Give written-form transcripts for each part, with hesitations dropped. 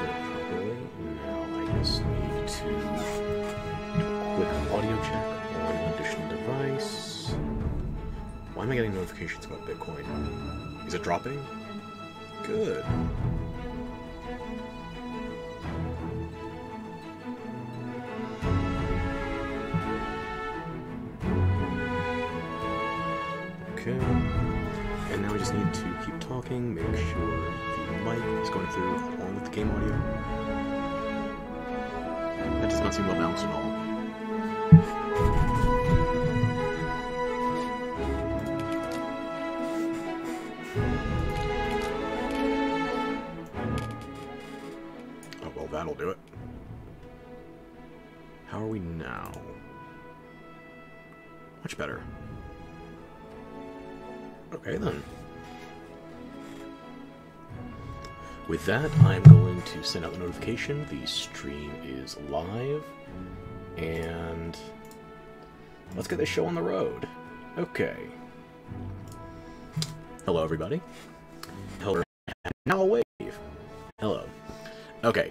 set up properly. Now I just need to do a quick audio check on an additional device. Why am I getting notifications about Bitcoin? Is it dropping? Good. Okay. And now we just need to keep talking, make sure the mic is going through along with the game audio. That does not seem well balanced at all. Oh, well, that'll do it. How are we now? Much better. Okay, then. With that, I'm going to send out the notification. The stream is live. And let's get this show on the road. Okay. Hello, everybody. Hello. Now a wave. Hello. Okay.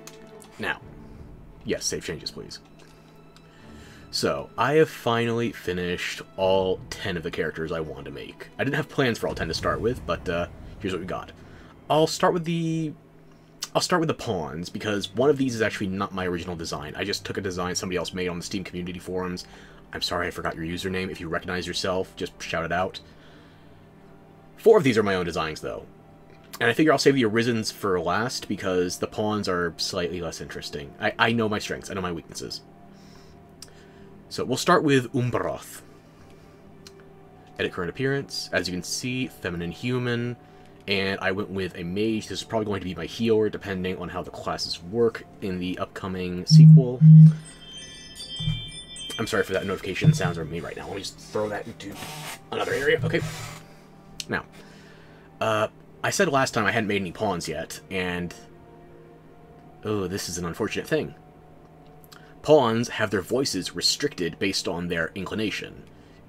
Now. Yes, save changes, please. So, I have finally finished all 10 of the characters I wanted to make. I didn't have plans for all 10 to start with, but here's what we got. I'll start with the pawns, because one of these is actually not my original design. I just took a design somebody else made on the Steam community forums. I'm sorry I forgot your username. If you recognize yourself, just shout it out. 4 of these are my own designs, though. And I figure I'll save the Arisens for last, because the pawns are slightly less interesting. I know my strengths, I know my weaknesses. So we'll start with Umbroth. Edit current appearance. As you can see, feminine human. And I went with a mage. This is probably going to be my healer, depending on how the classes work in the upcoming sequel. I'm sorry for that notification sounds from me right now. Let me just throw that into another area. Okay. Now, I said last time I hadn't made any pawns yet, and oh, this is an unfortunate thing. Pawns have their voices restricted based on their inclination.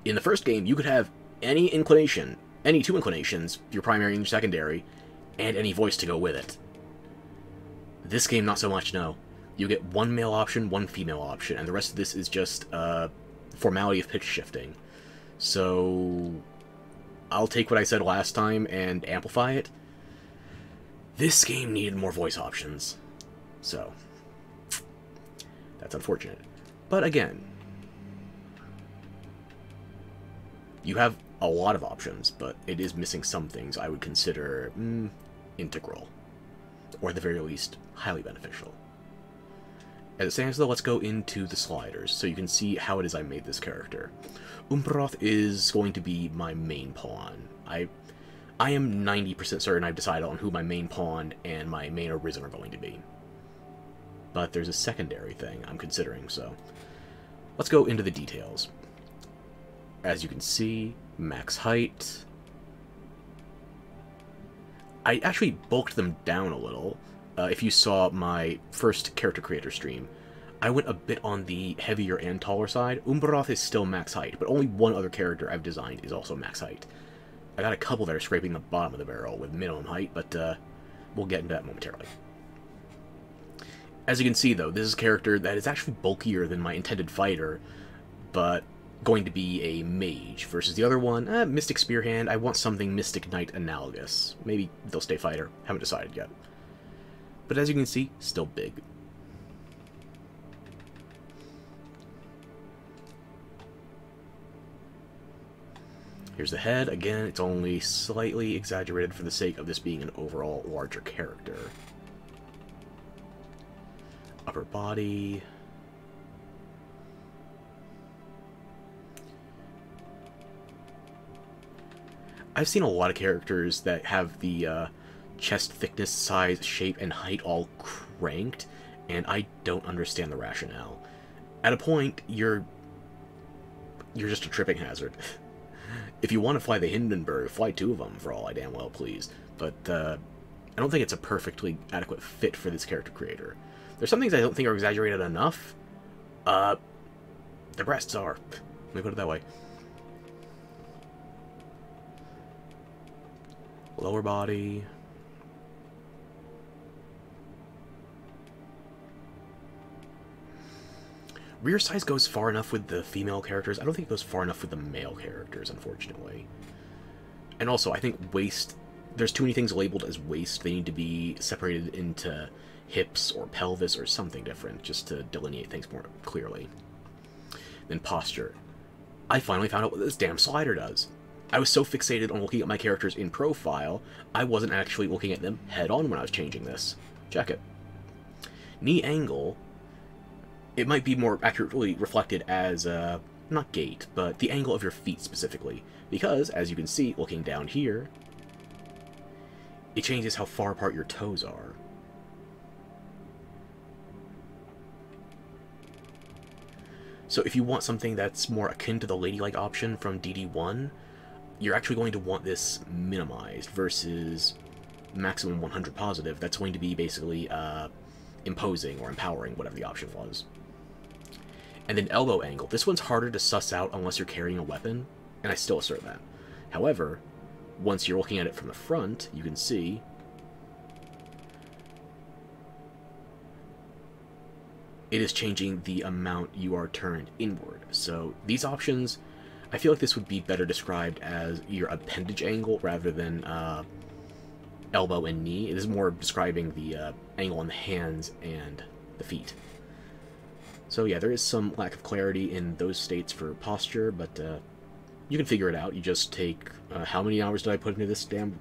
In the first game, you could have any inclination, any 2 inclinations, your primary and your secondary, and any voice to go with it. This game, not so much, no. You get 1 male option, 1 female option, and the rest of this is just formality of pitch shifting. So I'll take what I said last time and amplify it. This game needed more voice options. So that's unfortunate. But again, you have a lot of options, but it is missing some things I would consider integral. Or at the very least, highly beneficial. As it stands, though, let's go into the sliders, so you can see how it is I made this character. Umbroth is going to be my main pawn. I am 90% certain I've decided on who my main pawn and my main Arisen are going to be. But there's a secondary thing I'm considering, so let's go into the details. As you can see, max height. I actually bulked them down a little. If you saw my first character creator stream, I went a bit on the heavier and taller side. Umbroth is still max height, but only one other character I've designed is also max height. I got a couple that are scraping the bottom of the barrel with minimum height, but we'll get into that momentarily. As you can see, though, this is a character that is actually bulkier than my intended fighter, but going to be a mage, versus the other one, Mystic Spearhand. I want something Mystic Knight analogous. Maybe they'll stay fighter. Haven't decided yet. But as you can see, still big. Here's the head. Again, it's only slightly exaggerated for the sake of this being an overall larger character. Upper body. I've seen a lot of characters that have the chest thickness, size, shape, and height all cranked, and I don't understand the rationale. At a point, you're just a tripping hazard. If you want to fly the Hindenburg, fly 2 of them for all I damn well please. But I don't think it's a perfectly adequate fit for this character creator. There's some things I don't think are exaggerated enough. The breasts are. Let me put it that way. Lower body. Rear size goes far enough with the female characters. I don't think it goes far enough with the male characters, unfortunately. And also, I think waist... There's too many things labeled as waist. They need to be separated into hips or pelvis or something different, just to delineate things more clearly. Then posture. I finally found out what this damn slider does. I was so fixated on looking at my characters in profile, I wasn't actually looking at them head-on when I was changing this. Check it. Knee angle, it might be more accurately reflected as, not gait, but the angle of your feet specifically. Because, as you can see, looking down here, it changes how far apart your toes are. So if you want something that's more akin to the ladylike option from DD1, you're actually going to want this minimized versus maximum 100 positive. That's going to be basically imposing or empowering, whatever the option was. And then elbow angle. This one's harder to suss out unless you're carrying a weapon, and I still assert that. However, once you're looking at it from the front, you can see it is changing the amount you are turned inward. So these options, I feel like this would be better described as your appendage angle rather than elbow and knee. It is more describing the angle on the hands and the feet. So yeah, there is some lack of clarity in those states for posture, but you can figure it out. You just take, how many hours did I put into this damn...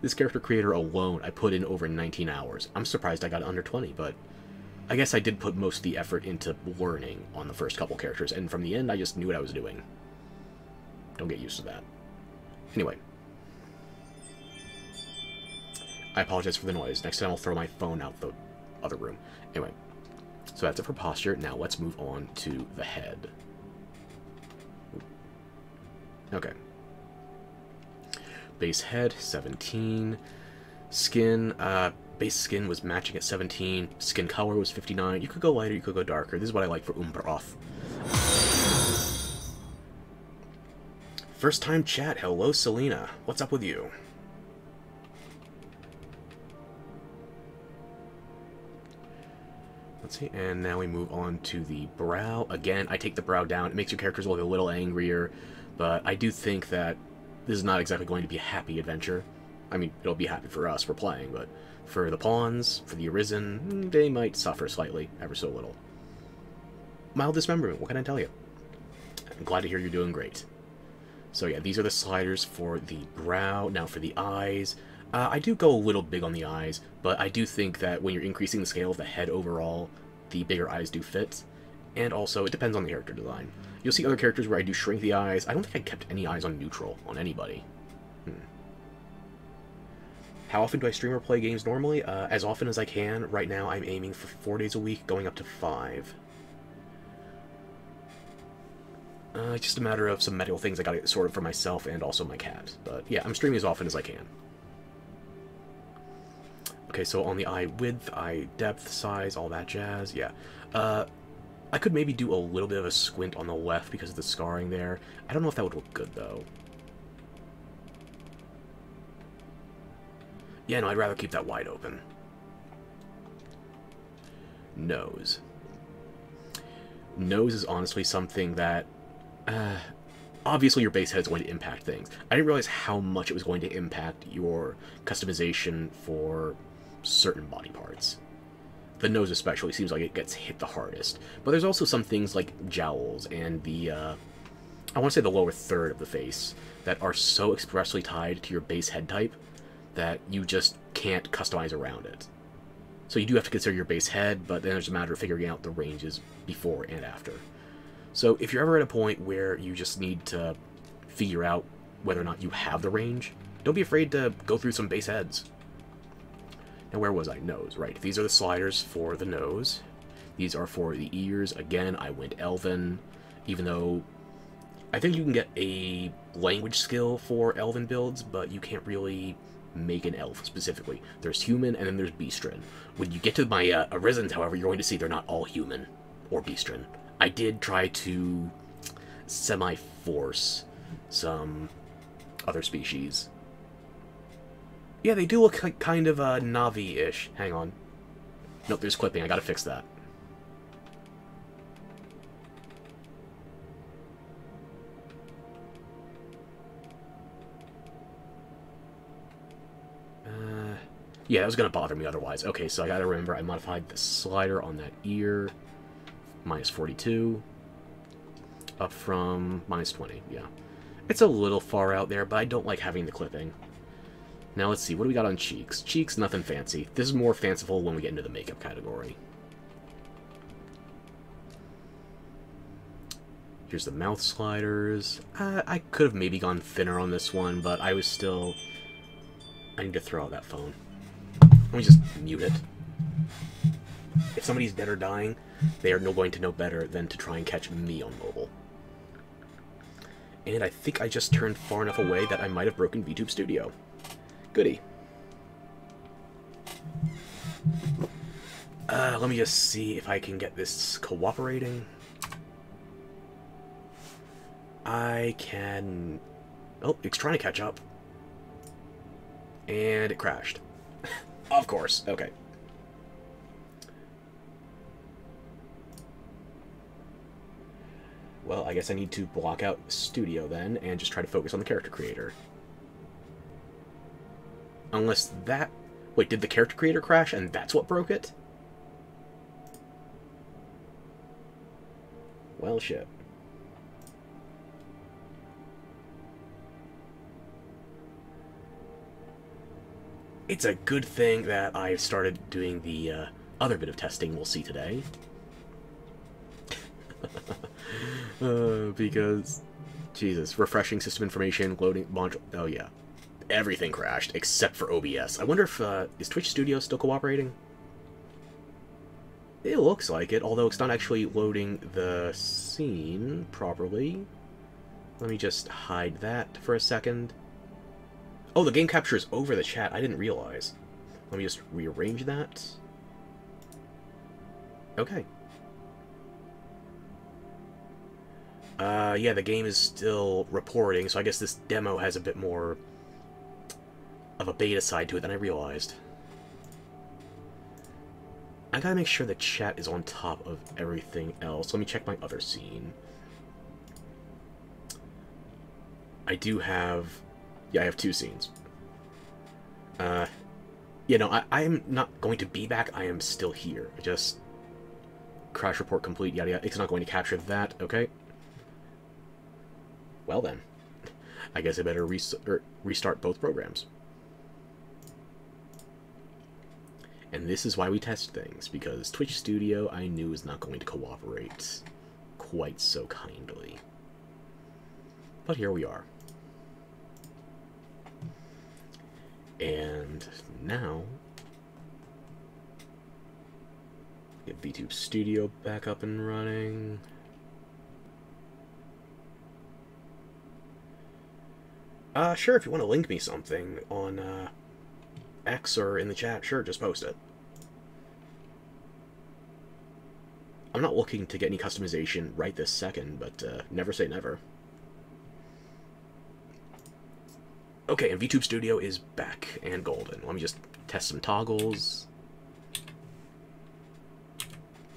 this character creator alone, I put in over 19 hours. I'm surprised I got under 20, but I guess I did put most of the effort into learning on the first couple characters, and from the end, I just knew what I was doing. Don't get used to that. Anyway. I apologize for the noise. Next time I'll throw my phone out the other room. Anyway. So that's it for posture. Now let's move on to the head. Okay. Base head, 17. Skin, base skin was matching at 17. Skin color was 59. You could go lighter, you could go darker. This is what I like for Umbroth. First time chat. Hello, Selena. What's up with you? Let's see, and now we move on to the brow. Again, I take the brow down. It makes your characters look a little angrier, but I do think that this is not exactly going to be a happy adventure. I mean, it'll be happy for us, we're playing, but for the pawns, for the Arisen, they might suffer slightly, ever so little. Mild dismemberment, what can I tell you? I'm glad to hear you're doing great. So yeah, these are the sliders for the brow. Now for the eyes, I do go a little big on the eyes, but I do think that when you're increasing the scale of the head overall, the bigger eyes do fit. And also, it depends on the character design. You'll see other characters where I do shrink the eyes. I don't think I kept any eyes on neutral on anybody. How often do I stream or play games normally? As often as I can. Right now I'm aiming for 4 days a week, going up to 5. It's just a matter of some medical things I gotta get sorted for myself and also my cat. But yeah, I'm streaming as often as I can. Okay, so on the eye width, eye depth, size, all that jazz, yeah. I could maybe do a little bit of a squint on the left because of the scarring there. I don't know if that would look good, though. Yeah, no, I'd rather keep that wide open. Nose. Nose is honestly something that... obviously your base head is going to impact things. I didn't realize how much it was going to impact your customization for certain body parts. The nose especially seems like it gets hit the hardest. But there's also some things like jowls and the, I want to say the lower third of the face that are so expressly tied to your base head type that you just can't customize around it. So you do have to consider your base head, but then there's a matter of figuring out the ranges before and after. So if you're ever at a point where you just need to figure out whether or not you have the range, don't be afraid to go through some base heads. Now where was I? Nose, right. These are the sliders for the nose. These are for the ears. Again, I went Elven, even though I think you can get a language skill for Elven builds, but you can't really make an elf specifically. There's human, and then there's Beastren. When you get to my Arisens, however, you're going to see they're not all human or Beastren. I did try to semi-force some other species. Yeah, they do look like kind of Navi-ish. Hang on. Nope, there's clipping. I gotta fix that. Yeah, that was going to bother me otherwise. Okay, so I got to remember I modified the slider on that ear. -42. Up from -20, yeah. It's a little far out there, but I don't like having the clipping. Now let's see, what do we got on cheeks? Cheeks, nothing fancy. This is more fanciful when we get into the makeup category. Here's the mouth sliders. I could have maybe gone thinner on this one, but I was still... I need to throw out that phone. Let me just mute it. If somebody's dead or dying, they are going to know better than to try and catch me on mobile. And I think I just turned far enough away that I might have broken VTube Studio. Goody. Let me just see if I can get this cooperating. I can... Oh, it's trying to catch up. And it crashed. Of course. Okay. Well, I guess I need to block out Studio then, and just try to focus on the character creator. Unless that... Wait, did the character creator crash and that's what broke it? Well, shit. It's a good thing that I started doing the other bit of testing we'll see today. Because, Jesus, refreshing system information, loading, launch, oh yeah. Everything crashed, except for OBS. I wonder if, is Twitch Studio still cooperating? It looks like it, although it's not actually loading the scene properly. Let me just hide that for a second. Oh, the game capture is over the chat. I didn't realize. Let me just rearrange that. Okay. Yeah, the game is still reporting, so I guess this demo has a bit more of a beta side to it than I realized. I gotta make sure the chat is on top of everything else. Let me check my other scene. I do have... Yeah, I have two scenes. You know, I am not going to be back. I am still here. Just... Crash report complete, yada yada. It's not going to capture that, okay? Well then. I guess I better restart both programs. And this is why we test things, because Twitch Studio I knew was not going to cooperate quite so kindly. But here we are. And now, get VTube Studio back up and running. Sure, if you want to link me something on, X or in the chat, sure, just post it. I'm not looking to get any customization right this second, but never say never. Okay, and VTube Studio is back and golden. Let me just test some toggles.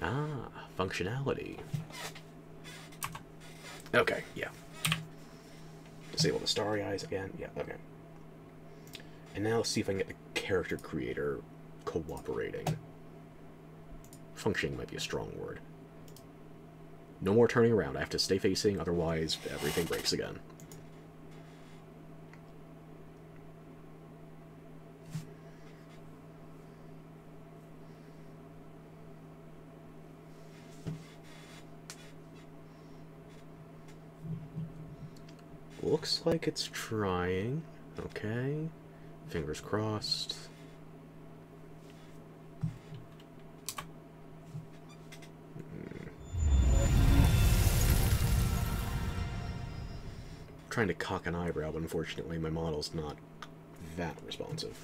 Ah, functionality. Okay, yeah. Disable the starry eyes again. Yeah, okay. And now let's see if I can get the character creator cooperating. Functioning might be a strong word. No more turning around. I have to stay facing, otherwise everything breaks again. Looks like it's trying. Okay. Fingers crossed. Trying to cock an eyebrow, but unfortunately my model's not that responsive.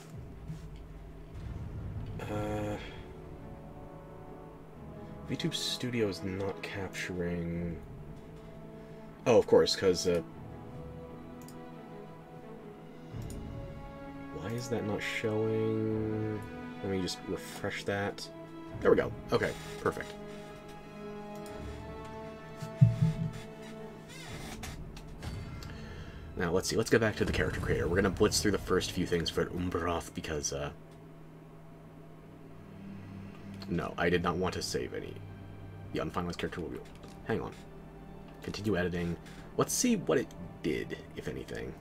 VTube Studio is not capturing... Oh, of course, because... Why is that not showing? Let me just refresh that. There we go. Okay, perfect. Now, let's see. Let's go back to the character creator. We're going to blitz through the first few things for Umbroth because, No, I did not want to save any. The unfinalized character will be... Hang on. Continue editing. Let's see what it did, if anything.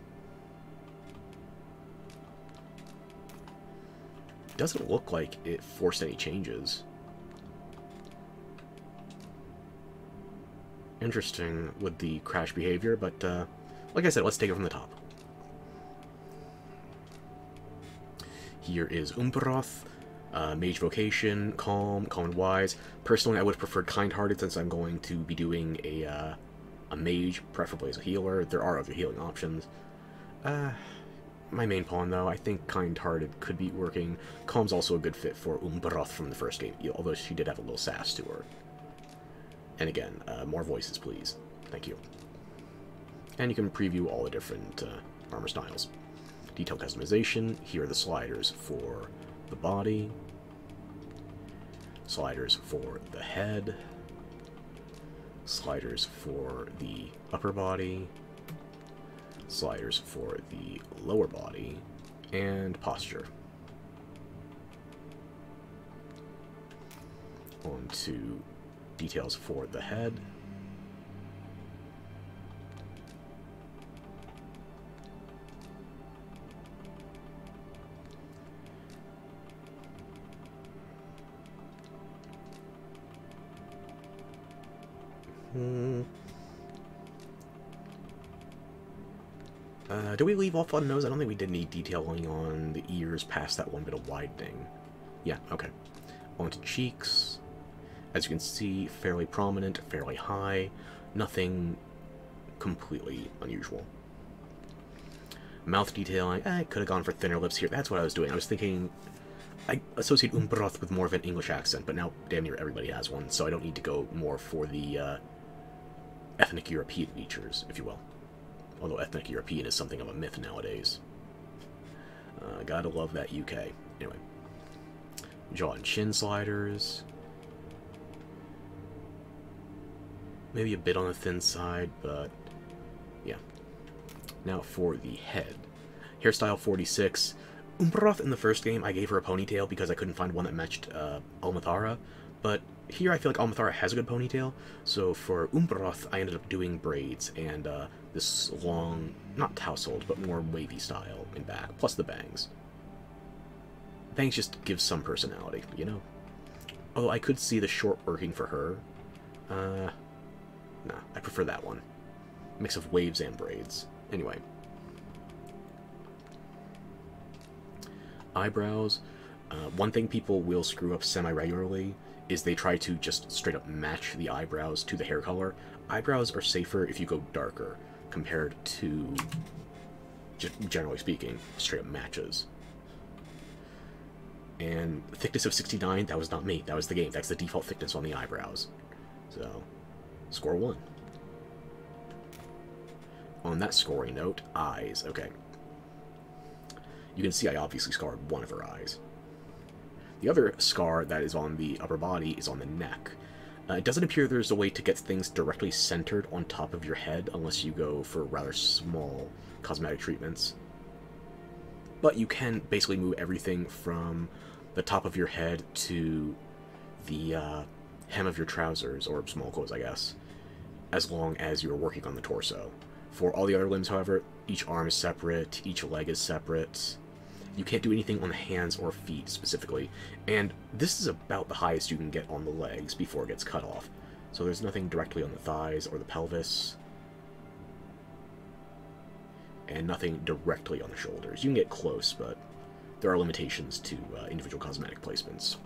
It doesn't look like it forced any changes. Interesting with the crash behavior, but like I said, let's take it from the top. Here is Umperoth, Mage Vocation, Calm, Calm and Wise. Personally, I would have preferred Kind-Hearted since I'm going to be doing a Mage, preferably as a healer. There are other healing options. My main pawn, though, I think Kind-Hearted could be working. Calm's also a good fit for Umperoth from the first game, although she did have a little sass to her. And again, more voices, please. Thank you. And you can preview all the different armor styles. Detail customization. Here are the sliders for the body. Sliders for the head. Sliders for the upper body. Sliders for the lower body. And posture. On to details for the head. Do we leave off on nose? I don't think we did any detailing on the ears past that one bit of widening. Yeah, okay. On to cheeks. As you can see, fairly prominent, fairly high, nothing completely unusual. Mouth detailing, I could have gone for thinner lips here. That's what I was doing. I was thinking, I associate Umperoth with more of an English accent, but now damn near everybody has one, so I don't need to go more for the ethnic European features, if you will. Although ethnic European is something of a myth nowadays. Gotta love that UK. Anyway. Jaw and chin sliders. Maybe a bit on the thin side, but yeah. Now for the head. Hairstyle 46. Umperoth in the first game, I gave her a ponytail because I couldn't find one that matched Almathara, but here I feel like Almathara has a good ponytail, so for Umperoth I ended up doing braids and this long, not tousled, but more wavy style in back, plus the bangs. Bangs just give some personality, you know? Although I could see the short working for her. Nah, I prefer that one. Mix of waves and braids. Anyway. Eyebrows. One thing people will screw up semi-regularly is they try to just straight up match the eyebrows to the hair color. Eyebrows are safer if you go darker, compared to, just generally speaking, straight up matches. And thickness of 69, that was not me, that was the game. That's the default thickness on the eyebrows. So, score 1. On that scoring note, eyes. Okay. You can see I obviously scarred one of her eyes. The other scar that is on the upper body is on the neck. It doesn't appear there's a way to get things directly centered on top of your head unless you go for rather small cosmetic treatments. But you can basically move everything from the top of your head to the hem of your trousers, or small clothes, I guess, as long as you're working on the torso. For all the other limbs, however, each arm is separate, each leg is separate. You can't do anything on the hands or feet, specifically. And this is about the highest you can get on the legs before it gets cut off. So there's nothing directly on the thighs or the pelvis. And nothing directly on the shoulders. You can get close, but there are limitations to individual cosmetic placements.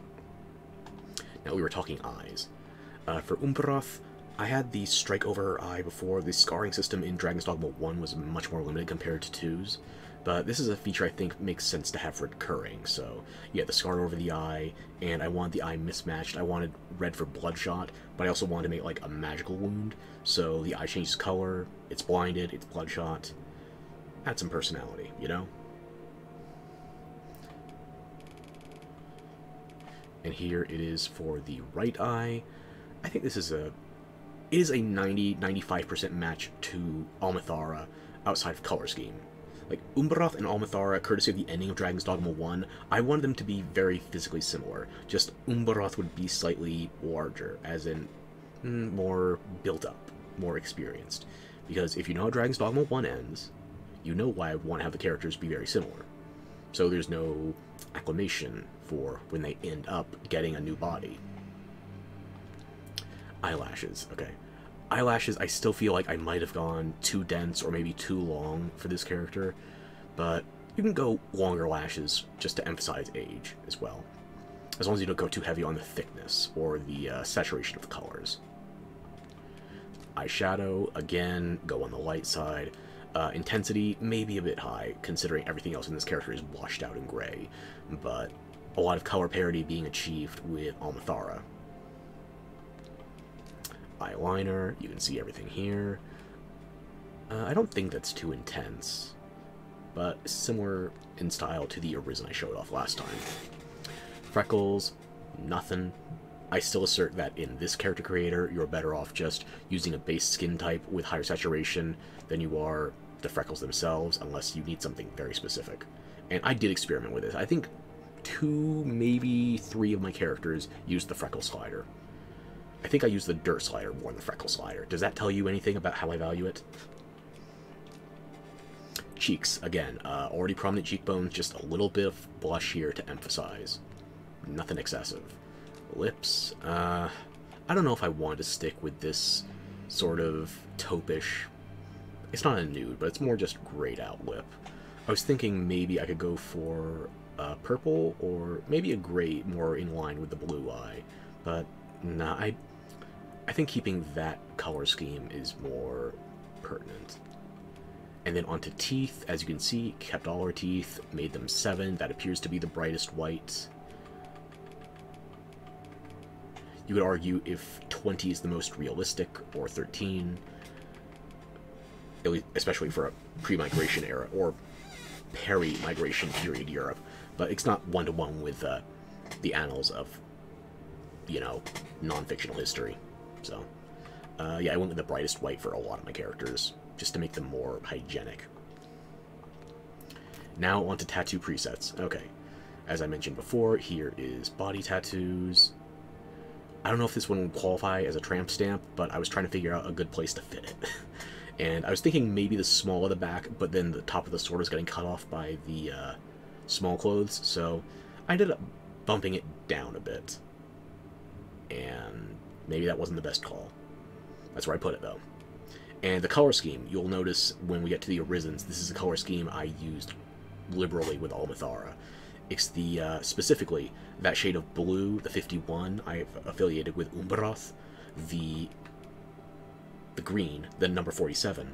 Now, we were talking eyes. For Umperoth, I had the strike over her eye before. The scarring system in Dragon's Dogma 1 was much more limited compared to 2's. But this is a feature I think makes sense to have recurring. So, yeah, the scar over the eye, and I wanted the eye mismatched. I wanted red for bloodshot, but I also wanted to make, like, a magical wound. So the eye changes color, it's blinded, it's bloodshot. Add some personality, you know? And here it is for the right eye. I think this is a 90-95% match to Almathara outside of color scheme. Like, Umbaroth and Almathara, courtesy of the ending of Dragon's Dogma 1, I wanted them to be very physically similar. Just Umbaroth would be slightly larger, as in more built up, more experienced. Because if you know how Dragon's Dogma 1 ends, you know why I want to have the characters be very similar. So there's no acclamation for when they end up getting a new body. Eyelashes, okay. Eyelashes, I still feel like I might have gone too dense or maybe too long for this character, but you can go longer lashes just to emphasize age as well, as long as you don't go too heavy on the thickness or the saturation of the colors. Eyeshadow, again, go on the light side. Intensity, maybe a bit high, considering everything else in this character is washed out in gray, but a lot of color parity being achieved with Almathara. Eyeliner, you can see everything here. I don't think that's too intense, but similar in style to the Arisen I showed off last time. Freckles, nothing. I still assert that in this character creator, you're better off just using a base skin type with higher saturation than you are the freckles themselves, unless you need something very specific. And I did experiment with this. I think 2, maybe 3 of my characters used the freckle slider. I think I use the dirt slider more than the freckle slider. Does that tell you anything about how I value it? Cheeks, again, already prominent cheekbones, just a little bit of blush here to emphasize. Nothing excessive. Lips, I don't know if I wanted to stick with this sort of taupish, it's not a nude, but it's more just grayed out lip. I was thinking maybe I could go for purple, or maybe a gray more in line with the blue eye, but nah, I think keeping that color scheme is more pertinent. And then onto teeth, as you can see, kept all our teeth, made them 7. That appears to be the brightest white. You could argue if 20 is the most realistic, or 13, at least, especially for a pre-migration era, or peri-migration period Europe, but it's not one-to-one with the annals of, you know, non-fictional history. So, yeah, I went with the brightest white for a lot of my characters, just to make them more hygienic. Now onto tattoo presets. Okay, as I mentioned before, here is body tattoos. I don't know if this one would qualify as a tramp stamp, but I was trying to figure out a good place to fit it. And I was thinking maybe the small of the back, but then the top of the sword is getting cut off by the small clothes, so I ended up bumping it down a bit. And maybe that wasn't the best call. That's where I put it, though. And the color scheme, you'll notice when we get to the Arisens, this is a color scheme I used liberally with Almathara. It's the, specifically, that shade of blue, the 51, I've affiliated with Umbaroth, the green, the number 47.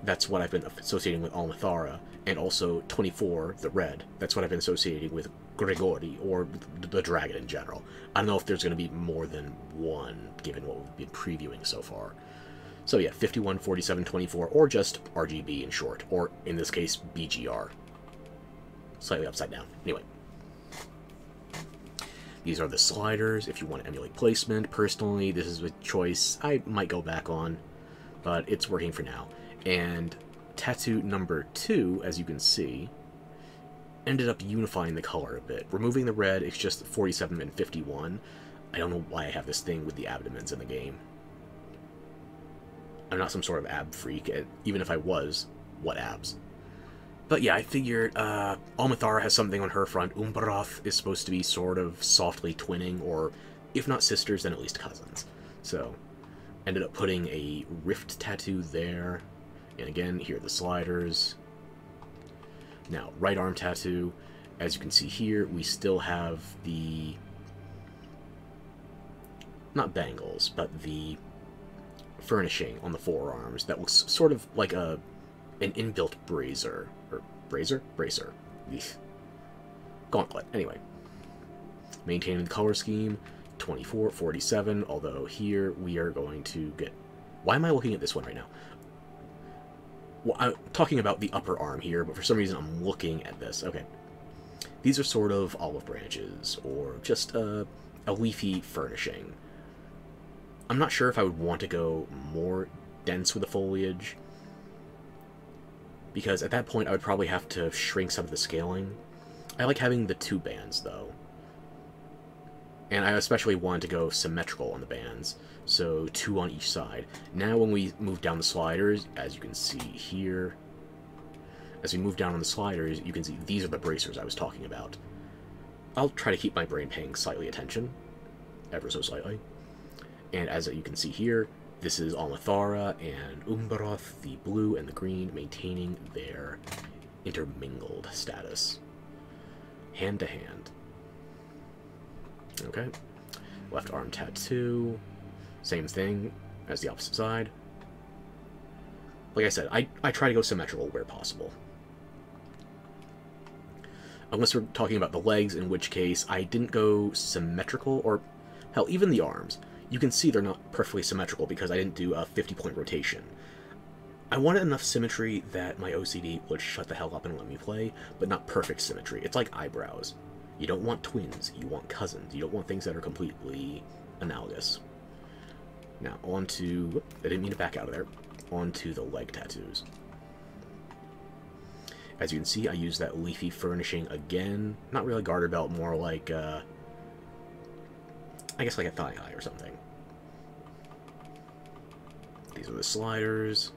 That's what I've been associating with Almathara, and also 24, the red. That's what I've been associating with Gregori, or the dragon in general. I don't know if there's going to be more than one, given what we've been previewing so far. So yeah, 51, 47, 24, or just RGB in short, or in this case, BGR. Slightly upside down. Anyway. These are the sliders, if you want to emulate placement. Personally, this is a choice I might go back on, but it's working for now. And tattoo number 2, as you can see, ended up unifying the color a bit. Removing the red, it's just 47 and 51. I don't know why I have this thing with the abdomens in the game. I'm not some sort of ab freak, and even if I was, what abs? But yeah, I figured Almathara has something on her front. Umbaroth is supposed to be sort of softly twinning, or if not sisters, then at least cousins. So, ended up putting a rift tattoo there. And again, here are the sliders. Now, right arm tattoo. As you can see here, we still have the... not bangles, but the furnishing on the forearms that looks sort of like an inbuilt brazier. Or brazier? Bracer. Eesh. Gauntlet. Anyway. Maintaining the color scheme. 24, 47, although here we are going to get... Why am I looking at this one right now? Well, I'm talking about the upper arm here, but for some reason I'm looking at this. Okay. These are sort of olive branches, or just a leafy furnishing. I'm not sure if I would want to go more dense with the foliage. because at that point I would probably have to shrink some of the scaling. I like having the 2 bands, though. And I especially wanted to go symmetrical on the bands, so 2 on each side. Now when we move down the sliders, as you can see here, as we move down on the sliders, you can see these are the bracers I was talking about. I'll try to keep my brain paying slightly attention, ever so slightly. And as you can see here, this is Almathara and Umbaroth, the blue and the green, maintaining their intermingled status. Hand to hand. Okay. Left arm tattoo. Same thing as the opposite side. Like I said, I try to go symmetrical where possible. Unless we're talking about the legs, in which case I didn't go symmetrical, or hell, even the arms. You can see they're not perfectly symmetrical because I didn't do a 50-point rotation. I wanted enough symmetry that my OCD would shut the hell up and let me play, but not perfect symmetry. It's like eyebrows. You don't want twins, you want cousins. You don't want things that are completely analogous. Now, on to... I didn't mean to back out of there. On to the leg tattoos. As you can see, I use that leafy furnishing again. Not really garter belt, more like, I guess like a thigh high or something. These are the sliders.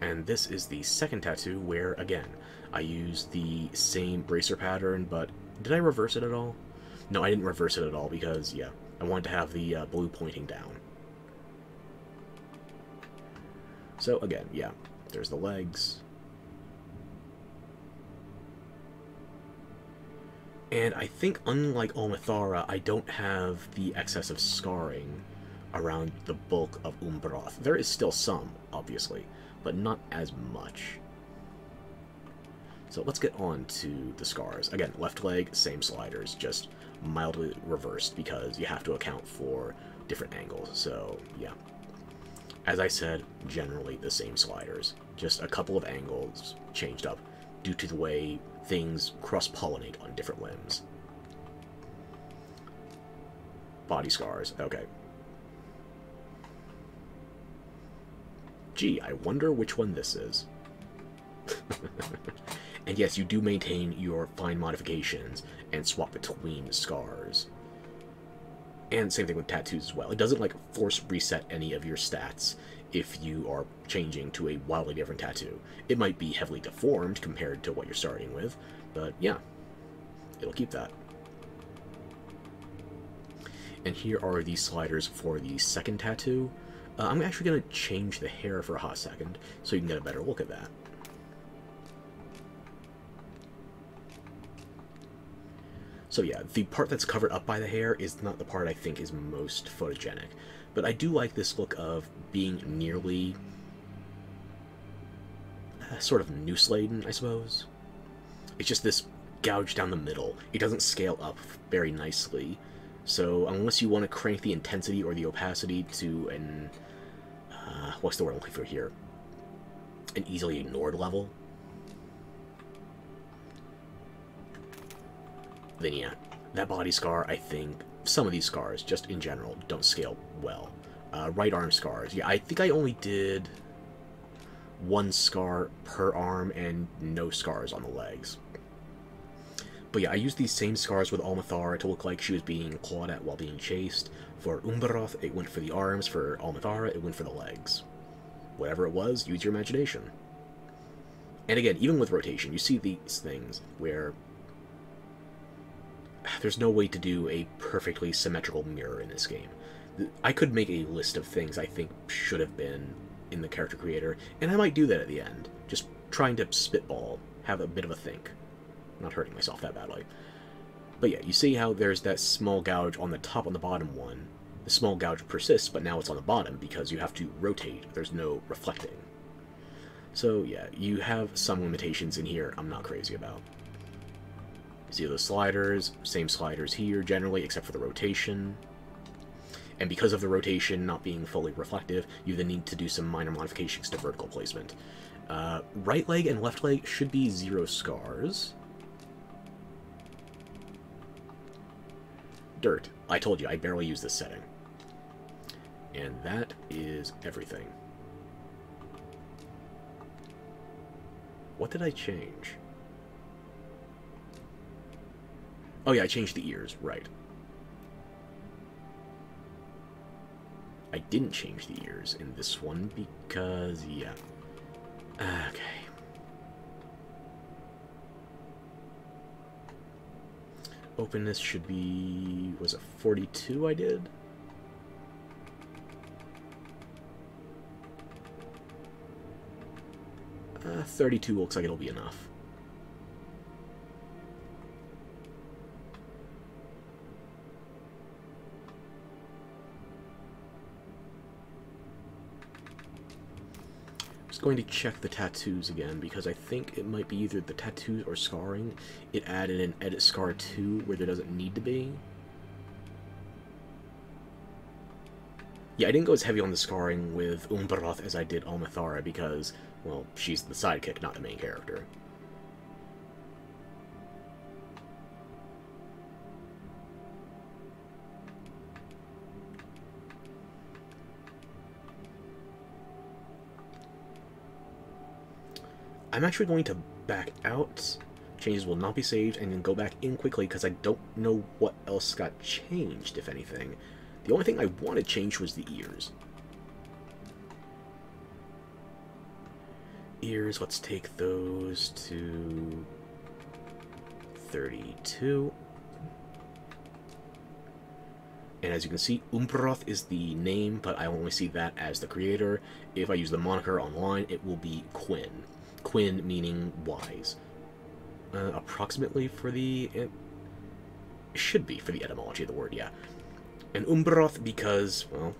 And this is the second tattoo where, again, I use the same bracer pattern, but did I reverse it at all? No, I didn't reverse it at all because, yeah, I wanted to have the blue pointing down. So, again, yeah, there's the legs. And I think, unlike Almathara, I don't have the excess of scarring around the bulk of Umbaroth. There is still some, obviously, but not as much. So let's get on to the scars. Again, left leg, same sliders, just mildly reversed because you have to account for different angles. So, yeah. As I said, generally the same sliders, just a couple of angles changed up due to the way things cross-pollinate on different limbs. Body scars, okay. Gee, I wonder which one this is. And yes, you do maintain your fine modifications and swap between scars. And same thing with tattoos as well. It doesn't, like, force reset any of your stats if you are changing to a wildly different tattoo. It might be heavily deformed compared to what you're starting with, but yeah, it'll keep that. And here are the sliders for the second tattoo. I'm actually going to change the hair for a hot second so you can get a better look at that. So yeah, the part that's covered up by the hair is not the part I think is most photogenic. But I do like this look of being nearly sort of noose-laden, I suppose. It's just this gouge down the middle. It doesn't scale up very nicely. So unless you want to crank the intensity or the opacity to an... what's the word I'm looking for here? An easily ignored level. Then yeah, that body scar, I think, some of these scars, just in general, don't scale well. Right arm scars, yeah, I think I only did one scar per arm and no scars on the legs. But yeah, I used these same scars with Almathara to look like she was being clawed at while being chased. For Umbaroth, it went for the arms. For Almathara, it went for the legs. Whatever it was, use your imagination. And again, even with rotation, you see these things where there's no way to do a perfectly symmetrical mirror in this game. I could make a list of things I think should have been in the character creator, and I might do that at the end. Just trying to spitball, have a bit of a think. Not hurting myself that badly. But yeah, you see how there's that small gouge on the top on the bottom one. The small gouge persists, but now it's on the bottom because you have to rotate. There's no reflecting. So yeah, you have some limitations in here I'm not crazy about. See those sliders, same sliders here generally, except for the rotation. And because of the rotation not being fully reflective, you then need to do some minor modifications to vertical placement. Right leg and left leg should be 0 scars. Dirt. I told you, I barely use this setting. And that is everything. What did I change? Oh yeah, I changed the ears, right. I didn't change the ears in this one because, yeah. Okay. Openness should be, was it 42 I did? Uh, 32 looks like it'll be enough. Going to check the tattoos again because I think it might be either the tattoos or scarring. It added an edit scar 2 where there doesn't need to be. Yeah, I didn't go as heavy on the scarring with Umbaroth as I did Almathara because, well, she's the sidekick, not the main character. I'm actually going to back out. Changes will not be saved, and then go back in quickly because I don't know what else got changed, if anything. The only thing I wanted changed was the ears. Ears, let's take those to 32. And as you can see, Umbaroth is the name, but I only see that as the creator. If I use the moniker online, it will be Quinn. Quinn meaning wise. Approximately for the... It should be for the etymology of the word, yeah. And Umbaroth because, well,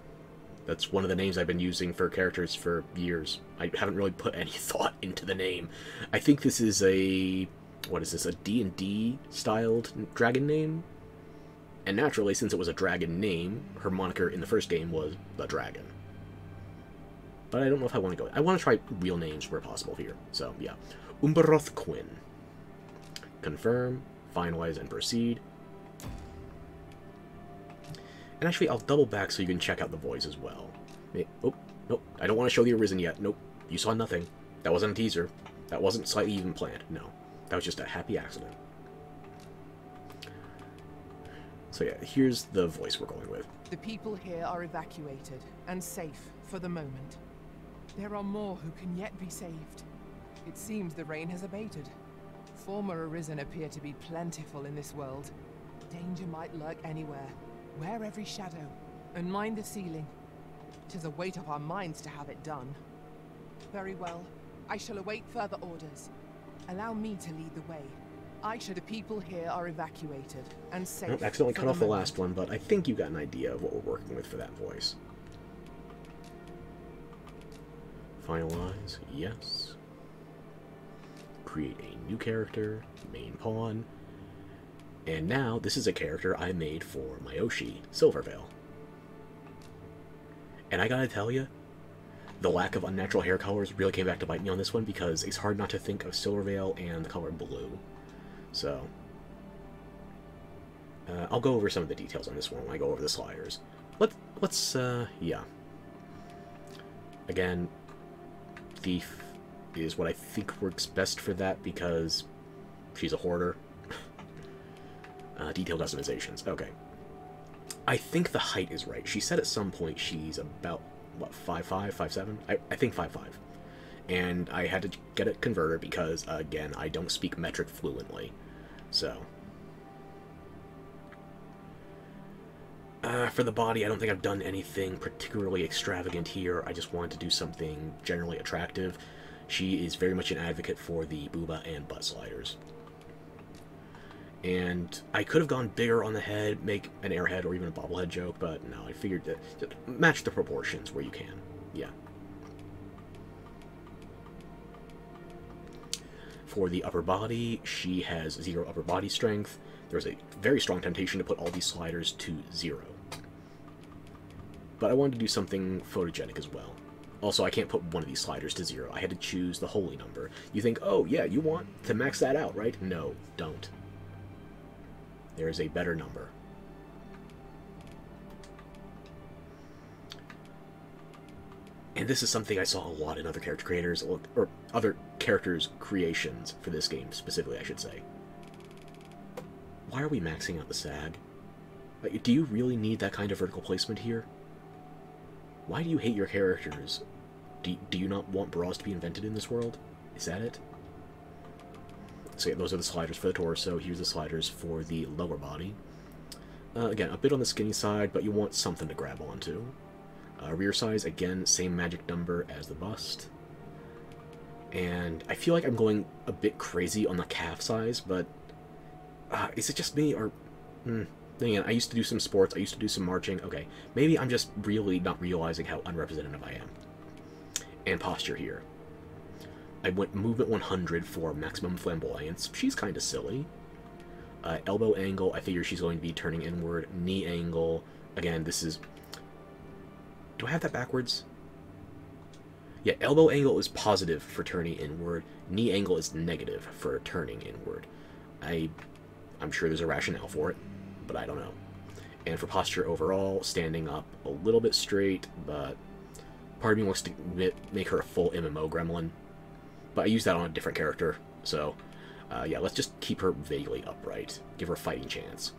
that's one of the names I've been using for characters for years. I haven't really put any thought into the name. I think this is a... What is this? A D&D styled dragon name? And naturally, since it was a dragon name, her moniker in the first game was the dragon. But I don't know if I want to go... I want to try real names where possible here. So, yeah. Umbaroth Quinn. Confirm, finalize, and proceed. And actually, I'll double back so you can check out the voice as well. Oh, nope. I don't want to show the Arisen yet. Nope. You saw nothing. That wasn't a teaser. That wasn't slightly even planned. No. That was just a happy accident. So yeah, here's the voice we're going with. The people here are evacuated and safe for the moment. There are more who can yet be saved. It seems the rain has abated. Former Arisen appear to be plentiful in this world. Danger might lurk anywhere. Wear every shadow, and mind the ceiling. 'Tis a weight off our minds to have it done. Very well. I shall await further orders. Allow me to lead the way. The people here are evacuated and safe. Nope, accidentally cut off the last one, but I think you got an idea of what we're working with for that voice. Finalize, yes. Create a new character, main pawn. And now, this is a character I made for Myoshi, Silverveil. And I gotta tell you, the lack of unnatural hair colors really came back to bite me on this one because it's hard not to think of Silverveil and the color blue. So, I'll go over some of the details on this one when I go over the sliders. Let's yeah. Again, Thief is what I think works best for that because she's a hoarder. Detail customizations. Okay. I think the height is right. She said at some point she's about, what, 5'5", 5'7"? I think 5'5". And I had to get it converted because, again, I don't speak metric fluently. So. For the body, I don't think I've done anything particularly extravagant here. I just wanted to do something generally attractive. She is very much an advocate for the booba and butt sliders. And I could have gone bigger on the head, make an airhead or even a bobblehead joke, but no, I figured that just match the proportions where you can. Yeah. For the upper body, she has 0 upper body strength. There's a very strong temptation to put all these sliders to 0. But I wanted to do something photogenic as well. Also, I can't put one of these sliders to 0. I had to choose the holy number. You think, oh yeah, you want to max that out, right? No, don't. There is a better number. And this is something I saw a lot in other character creators, or other characters' creations for this game, specifically, I should say. Why are we maxing out the sag? Like, do you really need that kind of vertical placement here? Why do you hate your characters? Do you not want bras to be invented in this world? Is that it? So yeah, those are the sliders for the torso. Here's the sliders for the lower body. Again, a bit on the skinny side, but you want something to grab onto. Rear size, again, same magic number as the bust. And I feel like I'm going a bit crazy on the calf size, but is it just me, or... Then again, I used to do some sports, I used to do some marching. Okay, maybe I'm just really not realizing how unrepresentative I am. And posture here. I went movement 100 for maximum flamboyance. She's kind of silly. Elbow angle, I figure she's going to be turning inward. Knee angle, again, this is... Do I have that backwards? Yeah, elbow angle is positive for turning inward. Knee angle is negative for turning inward. I'm sure there's a rationale for it, but I don't know. And for posture overall, standing up a little bit straight, but part of me wants to make her a full MMO gremlin. But I use that on a different character, so yeah, let's just keep her vaguely upright. Give her a fighting chance.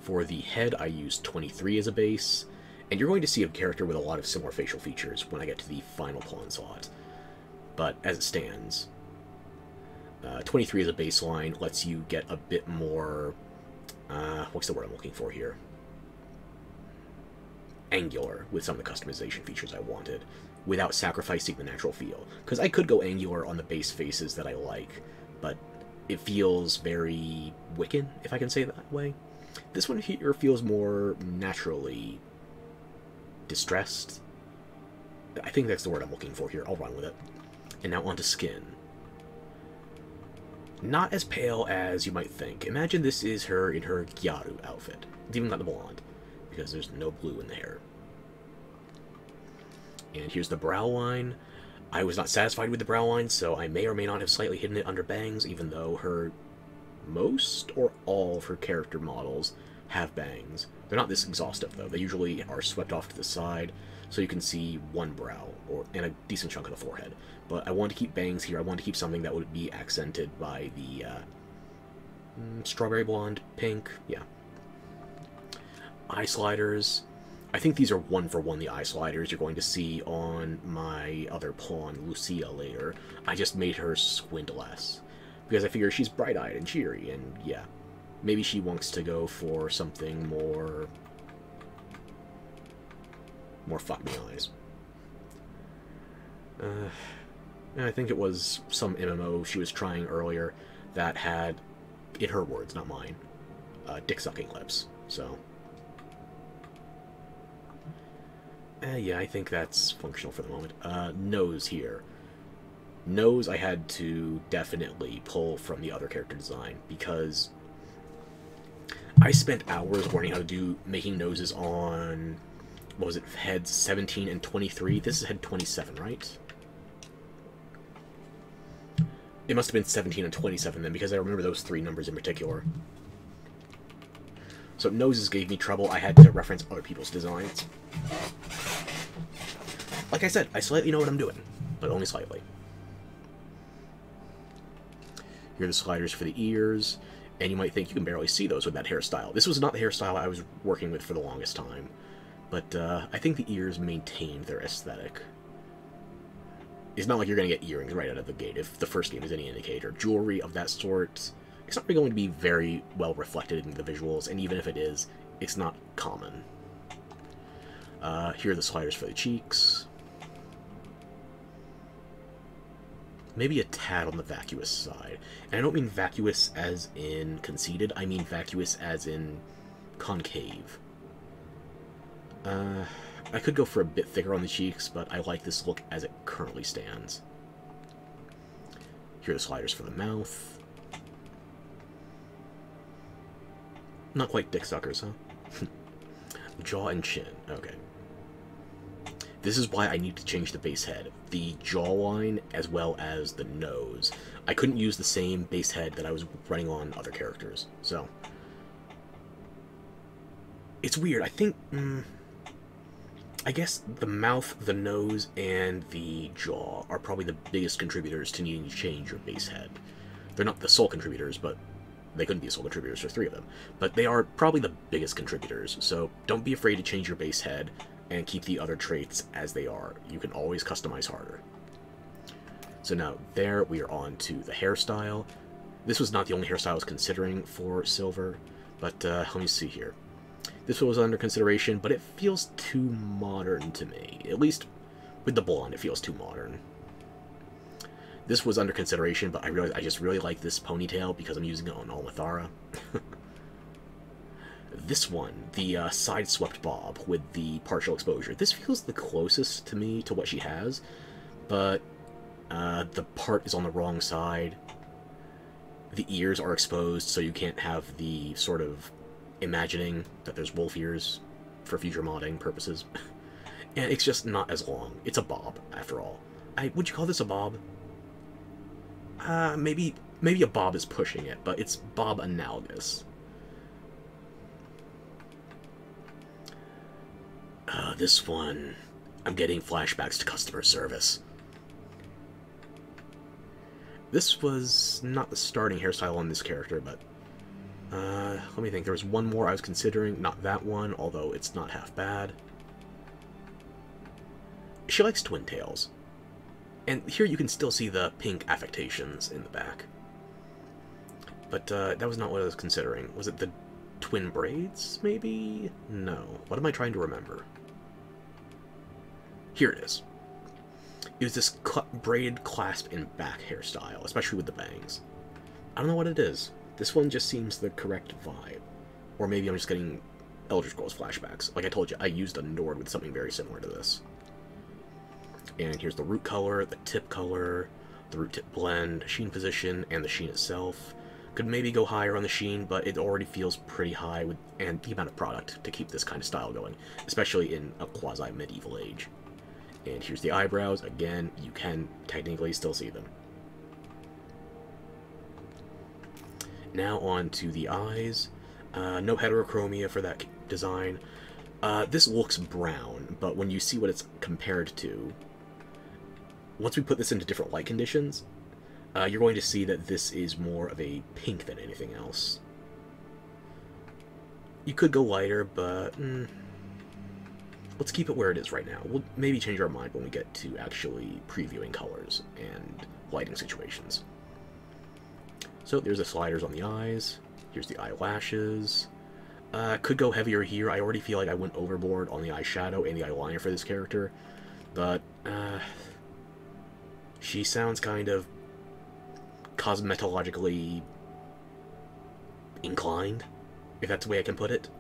For the head, I used 23 as a base, and you're going to see a character with a lot of similar facial features when I get to the final pawn slot. But as it stands, 23 as a baseline lets you get a bit more, what's the word I'm looking for here? Angular with some of the customization features I wanted, without sacrificing the natural feel. Because I could go angular on the base faces that I like, but it feels very Wiccan, if I can say it that way. This one here feels more naturally distressed. I think that's the word I'm looking for here. I'll run with it. And now onto skin. Not as pale as you might think. Imagine this is her in her Gyaru outfit. It's even got the blonde, because there's no blue in the hair. And here's the brow line. I was not satisfied with the brow line, so I may or may not have slightly hidden it under bangs, even though her most or all of her character models have bangs. They're not this exhaustive, though. They usually are swept off to the side, so you can see one brow and a decent chunk of the forehead. But I want to keep bangs here. I want to keep something that would be accented by the strawberry blonde, pink, yeah. Eye sliders. I think these are one-for-one the eye sliders you're going to see on my other pawn, Lucia, later. I just made her squint less, because I figure she's bright-eyed and cheery, and yeah, maybe she wants to go for something more fuck me eyes. I think it was some MMO she was trying earlier that had, in her words, not mine, dick-sucking lips, so... yeah, I think that's functional for the moment. Nose here. Nose I had to definitely pull from the other character design, because I spent hours learning how to do making noses on, what was it, heads 17 and 23? This is head 27, right? It must have been 17 and 27 then, because I remember those three numbers in particular. So noses gave me trouble. I had to reference other people's designs. Like I said, I slightly know what I'm doing, but only slightly. Here are the sliders for the ears, and you might think you can barely see those with that hairstyle. This was not the hairstyle I was working with for the longest time, but I think the ears maintained their aesthetic. It's not like you're going to get earrings right out of the gate, if the first game is any indicator. Jewelry of that sort, it's not really going to be very well reflected in the visuals, and even if it is, it's not common. Here are the sliders for the cheeks. Maybe a tad on the vacuous side. And I don't mean vacuous as in conceited, I mean vacuous as in concave. I could go for a bit thicker on the cheeks, but I like this look as it currently stands. Here are the sliders for the mouth. Not quite dick suckers, huh? Jaw and chin, okay. This is why I need to change the base head. The jawline as well as the nose. I couldn't use the same base head that I was running on other characters, so... It's weird, I think I guess the mouth, the nose, and the jaw are probably the biggest contributors to needing to change your base head. They're not the sole contributors, but they couldn't be sole contributors for 3 of them. But they are probably the biggest contributors, so don't be afraid to change your base head and keep the other traits as they are. You can always customize harder. So now there we are on to the hairstyle. This was not the only hairstyle I was considering for Silver, but let me see here. This was under consideration, but it feels too modern to me. At least with the blonde, it feels too modern. This was under consideration, but I realized I just really like this ponytail because I'm using it on Almathara. This one, the side-swept bob with the partial exposure. This feels the closest to me to what she has, but the part is on the wrong side. The ears are exposed, so you can't have the sort of imagining that there's wolf ears for future modding purposes. And it's just not as long. It's a bob, after all. Would you call this a bob? Maybe a bob is pushing it, but it's bob analogous. This one, I'm getting flashbacks to customer service. This was not the starting hairstyle on this character, but let me think. There was one more I was considering, not that one, although it's not half bad. She likes twin tails. And here you can still see the pink affectations in the back. But that was not what I was considering. Was it the twin braids, maybe? No. What am I trying to remember? Here it is. It was this braided clasp in back hairstyle, especially with the bangs. I don't know what it is. This one just seems the correct vibe. Or maybe I'm just getting Elder Scrolls flashbacks. Like I told you, I used a Nord with something very similar to this. And here's the root color, the tip color, the root tip blend, sheen position, and the sheen itself. Could maybe go higher on the sheen, but it already feels pretty high with and the amount of product to keep this kind of style going, especially in a quasi-medieval age. And here's the eyebrows. Again, you can technically still see them. Now on to the eyes. No heterochromia for that design. This looks brown, but when you see what it's compared to, once we put this into different light conditions, you're going to see that this is more of a pink than anything else. You could go lighter, but let's keep it where it is right now. We'll maybe change our mind when we get to actually previewing colors and lighting situations. So there's the sliders on the eyes. Here's the eyelashes. Could go heavier here. I already feel like I went overboard on the eyeshadow and the eyeliner for this character, but she sounds kind of cosmetologically inclined, if that's the way I can put it.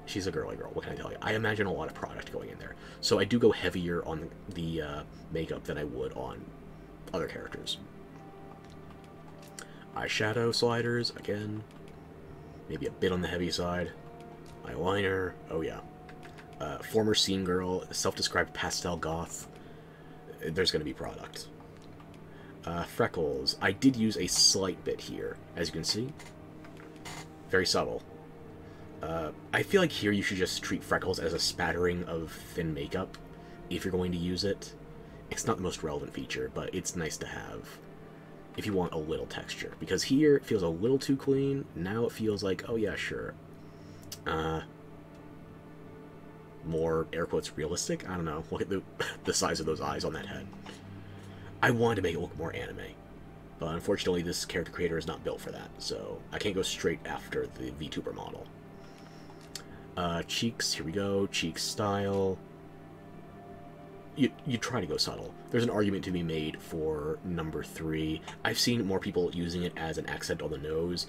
She's a girly girl, what can I tell you? I imagine a lot of product going in there. So I do go heavier on the makeup than I would on other characters. Eyeshadow sliders, again. Maybe a bit on the heavy side. Eyeliner, oh yeah. Former scene girl, self-described pastel goth. There's going to be product. Freckles. I did use a slight bit here, as you can see. Very subtle. I feel like here you should just treat freckles as a spattering of thin makeup, if you're going to use it. It's not the most relevant feature, but it's nice to have if you want a little texture. Because here it feels a little too clean, now it feels like, oh yeah, sure. More, air quotes, realistic? I don't know. Look at the size of those eyes on that head. I wanted to make it look more anime, but unfortunately this character creator is not built for that, so I can't go straight after the VTuber model. Cheeks, here we go, cheeks style. You try to go subtle. There's an argument to be made for number 3. I've seen more people using it as an accent on the nose.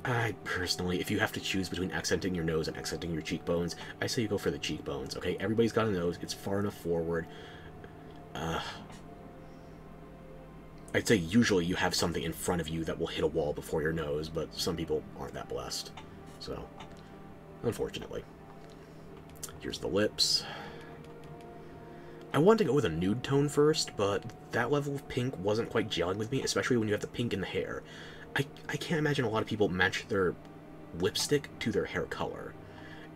I personally, if you have to choose between accenting your nose and accenting your cheekbones, I say you go for the cheekbones, okay? Everybody's got a nose, it's far enough forward. I'd say usually you have something in front of you that will hit a wall before your nose, but some people aren't that blessed. So, unfortunately. Here's the lips. I wanted to go with a nude tone first, but that level of pink wasn't quite gelling with me, especially when you have the pink in the hair. I can't imagine a lot of people match their lipstick to their hair color.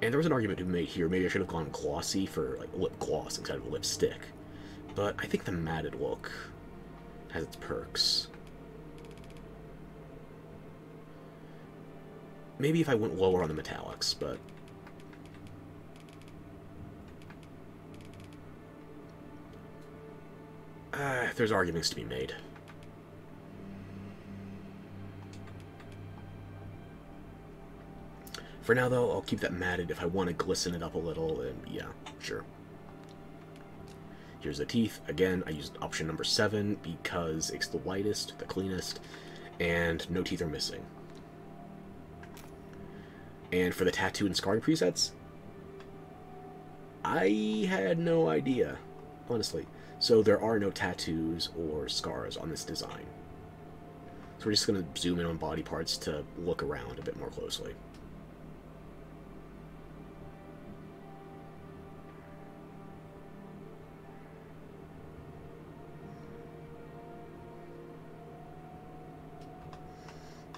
And there was an argument to be made here. Maybe I should have gone glossy for like lip gloss instead of lipstick. But I think the matted look has its perks. Maybe if I went lower on the metallics, but... there's arguments to be made. For now, though, I'll keep that matted. If I want to glisten it up a little, then yeah, sure. Here's the teeth. Again, I used option number 7 because it's the whitest, the cleanest, and no teeth are missing. And for the tattoo and scarring presets, I had no idea, honestly. So there are no tattoos or scars on this design. So we're just going to zoom in on body parts to look around a bit more closely.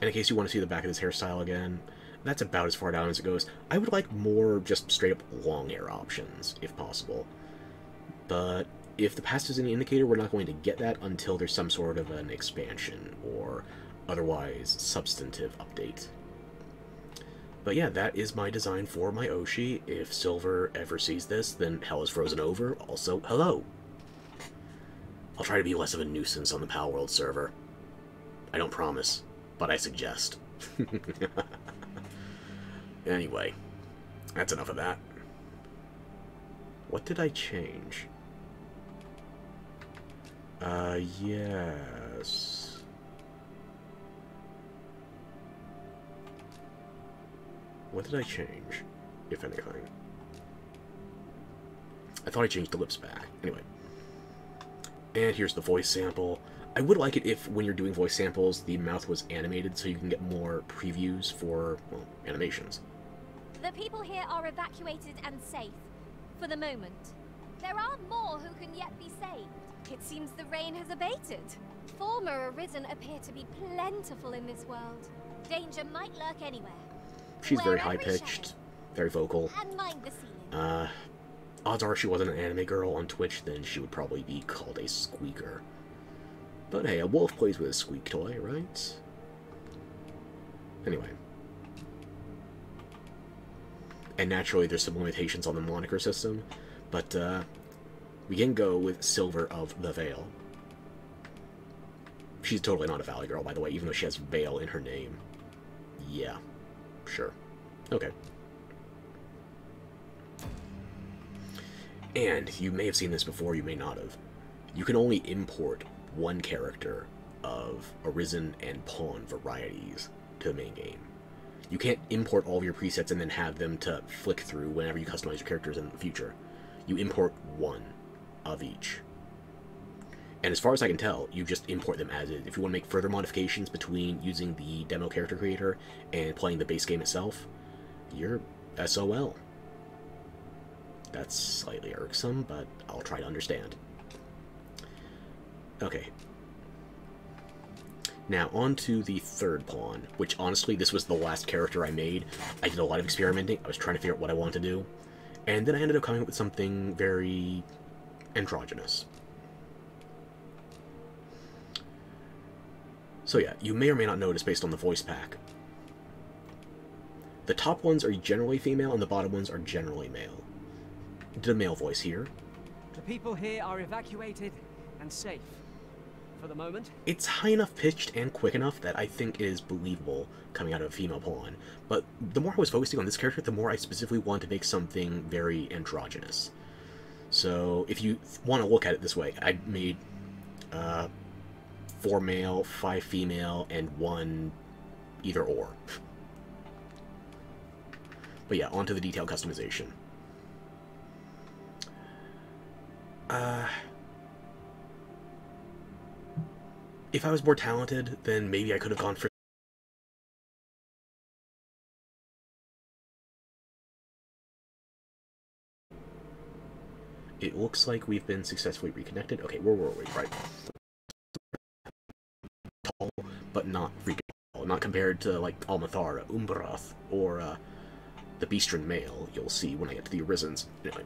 And in case you want to see the back of this hairstyle again, that's about as far down as it goes. I would like more just straight up long hair options, if possible. But if the past is any indicator, we're not going to get that until there's some sort of an expansion or otherwise substantive update. But yeah, that is my design for my Oshi. If Silver ever sees this, then hell is frozen over. Also, hello! I'll try to be less of a nuisance on the Palworld server. I don't promise, but I suggest. Anyway, that's enough of that. What did I change? Yes. What did I change, if anything? I thought I changed the lips back. Anyway. And here's the voice sample. I would like it if, when you're doing voice samples, the mouth was animated so you can get more previews for, well, animations. The people here are evacuated and safe, for the moment. There are more who can yet be saved. It seems the rain has abated. Former arisen appear to be plentiful in this world. Danger might lurk anywhere. She's very high-pitched, very vocal. And mind the ceiling. Odds are if she wasn't an anime girl on Twitch, then she would probably be called a squeaker. But hey, a wolf plays with a squeak toy, right? Anyway. And naturally, there's some limitations on the moniker system, but we can go with Silver of the Veil. She's totally not a Valley Girl, by the way, even though she has Veil in her name. Yeah, sure. Okay. And you may have seen this before, you may not have. You can only import one character of Arisen and Pawn varieties to the main game. You can't import all of your presets and then have them to flick through whenever you customize your characters in the future. You import one of each. And as far as I can tell, you just import them as is. If you want to make further modifications between using the demo character creator and playing the base game itself, you're SOL. That's slightly irksome, but I'll try to understand. Okay. Now, on to the third pawn, which honestly, this was the last character I made. I did a lot of experimenting. I was trying to figure out what I wanted to do. And then I ended up coming up with something very androgynous. So yeah, you may or may not notice based on the voice pack. The top ones are generally female, and the bottom ones are generally male. Did a male voice here. The people here are evacuated and safe. For the moment. It's high enough pitched and quick enough that I think it is believable coming out of a female pawn. But the more I was focusing on this character, the more I specifically wanted to make something very androgynous. So if you want to look at it this way, I made 4 male, 5 female, and 1 either or. But yeah, on to the detailed customization. If I was more talented, then maybe I could have gone for... It looks like we've been successfully reconnected. Okay, where were we? Right. Tall, but not freaking tall. Not compared to, like, Almathara, Umbrath, or the Beastren male, you'll see when I get to the Arisens. Anyway.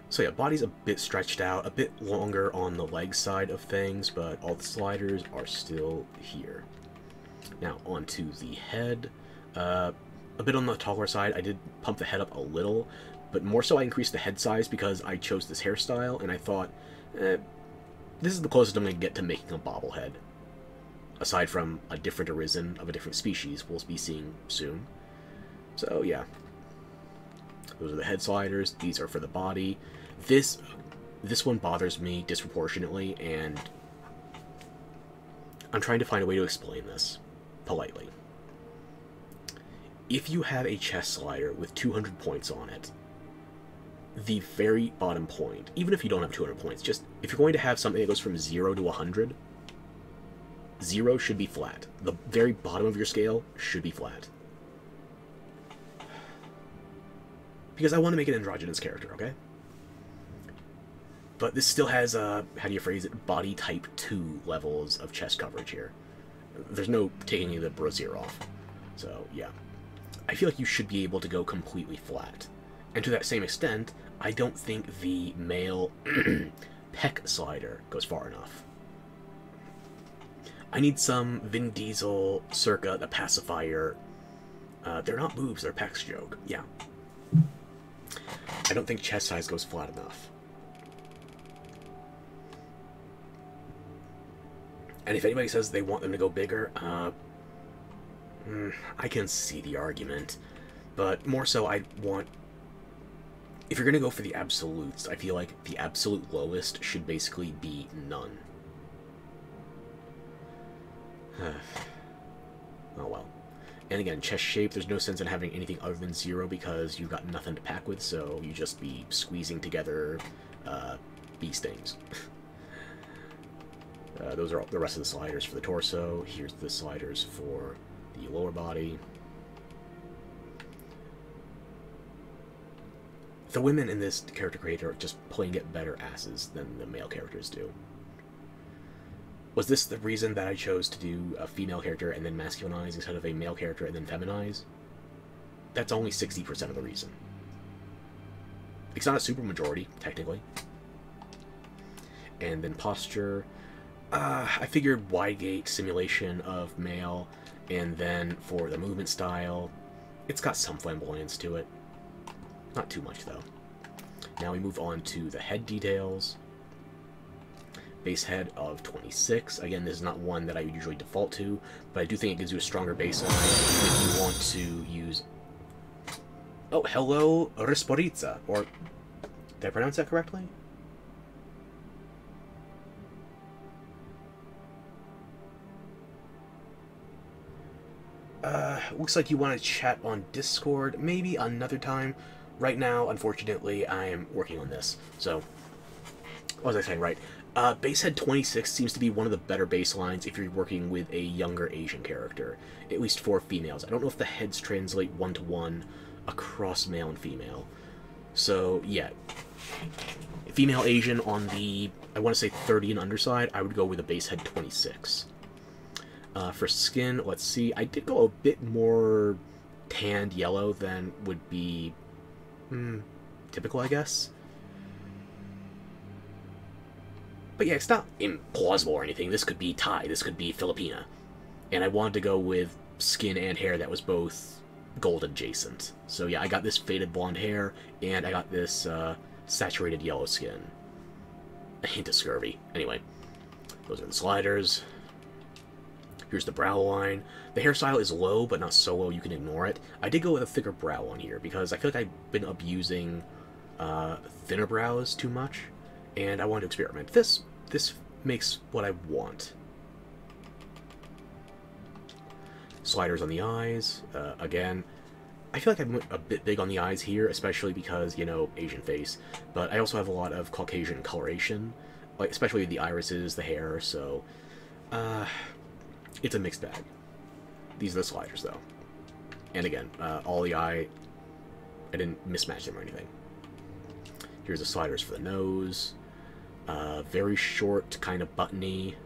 So yeah, body's a bit stretched out, a bit longer on the leg side of things, but all the sliders are still here. Now, onto the head. A bit on the taller side. I did pump the head up a little, but more so I increased the head size because I chose this hairstyle, and I thought, this is the closest I'm going to get to making a bobblehead. Aside from a different Arisen of a different species we'll be seeing soon. So, yeah. Those are the head sliders. These are for the body. This one bothers me disproportionately, and I'm trying to find a way to explain this politely. If you have a chest slider with 200 points on it, the very bottom point, even if you don't have 200 points, just if you're going to have something that goes from 0 to 100, 0 should be flat. The very bottom of your scale should be flat. Because I want to make an androgynous character, okay? But this still has, how do you phrase it, body type 2 levels of chest coverage here. There's no taking the brassiere off. So, yeah. I feel like you should be able to go completely flat. And to that same extent, I don't think the male pec slider goes far enough. I need some Vin Diesel circa the pacifier. They're not boobs, they're pecs joke. Yeah. I don't think chest size goes flat enough. And if anybody says they want them to go bigger, I can see the argument. But more so, I want... If you're going to go for the absolutes, I feel like the absolute lowest should basically be none. Oh well. And again, chest shape, there's no sense in having anything other than 0 because you've got nothing to pack with, so you just be squeezing together bee stings. Those are the rest of the sliders for the torso. Here's the sliders for the lower body. The women in this character creator just plain get better asses than the male characters do. Was this the reason that I chose to do a female character and then masculinize instead of a male character and then feminize? That's only 60% of the reason. It's not a super majority, technically. And then posture. I figured wide gate simulation of male, and then for the movement style, it's got some flamboyance to it. Not too much, though. Now we move on to the head details. Base head of 26. Again, this is not one that I would usually default to, but I do think it gives you a stronger baseline if you want to use... Oh, hello, Resporitza. Or, did I pronounce that correctly? Looks like you want to chat on Discord. Maybe another time. Right now, unfortunately, I am working on this. So, what was I saying? Right. Basehead 26 seems to be one of the better baselines if you're working with a younger Asian character. At least for females. I don't know if the heads translate one-to-one across male and female. So, yeah. Female Asian on the, I want to say 30 and underside, I would go with a basehead 26. For skin, let's see. I did go a bit more tanned yellow than would be typical, I guess. But yeah, it's not implausible or anything. This could be Thai, this could be Filipina. And I wanted to go with skin and hair that was both gold adjacent. So yeah, I got this faded blonde hair, and I got this saturated yellow skin. A hint of scurvy. Anyway, those are the sliders. Here's the brow line. The hairstyle is low, but not so low you can ignore it. I did go with a thicker brow on here, because I feel like I've been abusing thinner brows too much, and I wanted to experiment. This makes what I want. Sliders on the eyes. Again, I feel like I'm a bit big on the eyes here, especially because, you know, Asian face. But I also have a lot of Caucasian coloration, like especially the irises, the hair, so... it's a mixed bag. These are the sliders, though. And again, all the eye... I didn't mismatch them or anything. Here's the sliders for the nose. Very short, kind of buttony.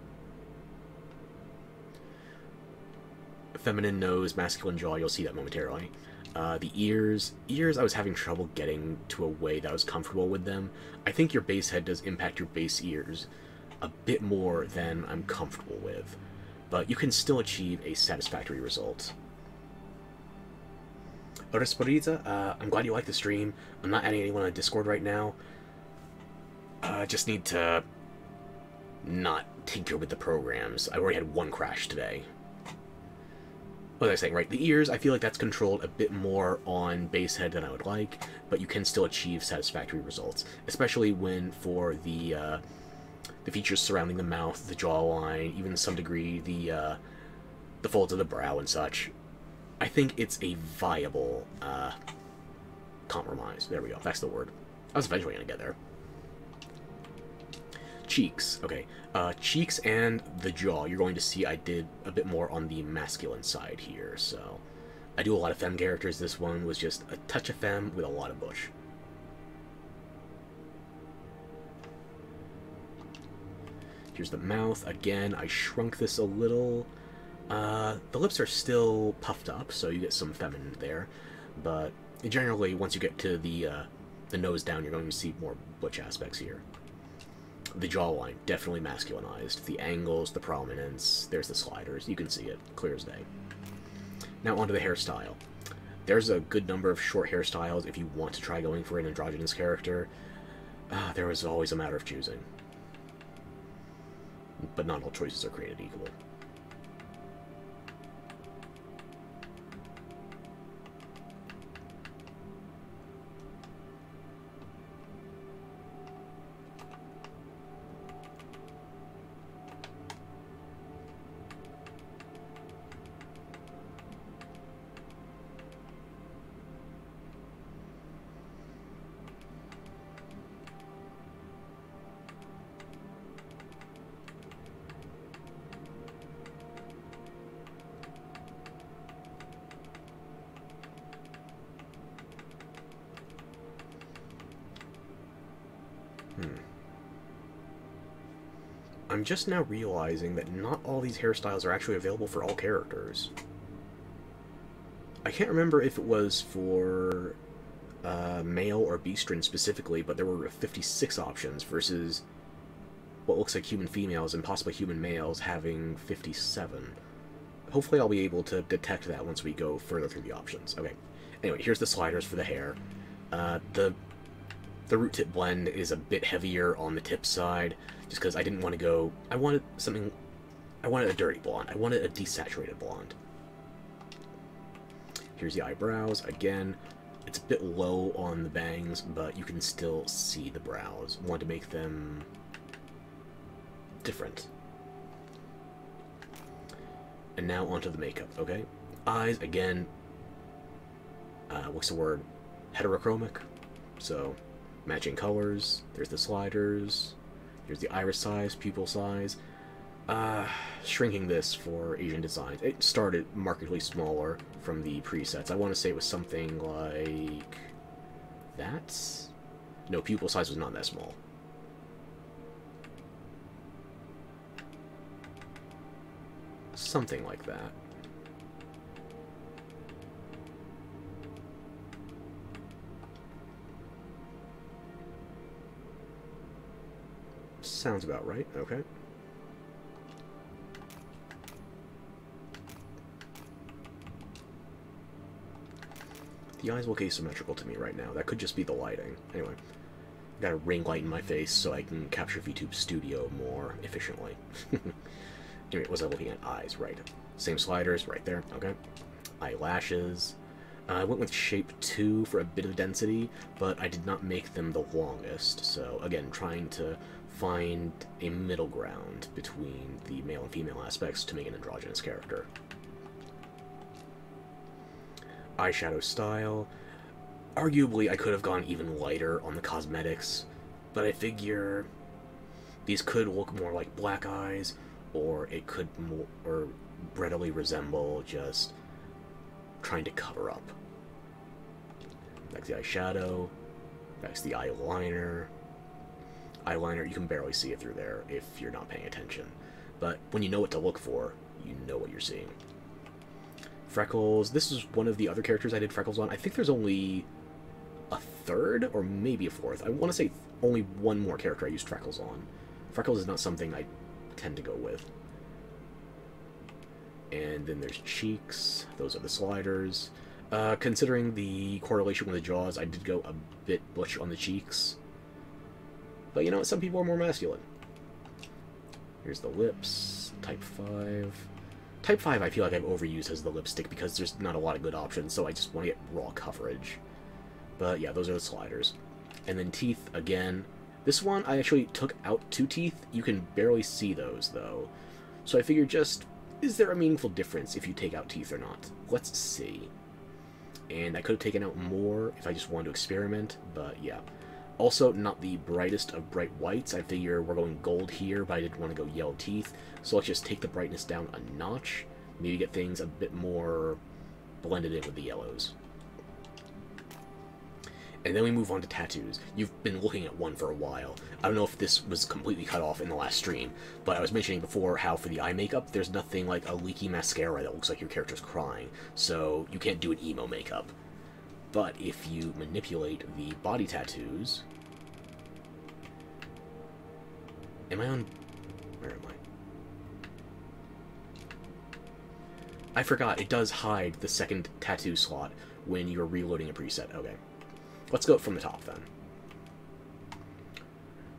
feminine nose, masculine jaw, you'll see that momentarily. The ears, I was having trouble getting to a way that I was comfortable with them. I think your base head does impact your base ears a bit more than I'm comfortable with, but you can still achieve a satisfactory result. Oresporita, I'm glad you like the stream. I'm not adding anyone on Discord right now. I just need to not tinker with the programs. I already had one crash today. What was I saying, right? The ears, I feel like that's controlled a bit more on base head than I would like, but you can still achieve satisfactory results, especially when for the features surrounding the mouth, the jawline, even to some degree the folds of the brow and such. I think it's a viable compromise. There we go. That's the word. I was eventually going to get there. Cheeks. Okay. Cheeks and the jaw. You're going to see I did a bit more on the masculine side here. So I do a lot of femme characters. This one was just a touch of femme with a lot of bush. Here's the mouth. Again, I shrunk this a little. The lips are still puffed up, so you get some feminine there. But generally, once you get to the nose down, you're going to see more butch aspects here. The jawline, definitely masculinized. The angles, the prominence, there's the sliders. You can see it, clear as day. Now onto the hairstyle. There's a good number of short hairstyles if you want to try going for an androgynous character. There is always a matter of choosing. But not all choices are created equal. I'm just now realizing that not all these hairstyles are actually available for all characters. I can't remember if it was for male or beastren specifically, but there were 56 options versus what looks like human females and possibly human males having 57. Hopefully I'll be able to detect that once we go further through the options. Okay, anyway, here's the sliders for the hair. The root tip blend is a bit heavier on the tip side, just because I didn't want to go... I wanted a dirty blonde. I wanted a desaturated blonde. Here's the eyebrows. Again, it's a bit low on the bangs, but you can still see the brows. I want to make them different. And now onto the makeup, okay? Eyes, again, what's the word? Heterochromic. So, matching colors. There's the sliders. Here's the iris size, pupil size. Shrinking this for Asian designs. It started markedly smaller from the presets. I want to say it was something like that? No, pupil size was not that small. Something like that. Sounds about right, okay. The eyes look asymmetrical to me right now. That could just be the lighting. Anyway, got a ring light in my face so I can capture VTube Studio more efficiently. Anyway, what was I looking at? Eyes, right. Same sliders, right there, okay. Eyelashes. I went with shape 2 for a bit of density, but I did not make them the longest. So, again, trying to find a middle ground between the male and female aspects to make an androgynous character. Eyeshadow style. Arguably, I could have gone even lighter on the cosmetics, but I figure these could look more like black eyes, or it could more readily resemble just trying to cover up. That's the eyeshadow. That's the eyeliner. Eyeliner, you can barely see it through there if you're not paying attention. But when you know what to look for, you know what you're seeing. Freckles. This is one of the other characters I did Freckles on. I think there's only a third or maybe a fourth. I want to say only one more character I used Freckles on. Freckles is not something I tend to go with. And then there's cheeks. Those are the sliders. Considering the correlation with the jaws, I did go a bit butch on the cheeks. But you know what? Some people are more masculine. Here's the lips. Type 5. Type 5 I feel like I've overused as the lipstick because there's not a lot of good options, so I just want to get raw coverage. But yeah, those are the sliders. And then teeth, again. This one, I actually took out 2 teeth. You can barely see those, though. So I figured just, is there a meaningful difference if you take out teeth or not? Let's see. And I could have taken out more if I just wanted to experiment, but yeah. Also, not the brightest of bright whites. I figure we're going gold here, but I didn't want to go yellow teeth. So let's just take the brightness down a notch. Maybe get things a bit more blended in with the yellows. And then we move on to tattoos. You've been looking at one for a while. I don't know if this was completely cut off in the last stream, but I was mentioning before how for the eye makeup, there's nothing like a leaky mascara that looks like your character's crying, so you can't do an emo makeup. But if you manipulate the body tattoos... Am I on... Where am I? I forgot, it does hide the second tattoo slot when you're reloading a preset. Okay. Let's go from the top, then.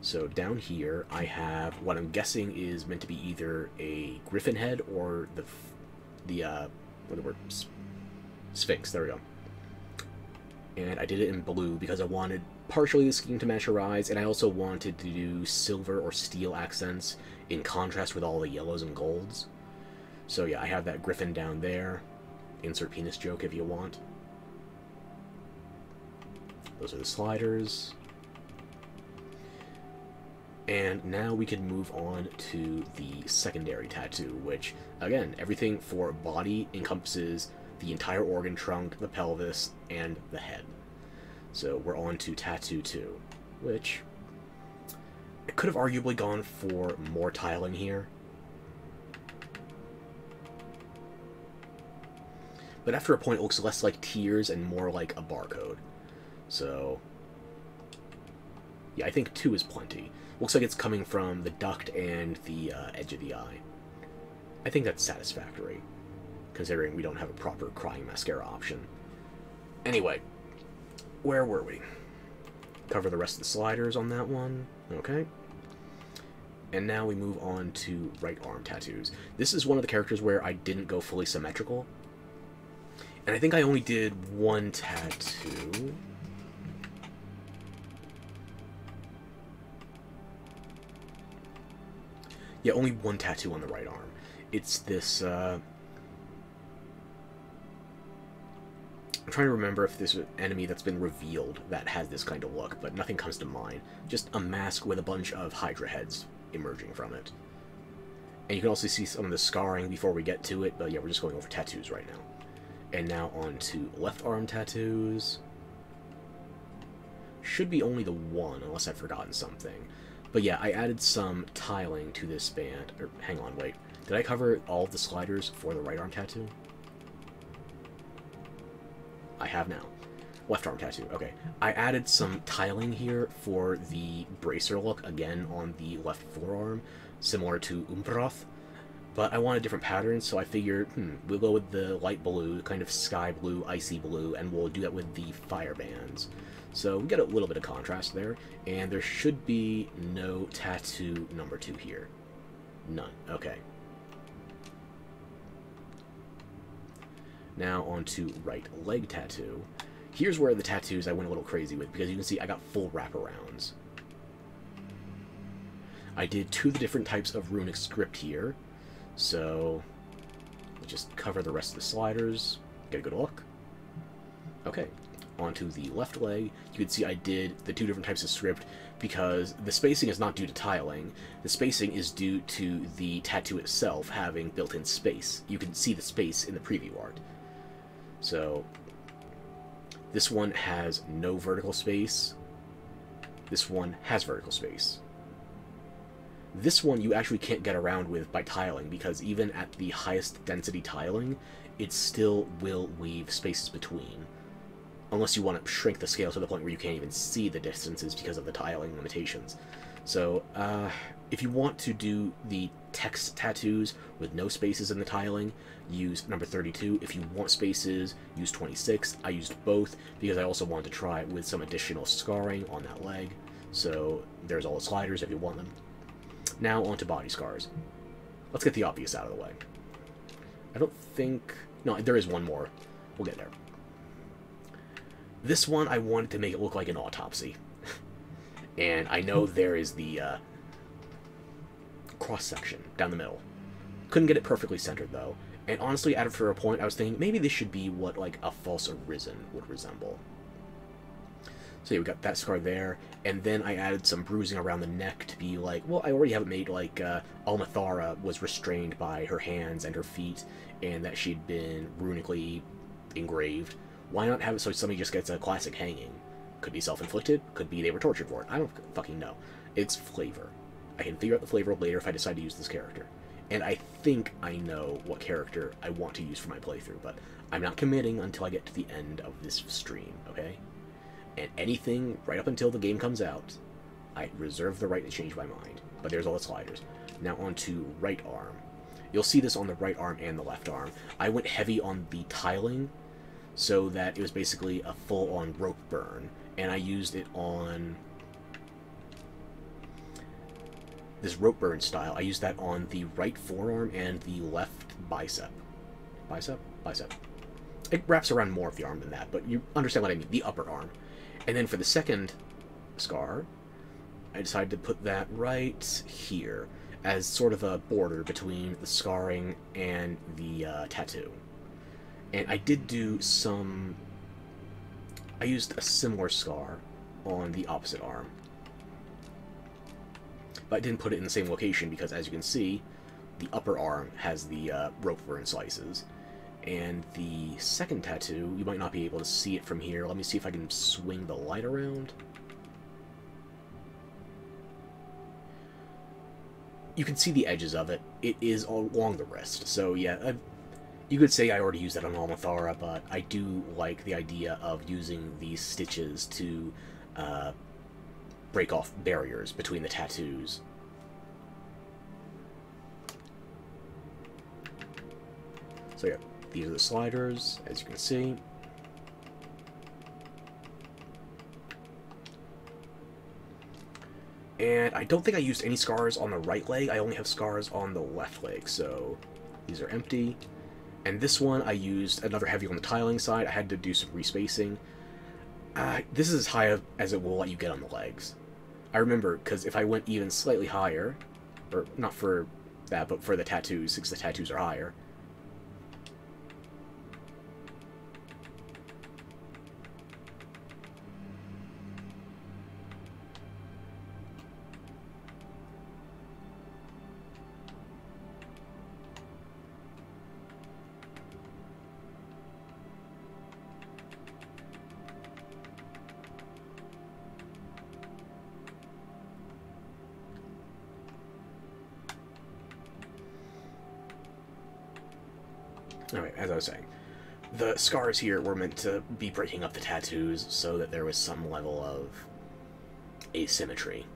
So down here, I have what I'm guessing is meant to be either a griffin head or what are the words? Sphinx, there we go. And I did it in blue because I wanted partially the scheme to match her eyes, and I also wanted to do silver or steel accents in contrast with all the yellows and golds. So yeah, I have that griffin down there. Insert penis joke if you want. Those are the sliders. And now we can move on to the secondary tattoo, which, again, everything for body encompasses the entire organ trunk, the pelvis, and the head. So we're on to tattoo 2, which I could have arguably gone for more tiling here. But after a point, it looks less like tears and more like a barcode. So, yeah, I think 2 is plenty. Looks like it's coming from the duct and the edge of the eye. I think that's satisfactory, considering we don't have a proper crying mascara option. Anyway, where were we? Cover the rest of the sliders on that one. Okay. And now we move on to right arm tattoos. This is one of the characters where I didn't go fully symmetrical. And I think I only did 1 tattoo. Yeah, only 1 tattoo on the right arm. It's this, I'm trying to remember if there's an enemy that's been revealed that has this kind of look, but nothing comes to mind. Just a mask with a bunch of Hydra heads emerging from it. And you can also see some of the scarring before we get to it, but yeah, we're just going over tattoos right now. And now on to left arm tattoos. Should be only the 1, unless I've forgotten something. But yeah, I added some tiling to this band. Or, hang on, wait. Did I cover all of the sliders for the right arm tattoo? I have now. Left arm tattoo, okay. I added some tiling here for the bracer look, again, on the left forearm, similar to Umbroth. But I wanted different patterns, so I figured, we'll go with the light blue, kind of sky blue, icy blue, and we'll do that with the fire bands. So we get a little bit of contrast there, and there should be no tattoo number 2 here. None. Okay. Now on to right leg tattoo. Here's where the tattoos I went a little crazy with, because you can see I got full wraparounds. I did 2 of the different types of runic script here, so let's just cover the rest of the sliders, get a good look. Okay. Onto the left leg, you can see I did the 2 different types of script because the spacing is not due to tiling. The spacing is due to the tattoo itself having built-in space. You can see the space in the preview art. So this one has no vertical space. This one has vertical space. This one you actually can't get around with by tiling because even at the highest density tiling, it still will leave spaces between. Unless you want to shrink the scale to the point where you can't even see the distances because of the tiling limitations. So, if you want to do the text tattoos with no spaces in the tiling, use number 32. If you want spaces, use 26. I used both because I also wanted to try it with some additional scarring on that leg. So, there's all the sliders if you want them. Now, on to body scars. Let's get the obvious out of the way. I don't think... No, there is one more. We'll get there. This one, I wanted to make it look like an autopsy. And I know there is the cross-section down the middle. Couldn't get it perfectly centered, though. And honestly, after a point, I was thinking, maybe this should be what, like, a false arisen would resemble. So yeah, we got that scar there, and then I added some bruising around the neck to be like, well, I already have it made like Almathara was restrained by her hands and her feet, and that she'd been runically engraved. Why not have it so somebody just gets a classic hanging? Could be self-inflicted, could be they were tortured for it. I don't fucking know. It's flavor. I can figure out the flavor later if I decide to use this character. And I think I know what character I want to use for my playthrough, but I'm not committing until I get to the end of this stream, okay? And anything right up until the game comes out, I reserve the right to change my mind. But there's all the sliders. Now on to right arm. You'll see this on the right arm and the left arm. I went heavy on the tiling so that it was basically a full-on rope burn. And I used it on this rope burn style. I used that on the right forearm and the left bicep. Bicep? Bicep. It wraps around more of the arm than that, but you understand what I mean. The upper arm. And then for the second scar, I decided to put that right here as sort of a border between the scarring and the tattoo. And I did do some... I used a similar scar on the opposite arm. But I didn't put it in the same location because, as you can see, the upper arm has the rope burn slices. And the second tattoo, you might not be able to see it from here. Let me see if I can swing the light around. You can see the edges of it. It is along the wrist. So yeah, you could say I already used that on Almathara, but I do like the idea of using these stitches to break off barriers between the tattoos. So yeah. These are the sliders, as you can see. And I don't think I used any scars on the right leg. I only have scars on the left leg, so these are empty. And this one, I used another heavy on the tiling side. I had to do some respacing. This is as high as it will let you get on the legs. I remember, because if I went even slightly higher, or not for that, but for the tattoos, since the tattoos are higher, Alright, as I was saying, the scars here were meant to be breaking up the tattoos so that there was some level of asymmetry.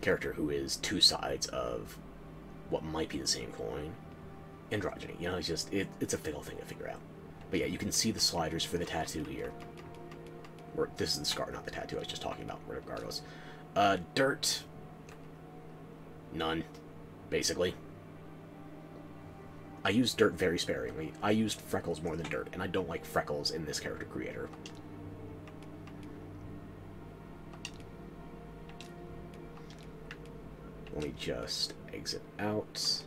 Character who is two sides of what might be the same coin. Androgyny, you know, it's just, it's a fickle thing to figure out. But yeah, you can see the sliders for the tattoo here. Or, this is the scar, not the tattoo I was just talking about, regardless. Dirt. None, basically. I use dirt very sparingly. I used freckles more than dirt, and I don't like freckles in this character creator. Let me just exit out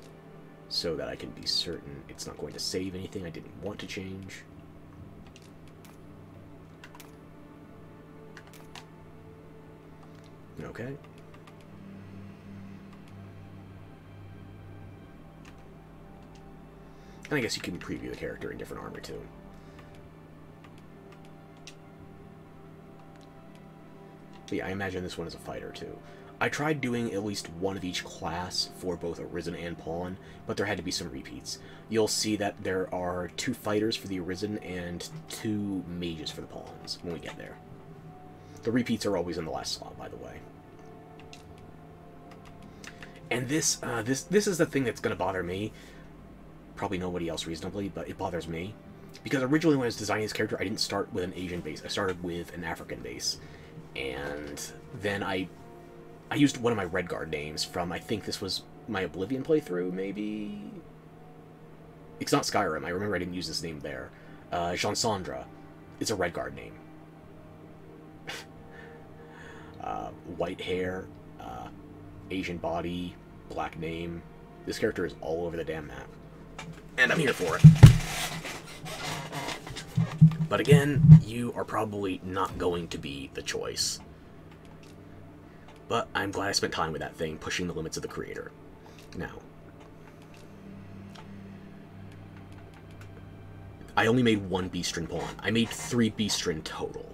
so that I can be certain it's not going to save anything I didn't want to change. Okay. And I guess you can preview the character in different armor, too. But yeah, I imagine this one is a fighter, too. I tried doing at least one of each class for both Arisen and Pawn, but there had to be some repeats. You'll see that there are 2 fighters for the Arisen and 2 mages for the Pawns when we get there. The repeats are always in the last slot, by the way. And this is the thing that's going to bother me. Probably nobody else reasonably, but it bothers me. Because originally when I was designing this character, I didn't start with an Asian base. I started with an African base. And then I used one of my Redguard names from, I think this was my Oblivion playthrough, maybe? It's not Skyrim. I remember I didn't use this name there. Jean-Sandra. It's a Redguard name. White hair, Asian body, black name. This character is all over the damn map. And I'm here for it. But again, you are probably not going to be the choice. But I'm glad I spent time with that thing, pushing the limits of the creator. Now, I only made 1 Beastrin pawn. I made 3 Beastrin total.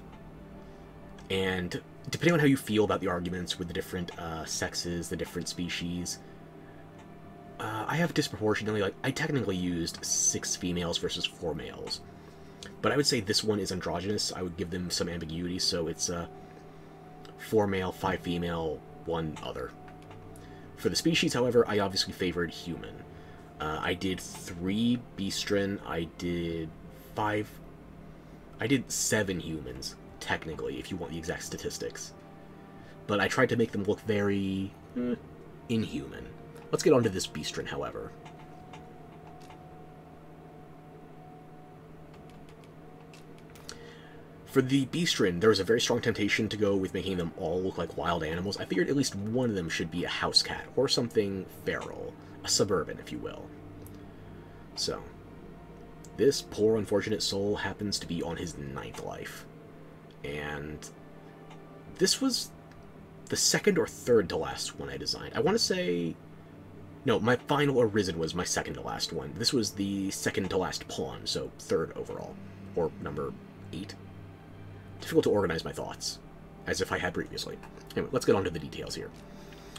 And depending on how you feel about the arguments with the different sexes, the different species, I have disproportionately, like, I technically used 6 females versus 4 males. But I would say this one is androgynous. I would give them some ambiguity, so it's 4 male, 5 female, 1 other. For the species, however, I obviously favored human. I did 3 Beastrin, I did 7 humans, technically, if you want the exact statistics. But I tried to make them look very inhuman. Let's get on to this Beastrin, however. For the Beastrin, there was a very strong temptation to go with making them all look like wild animals. I figured at least one of them should be a house cat, or something feral, a suburban, if you will. So, this poor unfortunate soul happens to be on his 9th life. And this was the 2nd or 3rd to last one I designed. I want to say... No, my final Arisen was my 2nd to last one. This was the 2nd to last pawn, so 3rd overall. Or number 8. Difficult to organize my thoughts, as if I had previously. Anyway, let's get on to the details here.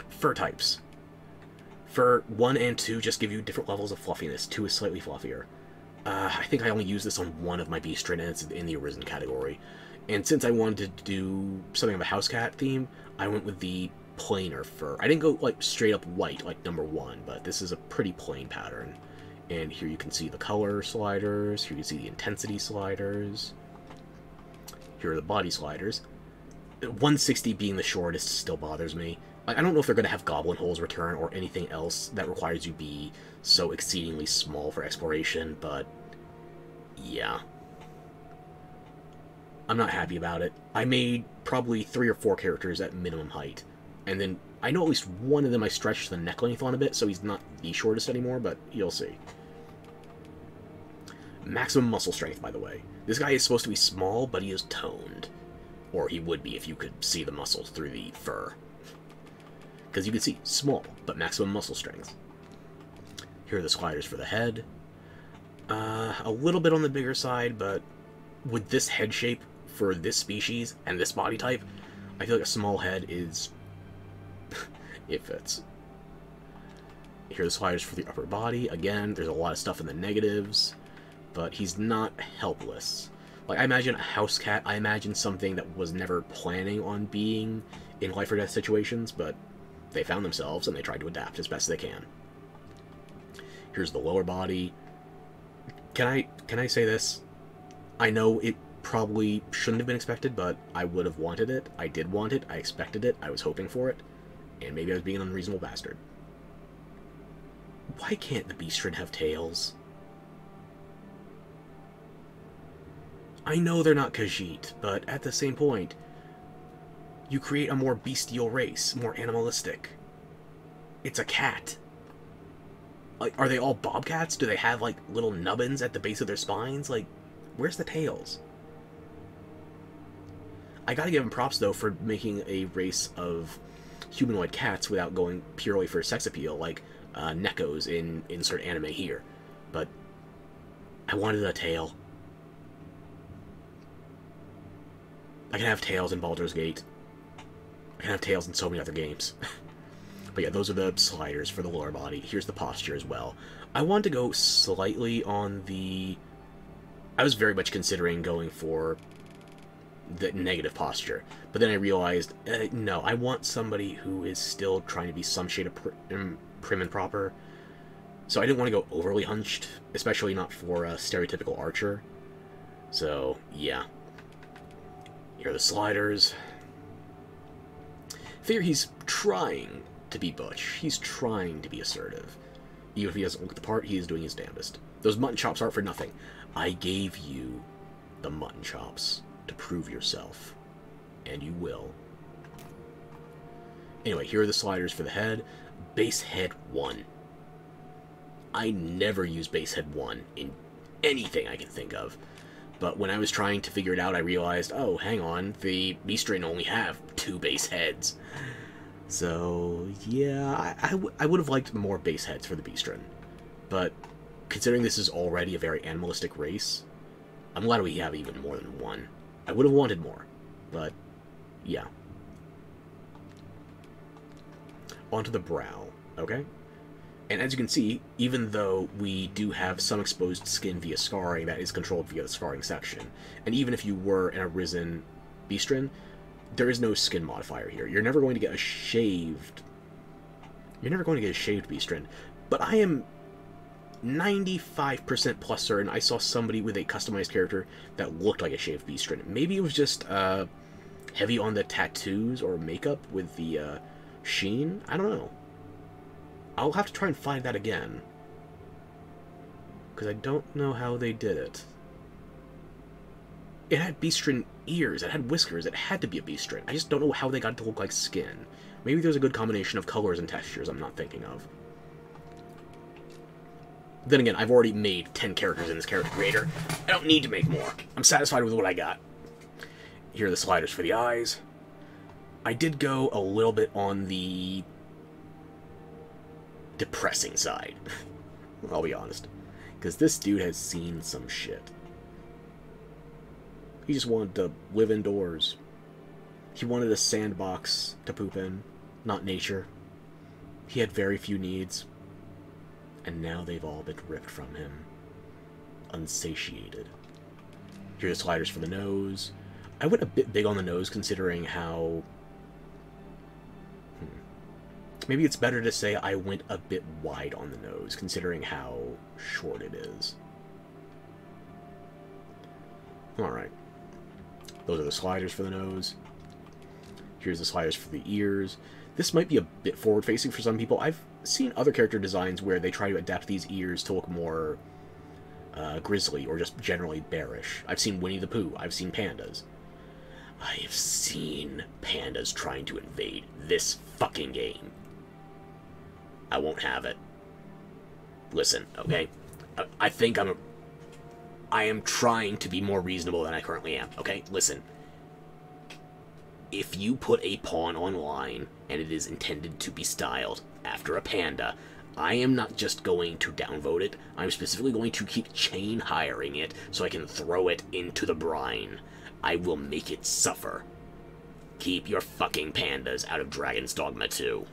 Fur types. Fur 1 and 2 just give you different levels of fluffiness. 2 is slightly fluffier. I think I only used this on one of my Beastrin, and it's in the Arisen category. And since I wanted to do something of a house cat theme, I went with the plainer fur. I didn't go like straight up white like number 1, but this is a pretty plain pattern. And here you can see the color sliders, here you can see the intensity sliders. Here are the body sliders. 160 being the shortest still bothers me. I don't know if they're going to have goblin holes return or anything else that requires you be so exceedingly small for exploration, but yeah. I'm not happy about it. I made probably 3 or 4 characters at minimum height, and then I know at least one of them I stretched the neck length on a bit, so he's not the shortest anymore, but you'll see. Maximum muscle strength, by the way. This guy is supposed to be small, but he is toned. Or he would be if you could see the muscles through the fur. Because you can see, small, but maximum muscle strength. Here are the sliders for the head. A little bit on the bigger side, but with this head shape for this species and this body type, I feel like a small head is... it fits. Here are the sliders for the upper body. Again, there's a lot of stuff in the negatives, but he's not helpless. Like, I imagine a house cat, I imagine something that was never planning on being in life or death situations, but they found themselves and they tried to adapt as best they can. Here's the lower body. Can I say this? I know it probably shouldn't have been expected, but I would have wanted it. I did want it. I expected it. I was hoping for it. And maybe I was being an unreasonable bastard. Why can't the Beastrin have tails? I know they're not Khajiit, but at the same point, you create a more bestial race, more animalistic. It's a cat. Like, are they all bobcats? Do they have, like, little nubbins at the base of their spines? Like, where's the tails? I gotta give him props, though, for making a race of humanoid cats without going purely for sex appeal, like Nekos in insert anime here. But I wanted a tail. I can have tails in Baldur's Gate. I can have tails in so many other games. But yeah, those are the sliders for the lower body. Here's the posture as well. I want to go slightly on the... I was very much considering going for the negative posture, but then I realized, no, I want somebody who is still trying to be some shade of prim and proper. So I didn't want to go overly hunched, especially not for a stereotypical archer. So, yeah. Here are the sliders. Figure he's trying to be butch. He's trying to be assertive. Even if he doesn't look the part, he is doing his damnedest. Those mutton chops aren't for nothing. I gave you the mutton chops to prove yourself. And you will. Anyway, here are the sliders for the head. Base head 1. I never use base head 1 in anything I can think of. But when I was trying to figure it out, I realized, oh, hang on, the Beastren only have 2 base heads. So, yeah, I would have liked more base heads for the Beastren. But considering this is already a very animalistic race, I'm glad we have even more than 1. I would have wanted more, but yeah. Onto the brow, okay? And as you can see, even though we do have some exposed skin via scarring, that is controlled via the scarring section. And even if you were an Arisen Beastren, there is no skin modifier here. You're never going to get a shaved... You're never going to get a shaved Beastren. But I am 95% plus certain I saw somebody with a customized character that looked like a shaved Beastren. Maybe it was just heavy on the tattoos or makeup with the sheen? I don't know. I'll have to try and find that again. Because I don't know how they did it. It had Beastren ears, it had whiskers, it had to be a Beastren. I just don't know how they got it to look like skin. Maybe there's a good combination of colors and textures I'm not thinking of. Then again, I've already made 10 characters in this character creator. I don't need to make more. I'm satisfied with what I got. Here are the sliders for the eyes. I did go a little bit on the depressing side. I'll be honest. Because this dude has seen some shit. He just wanted to live indoors. He wanted a sandbox to poop in, not nature. He had very few needs. And now they've all been ripped from him. Unsatiated. Here are the sliders for the nose. I went a bit big on the nose considering how... Maybe it's better to say I went a bit wide on the nose, considering how short it is. Alright. Those are the sliders for the nose. Here's the sliders for the ears. This might be a bit forward-facing for some people. I've seen other character designs where they try to adapt these ears to look more grisly, or just generally bearish. I've seen Winnie the Pooh. I've seen pandas. I have seen pandas trying to invade this fucking game. I won't have it. Listen, okay? I think I am trying to be more reasonable than I currently am, okay? Listen. If you put a pawn online, and it is intended to be styled after a panda, I am not just going to downvote it, I'm specifically going to keep chain hiring it so I can throw it into the brine. I will make it suffer. Keep your fucking pandas out of Dragon's Dogma 2.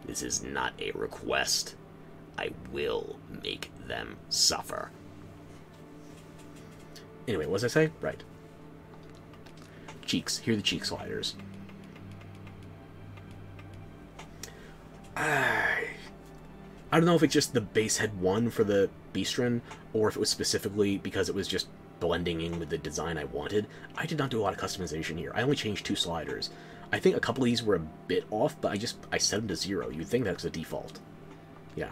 This is not a request. I will make them suffer. Anyway, what was I say? Right. Cheeks. Here are the cheek sliders. I don't know if it's just the base head 1 for the Beastren, or if it was specifically because it was just blending in with the design I wanted. I did not do a lot of customization here. I only changed 2 sliders. I think a couple of these were a bit off, but I set them to 0. You'd think that's a default. Yeah.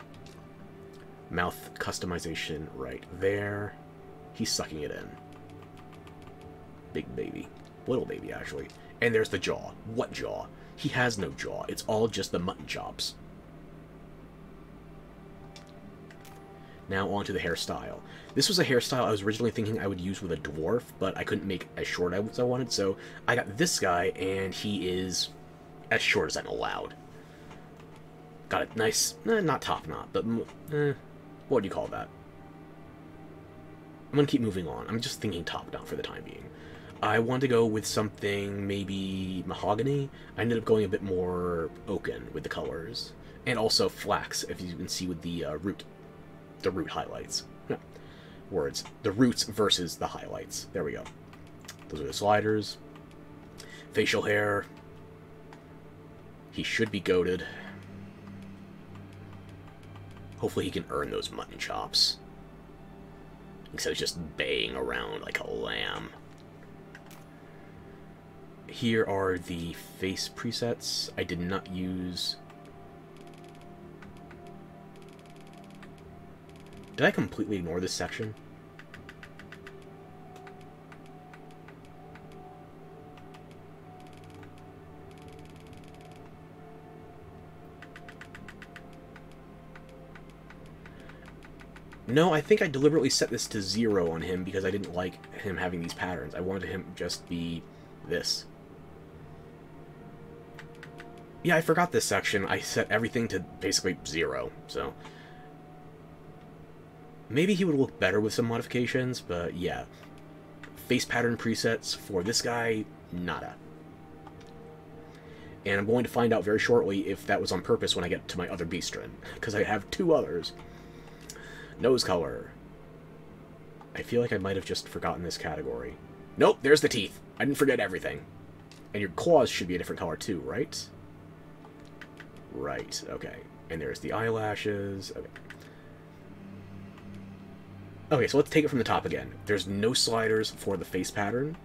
Mouth customization right there. He's sucking it in. Big baby. Little baby, actually. And there's the jaw. What jaw? He has no jaw. It's all just the mutton chops. Now on to the hairstyle. This was a hairstyle I was originally thinking I would use with a dwarf, but I couldn't make as short as I wanted, so I got this guy, and he is as short as I'm allowed. Got a nice, not top knot, but what do you call that? I'm gonna keep moving on. I'm just thinking top knot for the time being. I wanted to go with something maybe mahogany. I ended up going a bit more oaken with the colors. And also flax, if you can see with the root highlights. Words. The roots versus the highlights. There we go. Those are the sliders. Facial hair. He should be goated. Hopefully he can earn those mutton chops. Instead of just baying around like a lamb. Here are the face presets. I did not use... Did I completely ignore this section? No, I think I deliberately set this to 0 on him because I didn't like him having these patterns. I wanted him just be this. Yeah, I forgot this section. I set everything to basically 0, so... Maybe he would look better with some modifications, but yeah. Face pattern presets for this guy, nada. And I'm going to find out very shortly if that was on purpose when I get to my other Beastren, because I have 2 others. Nose color. I feel like I might have just forgotten this category. Nope, there's the teeth. I didn't forget everything. And your claws should be a different color too, right? Right, okay. And there's the eyelashes. Okay. Okay, so let's take it from the top again. There's no sliders for the face pattern.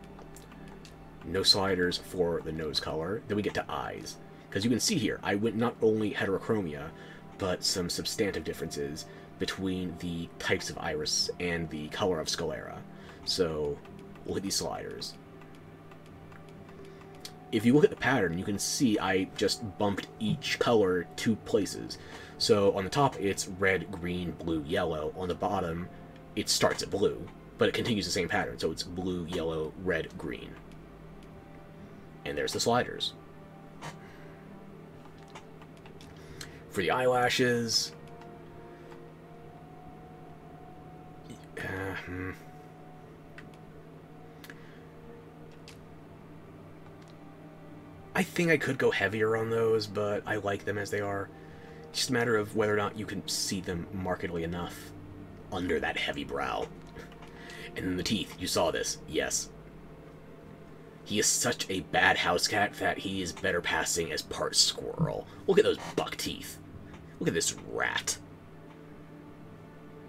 No sliders for the nose color. Then we get to eyes. Because you can see here, I went not only heterochromia, but some substantive differences between the types of iris and the color of sclera. So, look at these sliders. If you look at the pattern, you can see I just bumped each color 2 places. So, on the top, it's red, green, blue, yellow. On the bottom, it starts at blue, but it continues the same pattern. So, it's blue, yellow, red, green. And there's the sliders. For the eyelashes... I think I could go heavier on those, but I like them as they are. It's just a matter of whether or not you can see them markedly enough under that heavy brow. And then the teeth, you saw this, yes. He is such a bad house cat that he is better passing as part squirrel. Look at those buck teeth. Look at this rat.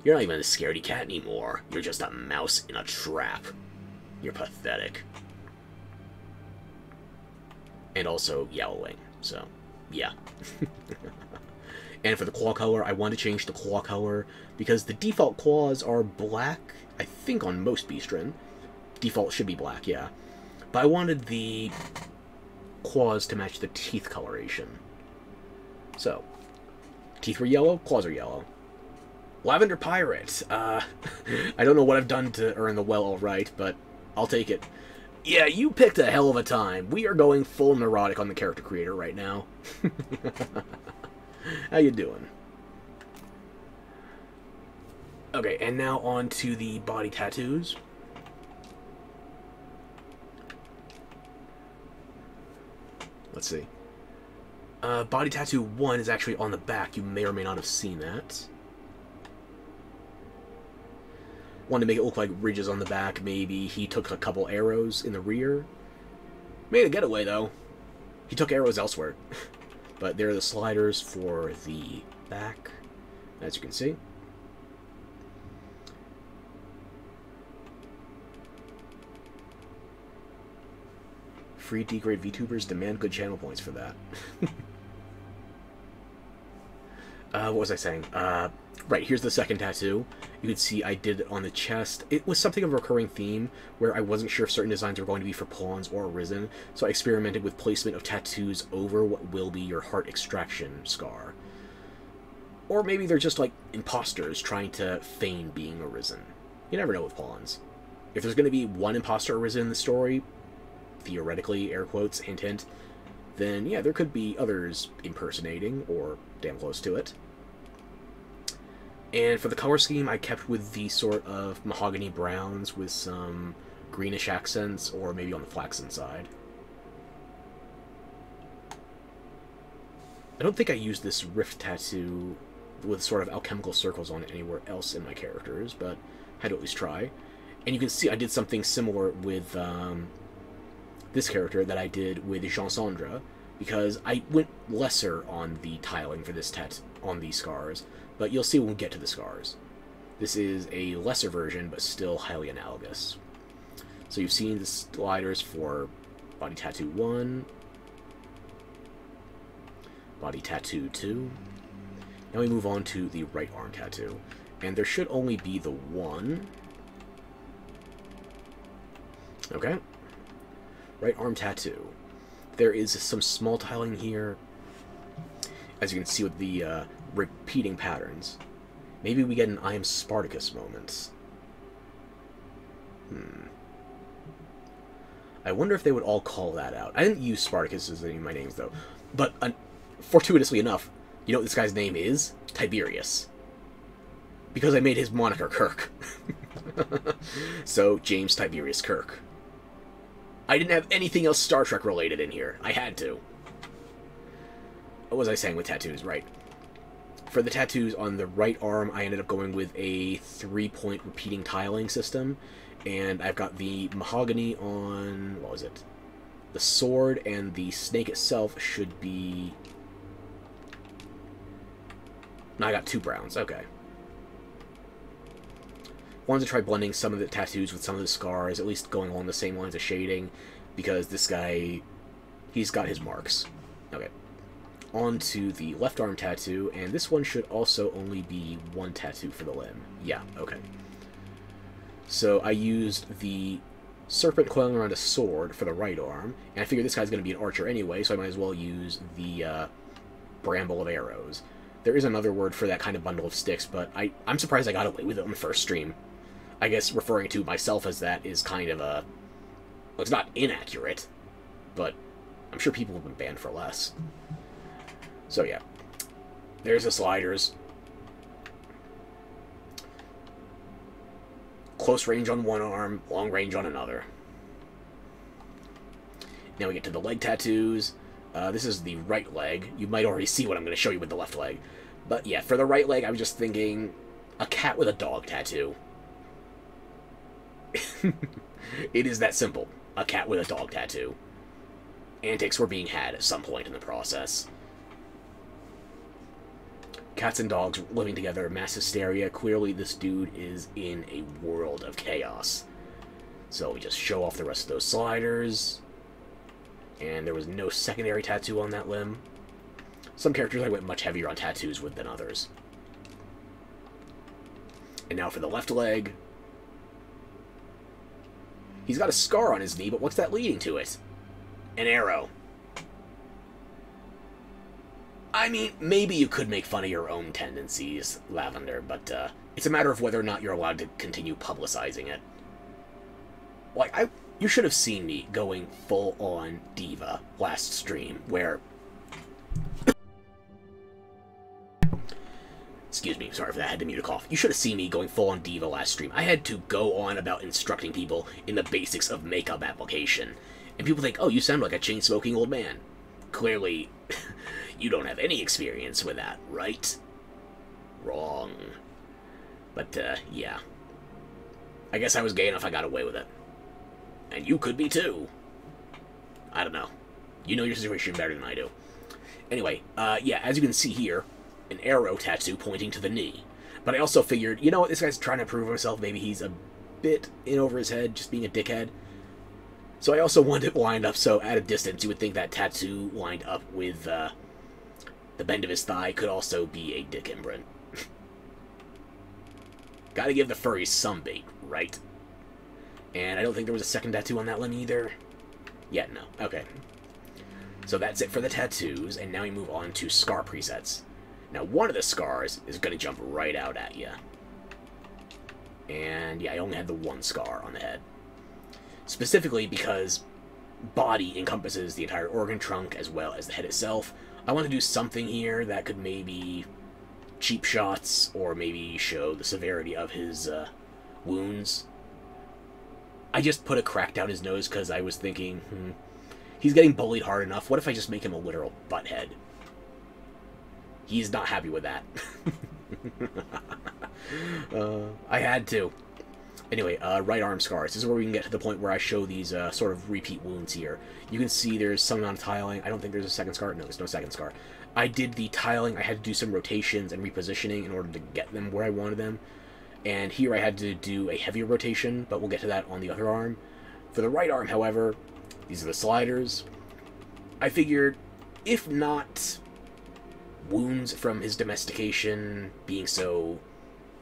You're not even a scaredy cat anymore. You're just a mouse in a trap. You're pathetic. And also yellowing, so, yeah. And for the claw color, I wanted to change the claw color because the default claws are black, I think on most Beastren. Default should be black, yeah. But I wanted the claws to match the teeth coloration. So, teeth were yellow, claws are yellow. Lavender Pirate. I don't know what I've done to earn the well alright, but I'll take it. Yeah, you picked a hell of a time. We are going full neurotic on the character creator right now. How you doing? Okay, and now on to the body tattoos. Let's see. Body tattoo 1 is actually on the back. You may or may not have seen that. Wanted to make it look like ridges on the back, maybe. He took a couple arrows in the rear. Made a getaway, though. He took arrows elsewhere. But there are the sliders for the back, as you can see. Free D-grade VTubers demand good channel points for that. What was I saying? Right, here's the second tattoo. You can see I did it on the chest. It was something of a recurring theme, where I wasn't sure if certain designs were going to be for pawns or arisen, so I experimented with placement of tattoos over what will be your heart extraction scar. Or maybe they're just like imposters trying to feign being arisen. You never know with pawns. If there's going to be one imposter arisen in the story, theoretically, air quotes, hint hint, then yeah, there could be others impersonating, or damn close to it. And for the color scheme, I kept with the sort of mahogany browns with some greenish accents, or maybe on the flaxen side. I don't think I used this rift tattoo with sort of alchemical circles on it anywhere else in my characters, but I had to at least try. And you can see I did something similar with this character that I did with Jean-Sandra, because I went lesser on the tiling for this on these scars, but you'll see when we get to the scars. This is a lesser version, but still highly analogous. So you've seen the sliders for body tattoo 1, body tattoo 2. Now we move on to the right arm tattoo, and there should only be the one. Okay. Right arm tattoo. There is some small tiling here, as you can see with the repeating patterns. Maybe we get an I am Spartacus moment. I wonder if they would all call that out. I didn't use Spartacus as any of my names, though. But fortuitously enough, you know what this guy's name is? Tiberius. Because I made his moniker Kirk. So, James Tiberius Kirk. I didn't have anything else Star Trek related in here. I had to. What was I saying with tattoos? Right. For the tattoos on the right arm, I ended up going with a 3-point repeating tiling system. And I've got the mahogany on... what was it? The sword and the snake itself should be... no, I got 2 browns. Okay. Wanted to try blending some of the tattoos with some of the scars, at least going along the same lines of shading, because this guy, he's got his marks. Okay. On to the left arm tattoo, and this one should also only be 1 tattoo for the limb. Yeah, okay. So I used the serpent coiling around a sword for the right arm, and I figured this guy's going to be an archer anyway, so I might as well use the bramble of arrows. There is another word for that kind of bundle of sticks, but I'm surprised I got away with it on the first stream. I guess referring to myself as that is kind of a... well, it's not inaccurate, but I'm sure people have been banned for less. So yeah, there's the sliders. Close range on one arm, long range on another. Now we get to the leg tattoos. This is the right leg. You might already see what I'm going to show you with the left leg. But yeah, for the right leg, I was just thinking a cat with a dog tattoo. It is that simple. A cat with a dog tattoo. Antics were being had at some point in the process. Cats and dogs living together, mass hysteria. Clearly this dude is in a world of chaos. So we just show off the rest of those sliders. And there was no secondary tattoo on that limb. Some characters I went much heavier on tattoos with than others. And now for the left leg. He's got a scar on his knee, but what's that leading to it? An arrow. I mean, maybe you could make fun of your own tendencies, Lavender, but it's a matter of whether or not you're allowed to continue publicizing it. Like, you should have seen me going full-on diva last stream, where... Excuse me, sorry for that, I had to mute a cough. You should have seen me going full-on diva last stream. I had to go on about instructing people in the basics of makeup application. And people think, oh, you sound like a chain-smoking old man. Clearly, you don't have any experience with that, right? Wrong. But, yeah. I guess I was gay enough I got away with it. And you could be too. I don't know. You know your situation better than I do. Anyway, yeah, as you can see here, an arrow tattoo pointing to the knee. But I also figured, you know what, this guy's trying to prove himself. Maybe he's a bit in over his head, just being a dickhead. So I also wanted it lined up so at a distance you would think that tattoo lined up with the bend of his thigh could also be a dick imprint. Gotta give the furries some bait, right? And I don't think there was a second tattoo on that limb either. Yeah, no. Okay. So that's it for the tattoos, and now we move on to scar presets. Now, one of the scars is going to jump right out at you. And, yeah, I only had the one scar on the head. Specifically because body encompasses the entire organ trunk as well as the head itself. I want to do something here that could maybe cheap shots or maybe show the severity of his wounds. I just put a crack down his nose because I was thinking, he's getting bullied hard enough. What if I just make him a literal butthead? He's not happy with that. I had to. Anyway, right arm scars. This is where we can get to the point where I show these sort of repeat wounds here. You can see there's some amount of tiling. I don't think there's a second scar. No, there's no second scar. I did the tiling. I had to do some rotations and repositioning in order to get them where I wanted them. And here I had to do a heavier rotation, but we'll get to that on the other arm. For the right arm, however, these are the sliders. I figured, if not wounds from his domestication being so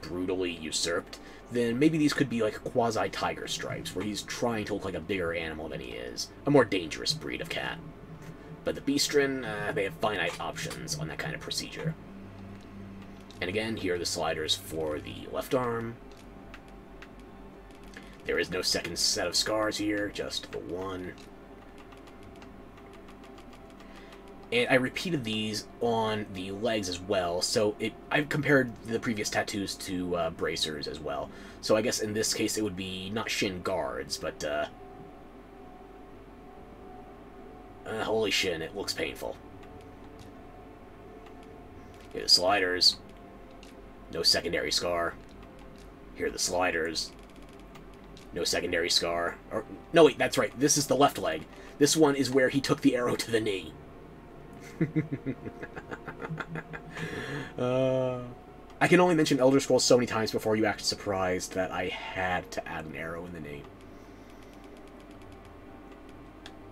brutally usurped, then maybe these could be like quasi-tiger stripes, where he's trying to look like a bigger animal than he is. A more dangerous breed of cat. But the Beastren, they have finite options on that kind of procedure. And again, here are the sliders for the left arm. There is no second set of scars here, just the one. And I repeated these on the legs as well, so I've compared the previous tattoos to bracers as well. So I guess in this case it would be not shin guards, but holy shin, it looks painful. Here are the sliders. No secondary scar. Here are the sliders. No secondary scar. Or, no, wait, that's right. This is the left leg. This one is where he took the arrow to the knee. I can only mention Elder Scrolls so many times before you act surprised that I had to add an arrow in the name.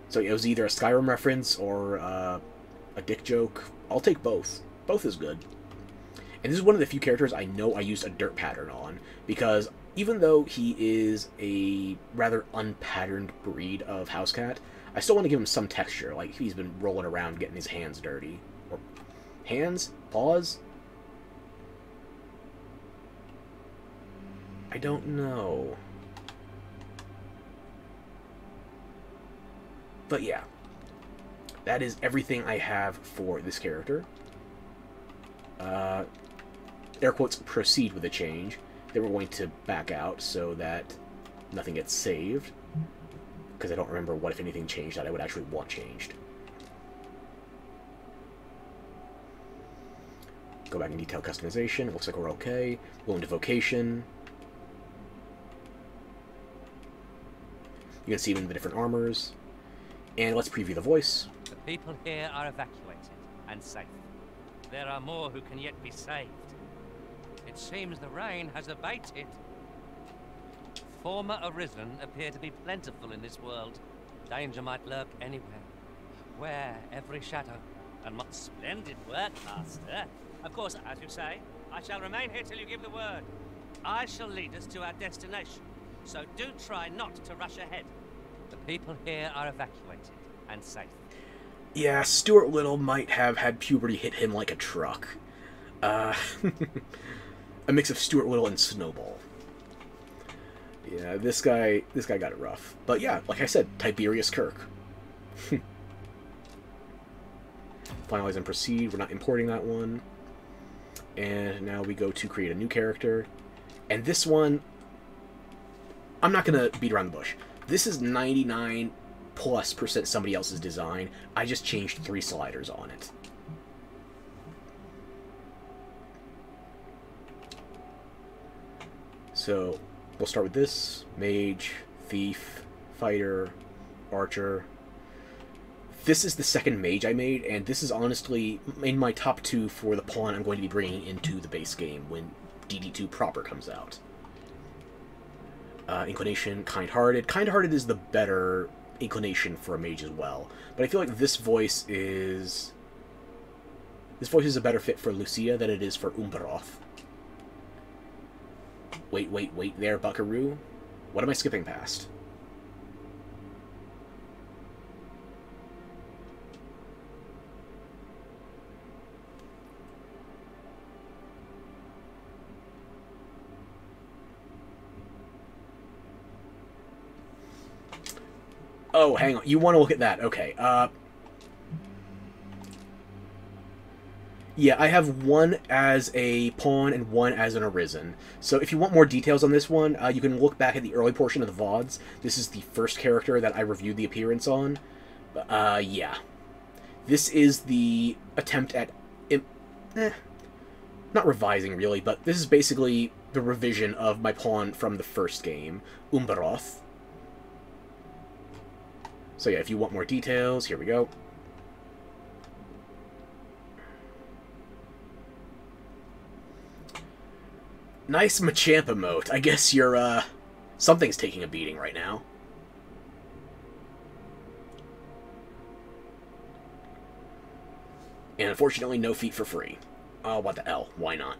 So it was either a Skyrim reference or a dick joke. I'll take both. Both is good. And this is one of the few characters I know I used a dirt pattern on, because even though he is a rather unpatterned breed of house cat, I still want to give him some texture, like he's been rolling around getting his hands dirty. Or hands? Paws? I don't know. But yeah, that is everything I have for this character. Air quotes, proceed with the change. Then we're going to back out so that nothing gets saved, because I don't remember what, if anything, changed that I would actually want changed. Go back and detail customization. It looks like we're okay. Go into vocation. You can see them in the different armors. And let's preview the voice. The people here are evacuated and safe. There are more who can yet be saved. It seems the rain has abated. Former arisen appear to be plentiful in this world. Danger might lurk anywhere. Where every shadow. And what splendid work, Master. Of course, as you say, I shall remain here till you give the word. I shall lead us to our destination, so do try not to rush ahead. The people here are evacuated and safe. Yeah, Stuart Little might have had puberty hit him like a truck. A mix of Stuart Little and Snowball. Yeah, this guy got it rough. But yeah, like I said, Tiberius Kirk. Finalize and proceed. We're not importing that one. And now we go to create a new character. And this one, I'm not going to beat around the bush. This is 99+% somebody else's design. I just changed 3 sliders on it. So, we'll start with this. Mage, Thief, Fighter, Archer. This is the second mage I made, and this is honestly in my top 2 for the pawn I'm going to be bringing into the base game when DD2 proper comes out. Inclination, Kind-Hearted. Kind-Hearted is the better inclination for a mage as well, but I feel like this voice is a better fit for Lucia than it is for Umberoth. Wait there, Buckaroo. What am I skipping past? Oh, hang on. You want to look at that. Okay. Yeah, I have one as a pawn and one as an Arisen. So if you want more details on this one, you can look back at the early portion of the VODs. This is the first character that I reviewed the appearance on. Yeah. This is the attempt at... not revising, really, but this is basically the revision of my pawn from the first game, Umbaroth. So yeah, if you want more details, here we go. Nice Machamp emote. I guess you're, something's taking a beating right now. And unfortunately, no feat for free. Oh, what the hell? Why not?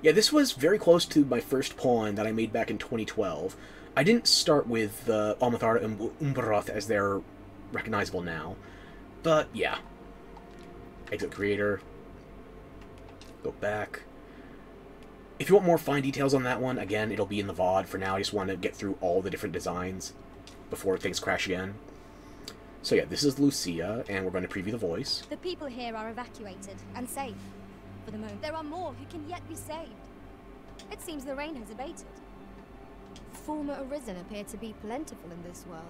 Yeah, this was very close to my first pawn that I made back in 2012. I didn't start with Almathara and Umbaroth as they're recognizable now. But, yeah. Exit creator. Go back. If you want more fine details on that one, again, it'll be in the VOD. For now, I just want to get through all the different designs before things crash again. So yeah, this is Lucia, and we're going to preview the voice. The people here are evacuated and safe. For the moment, there are more who can yet be saved. It seems the rain has abated. Former Arisen appear to be plentiful in this world.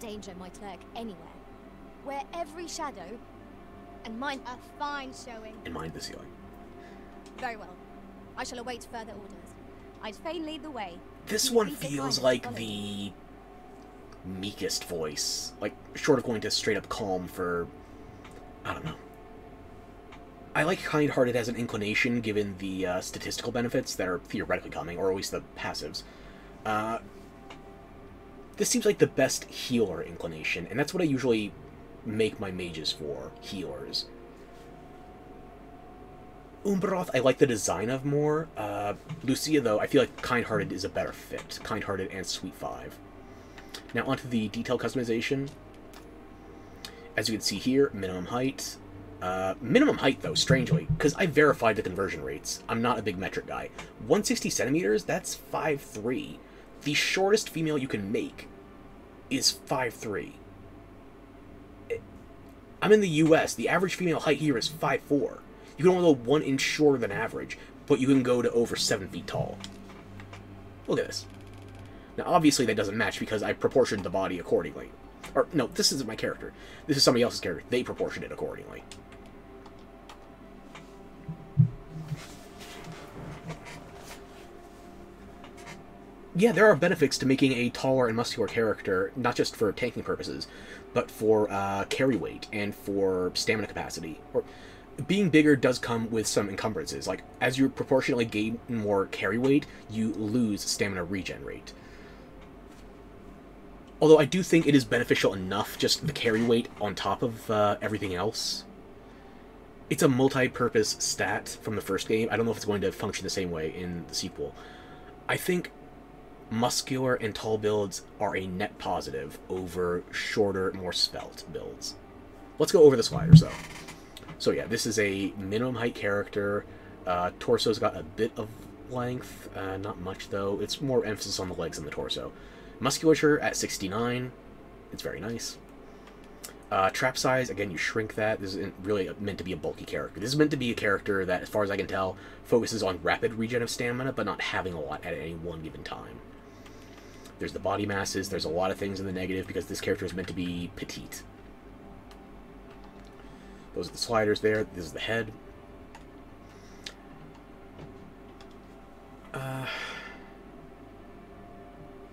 Danger might lurk anywhere. Where every shadow... And mind a fine showing. And mind the ceiling. Very well. I shall await further orders. I'd fain lead the way. This one feels like the meekest voice. Like, short of going to straight up calm for... I don't know. I like kind-hearted as an inclination, given the statistical benefits that are theoretically coming, or at least the passives. This seems like the best healer inclination, and that's what I usually make my mages for, healers. Umbaroth, I like the design of more. Lucia, though, I feel like kind-hearted is a better fit. Kind-hearted and Sweet 5. Now onto the detail customization. As you can see here, minimum height. Minimum height, though, strangely, because I verified the conversion rates. I'm not a big metric guy. 160 centimeters, that's 5'3". The shortest female you can make is 5'3". I'm in the US. The average female height here is 5'4". You can only go 1 inch shorter than average, but you can go to over 7 feet tall. Look at this. Now, obviously, that doesn't match because I proportioned the body accordingly. Or, no, this isn't my character. This is somebody else's character. They proportioned it accordingly. Yeah, there are benefits to making a taller and muscular character, not just for tanking purposes, but for carry weight and for stamina capacity. Or being bigger does come with some encumbrances. Like, as you proportionally gain more carry weight, you lose stamina regen rate. Although I do think it is beneficial enough, just the carry weight on top of everything else. It's a multi-purpose stat from the first game. I don't know if it's going to function the same way in the sequel. I think muscular and tall builds are a net positive over shorter, more svelte builds. Let's go over the sliders, though. So yeah, this is a minimum height character. Torso's got a bit of length, not much though. It's more emphasis on the legs than the torso. Musculature at 69. It's very nice. Trap size, again, you shrink that. This isn't really meant to be a bulky character. This is meant to be a character that, as far as I can tell, focuses on rapid regen of stamina, but not having a lot at any one given time. There's the body masses. There's a lot of things in the negative because this character is meant to be petite. Those are the sliders there. This is the head.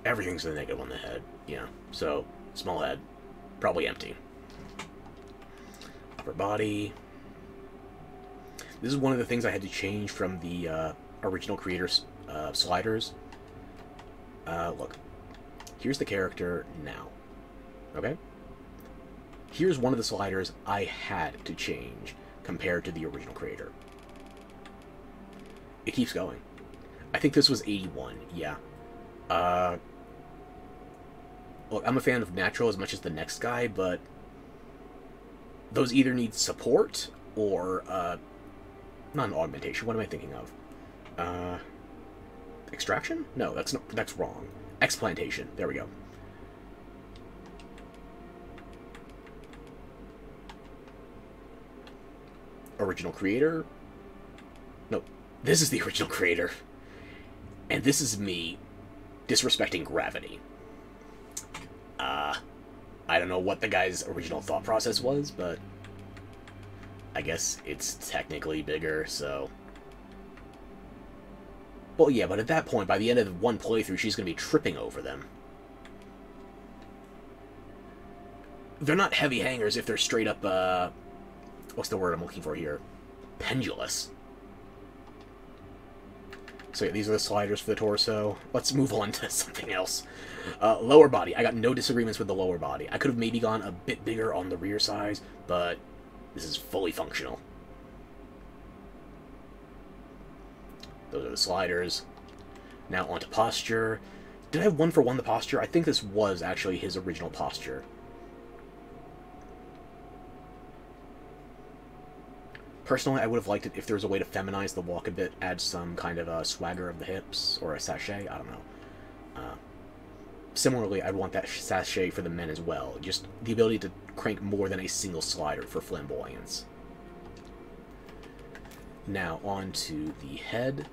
Everything's a negative on the head. Yeah, so small head. Probably empty. Upper body. This is one of the things I had to change from the original creator's sliders. Look. Here's the character now. Okay? Here's one of the sliders I had to change compared to the original creator. It keeps going. I think this was 81, yeah. Look, I'm a fan of natural as much as the next guy, but those either need support or, not an augmentation. What am I thinking of? Extraction? No, that's wrong. Explantation. There we go. original creator. No, this is the original creator. And this is me disrespecting gravity. I don't know what the guy's original thought process was, but I guess it's technically bigger, so... Well, yeah, but at that point, by the end of one playthrough, she's going to be tripping over them. They're not heavy hangers if they're straight up, what's the word I'm looking for here? Pendulous. So yeah, these are the sliders for the torso. Let's move on to something else. Lower body. I got no disagreements with the lower body. I could have maybe gone a bit bigger on the rear size, but this is fully functional. Those are the sliders. Now onto posture. Did I have one for one the posture? I think this was actually his original posture. Personally, I would have liked it if there was a way to feminize the walk a bit, add some kind of a swagger of the hips, or a sachet, I don't know. Similarly, I'd want that sachet for the men as well, just the ability to crank more than a single slider for flamboyance. Now, on to the head.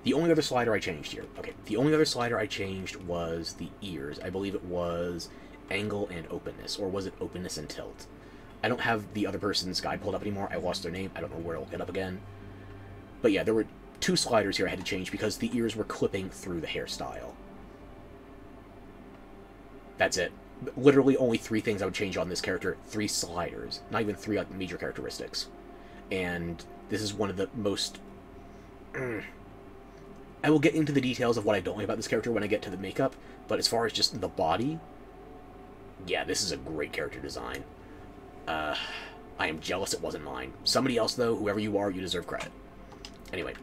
The only other slider I changed here. Okay, the only other slider I changed was the ears. I believe it was angle and openness, or was it openness and tilt? I don't have the other person's guide pulled up anymore. I lost their name. I don't know where it'll get up again. But yeah, there were two sliders here I had to change because the ears were clipping through the hairstyle. That's it. Literally only 3 things I would change on this character. 3 sliders. Not even 3 major characteristics. And this is one of the most... I will get into the details of what I don't like about this character when I get to the makeup, but as far as just the body, yeah, this is a great character design. I am jealous it wasn't mine. Somebody else, though, whoever you are, you deserve credit. Anyway,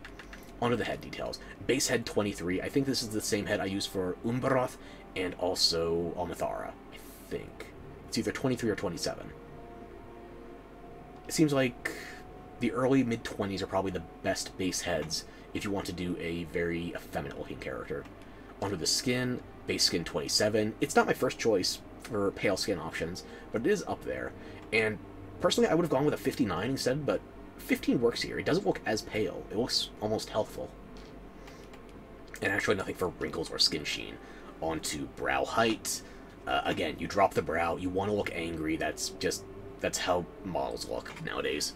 onto the head details. Base head 23. I think this is the same head I used for Umbaroth and also Almathara. I think. It's either 23 or 27. It seems like the early mid-20s are probably the best base heads if you want to do a very effeminate-looking character. Onto the skin. Base skin 27. It's not my first choice for pale skin options, but it is up there. And personally, I would have gone with a 59 instead, but 15 works here. It doesn't look as pale. It looks almost healthful. And actually nothing for wrinkles or skin sheen. Onto brow height. Again, you drop the brow, you want to look angry. That's how models look nowadays.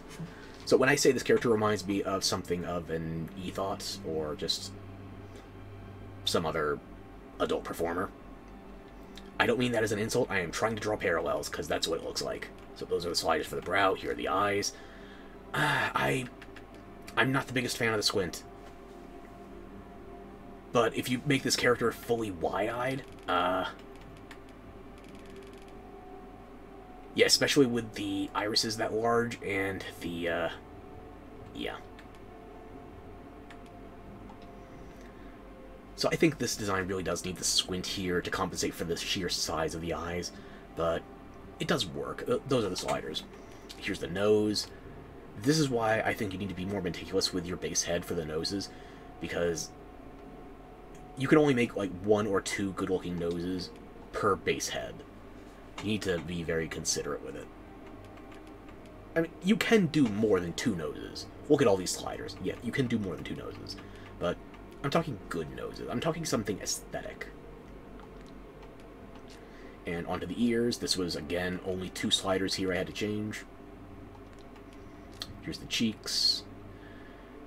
So when I say this character reminds me of something of an Ethos, or just some other adult performer, I don't mean that as an insult. I am trying to draw parallels, because that's what it looks like. So those are the sliders for the brow. Here are the eyes. I'm not the biggest fan of the squint. But if you make this character fully wide-eyed, yeah, especially with the irises that large and the, yeah. So I think this design really does need the squint here to compensate for the sheer size of the eyes, but it does work. Those are the sliders. Here's the nose. This is why I think you need to be more meticulous with your base head for the noses, because you can only make like 1 or 2 good-looking noses per base head. You need to be very considerate with it. I mean, you can do more than 2 noses. Look at all these sliders. Yeah, you can do more than 2 noses. But I'm talking good noses. I'm talking something aesthetic. And onto the ears. This was, again, only 2 sliders here I had to change. Here's the cheeks.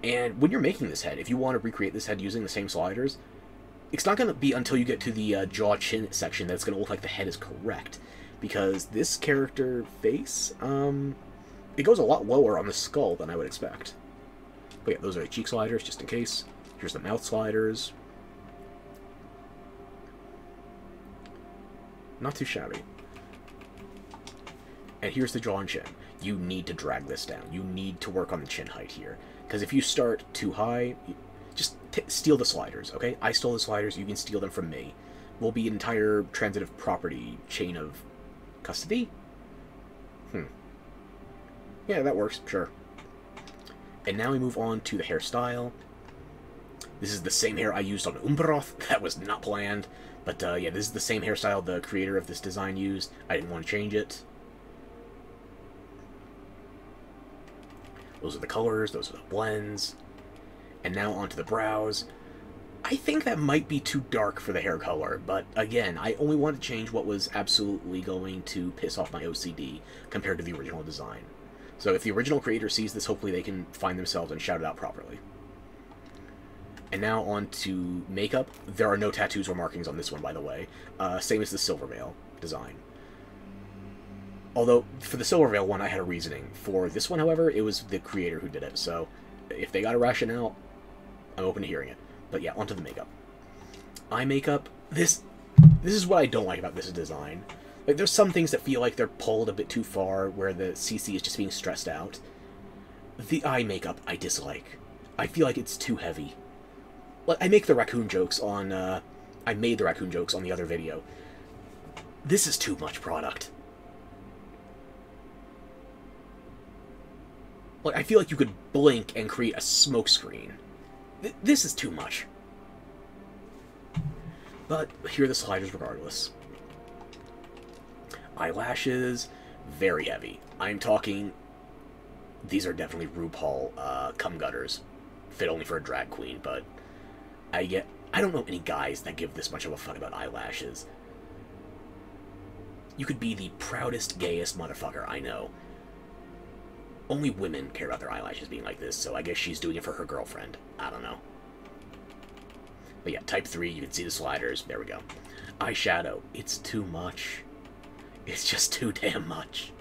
And when you're making this head, if you want to recreate this head using the same sliders, it's not going to be until you get to the jaw-chin section that it's going to look like the head is correct. Because this character face, it goes a lot lower on the skull than I would expect. But yeah, those are the cheek sliders, just in case. Here's the mouth sliders. Not too shabby. And here's the jaw and chin. You need to drag this down. You need to work on the chin height here. Because if you start too high, just steal the sliders, okay? I stole the sliders, you can steal them from me. Will be an entire transitive property chain of custody? Yeah, that works, sure. And now we move on to the hairstyle. This is the same hair I used on Umbaroth. That was not planned. But yeah, this is the same hairstyle the creator of this design used. I didn't want to change it. Those are the colors, those are the blends. And now onto the brows. I think that might be too dark for the hair color, but again, I only want to change what was absolutely going to piss off my OCD compared to the original design. So if the original creator sees this, hopefully they can find themselves and shout it out properly. And now on to makeup. There are no tattoos or markings on this one, by the way. Same as the Silverveil design. Although, for the Silverveil one, I had a reasoning. For this one, however, it was the creator who did it, so if they got a rationale, I'm open to hearing it. But yeah, onto the makeup. Eye makeup, this is what I don't like about this design. Like, there's some things that feel like they're pulled a bit too far, where the CC is just being stressed out. The eye makeup, I dislike. I feel like it's too heavy. Like, I make the raccoon jokes on, I made the raccoon jokes on the other video. This is too much product. Like, I feel like you could blink and create a smoke screen. This is too much. But here are the sliders regardless. Eyelashes, very heavy. I'm talking, these are definitely RuPaul cum gutters. Fit only for a drag queen, but I don't know any guys that give this much of a fuck about eyelashes. You could be the proudest, gayest motherfucker I know. Only women care about their eyelashes being like this, so I guess she's doing it for her girlfriend. I don't know. But yeah, type 3, you can see the sliders. There we go. Eyeshadow. It's too much. It's just too damn much.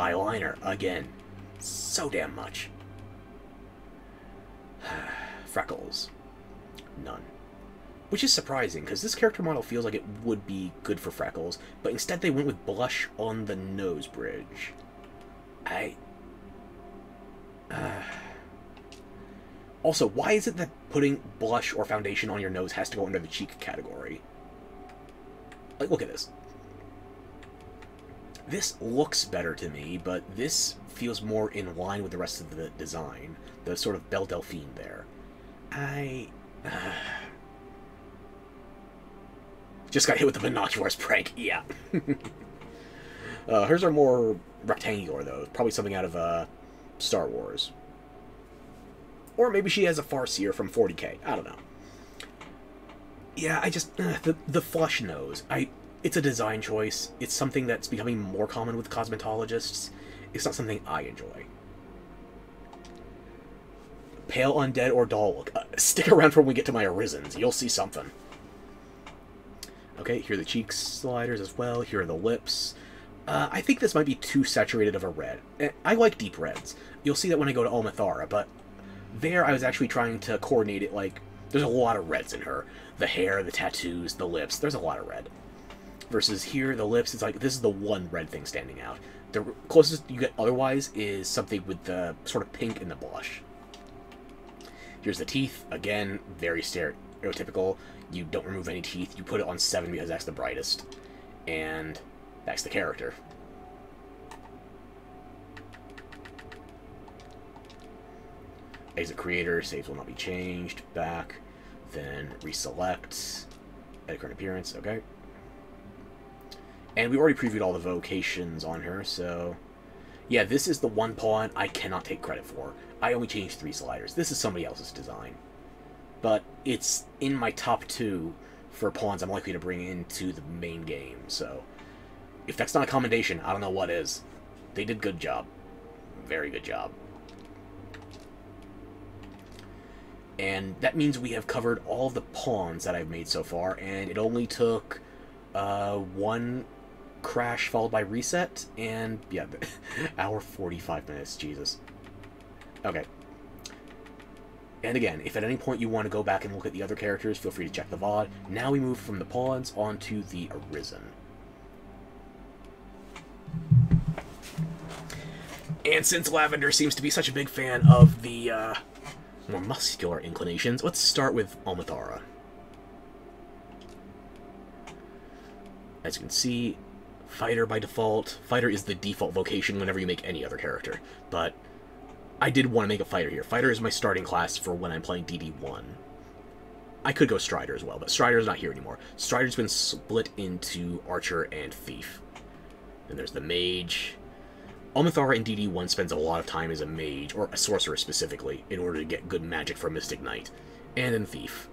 Eyeliner. Again. So damn much. Freckles. None. Which is surprising, because this character model feels like it would be good for freckles, but instead they went with blush on the nose bridge. Also, why is it that putting blush or foundation on your nose has to go under the cheek category? Like, look at this. This looks better to me, but this feels more in line with the rest of the design. The sort of Belle Delphine there. Just got hit with the binoculars prank, yeah. Hers are more rectangular, though. Probably something out of Star Wars. Or maybe she has a Farseer from 40K. I don't know. Yeah, I just... the flush nose. It's a design choice. It's something that's becoming more common with cosmetologists. It's not something I enjoy. Pale Undead or Doll look. Stick around for when we get to my Arisons. You'll see something. Okay, here are the cheek sliders as well. Here are the lips. I think this might be too saturated of a red. I like deep reds. You'll see that when I go to Almathara, but there I was actually trying to coordinate it like... There's a lot of reds in her. The hair, the tattoos, the lips. There's a lot of red. Versus here, the lips, it's like, this is the one red thing standing out. The closest you get otherwise is something with the sort of pink in the blush. Here's the teeth. Again, very stereotypical. You don't remove any teeth. You put it on 7 because that's the brightest. And that's the character. Exit creator. Saves will not be changed. Back. Then reselect. Edit current appearance. Okay. And we already previewed all the vocations on her, so... Yeah, this is the one pawn I cannot take credit for. I only changed 3 sliders. This is somebody else's design. But it's in my top 2 for pawns I'm likely to bring into the main game, so... If that's not a commendation, I don't know what is. They did a good job. Very good job. And that means we have covered all the pawns that I've made so far, and it only took 1 crash followed by reset, and yeah, hour 45 minutes, Jesus. Okay. And again, if at any point you want to go back and look at the other characters, feel free to check the VOD. Now we move from the pawns onto the Arisen. And since Lavender seems to be such a big fan of the more muscular inclinations, let's start with Almathara. As you can see, Fighter by default. Fighter is the default vocation whenever you make any other character. But I did want to make a Fighter here. Fighter is my starting class for when I'm playing DD1. I could go Strider as well, but Strider's not here anymore. Strider's been split into Archer and Thief. Then there's the Mage. Almithara in DD1 spends a lot of time as a mage, or a sorcerer specifically, in order to get good magic from Mystic Knight, and in Thief.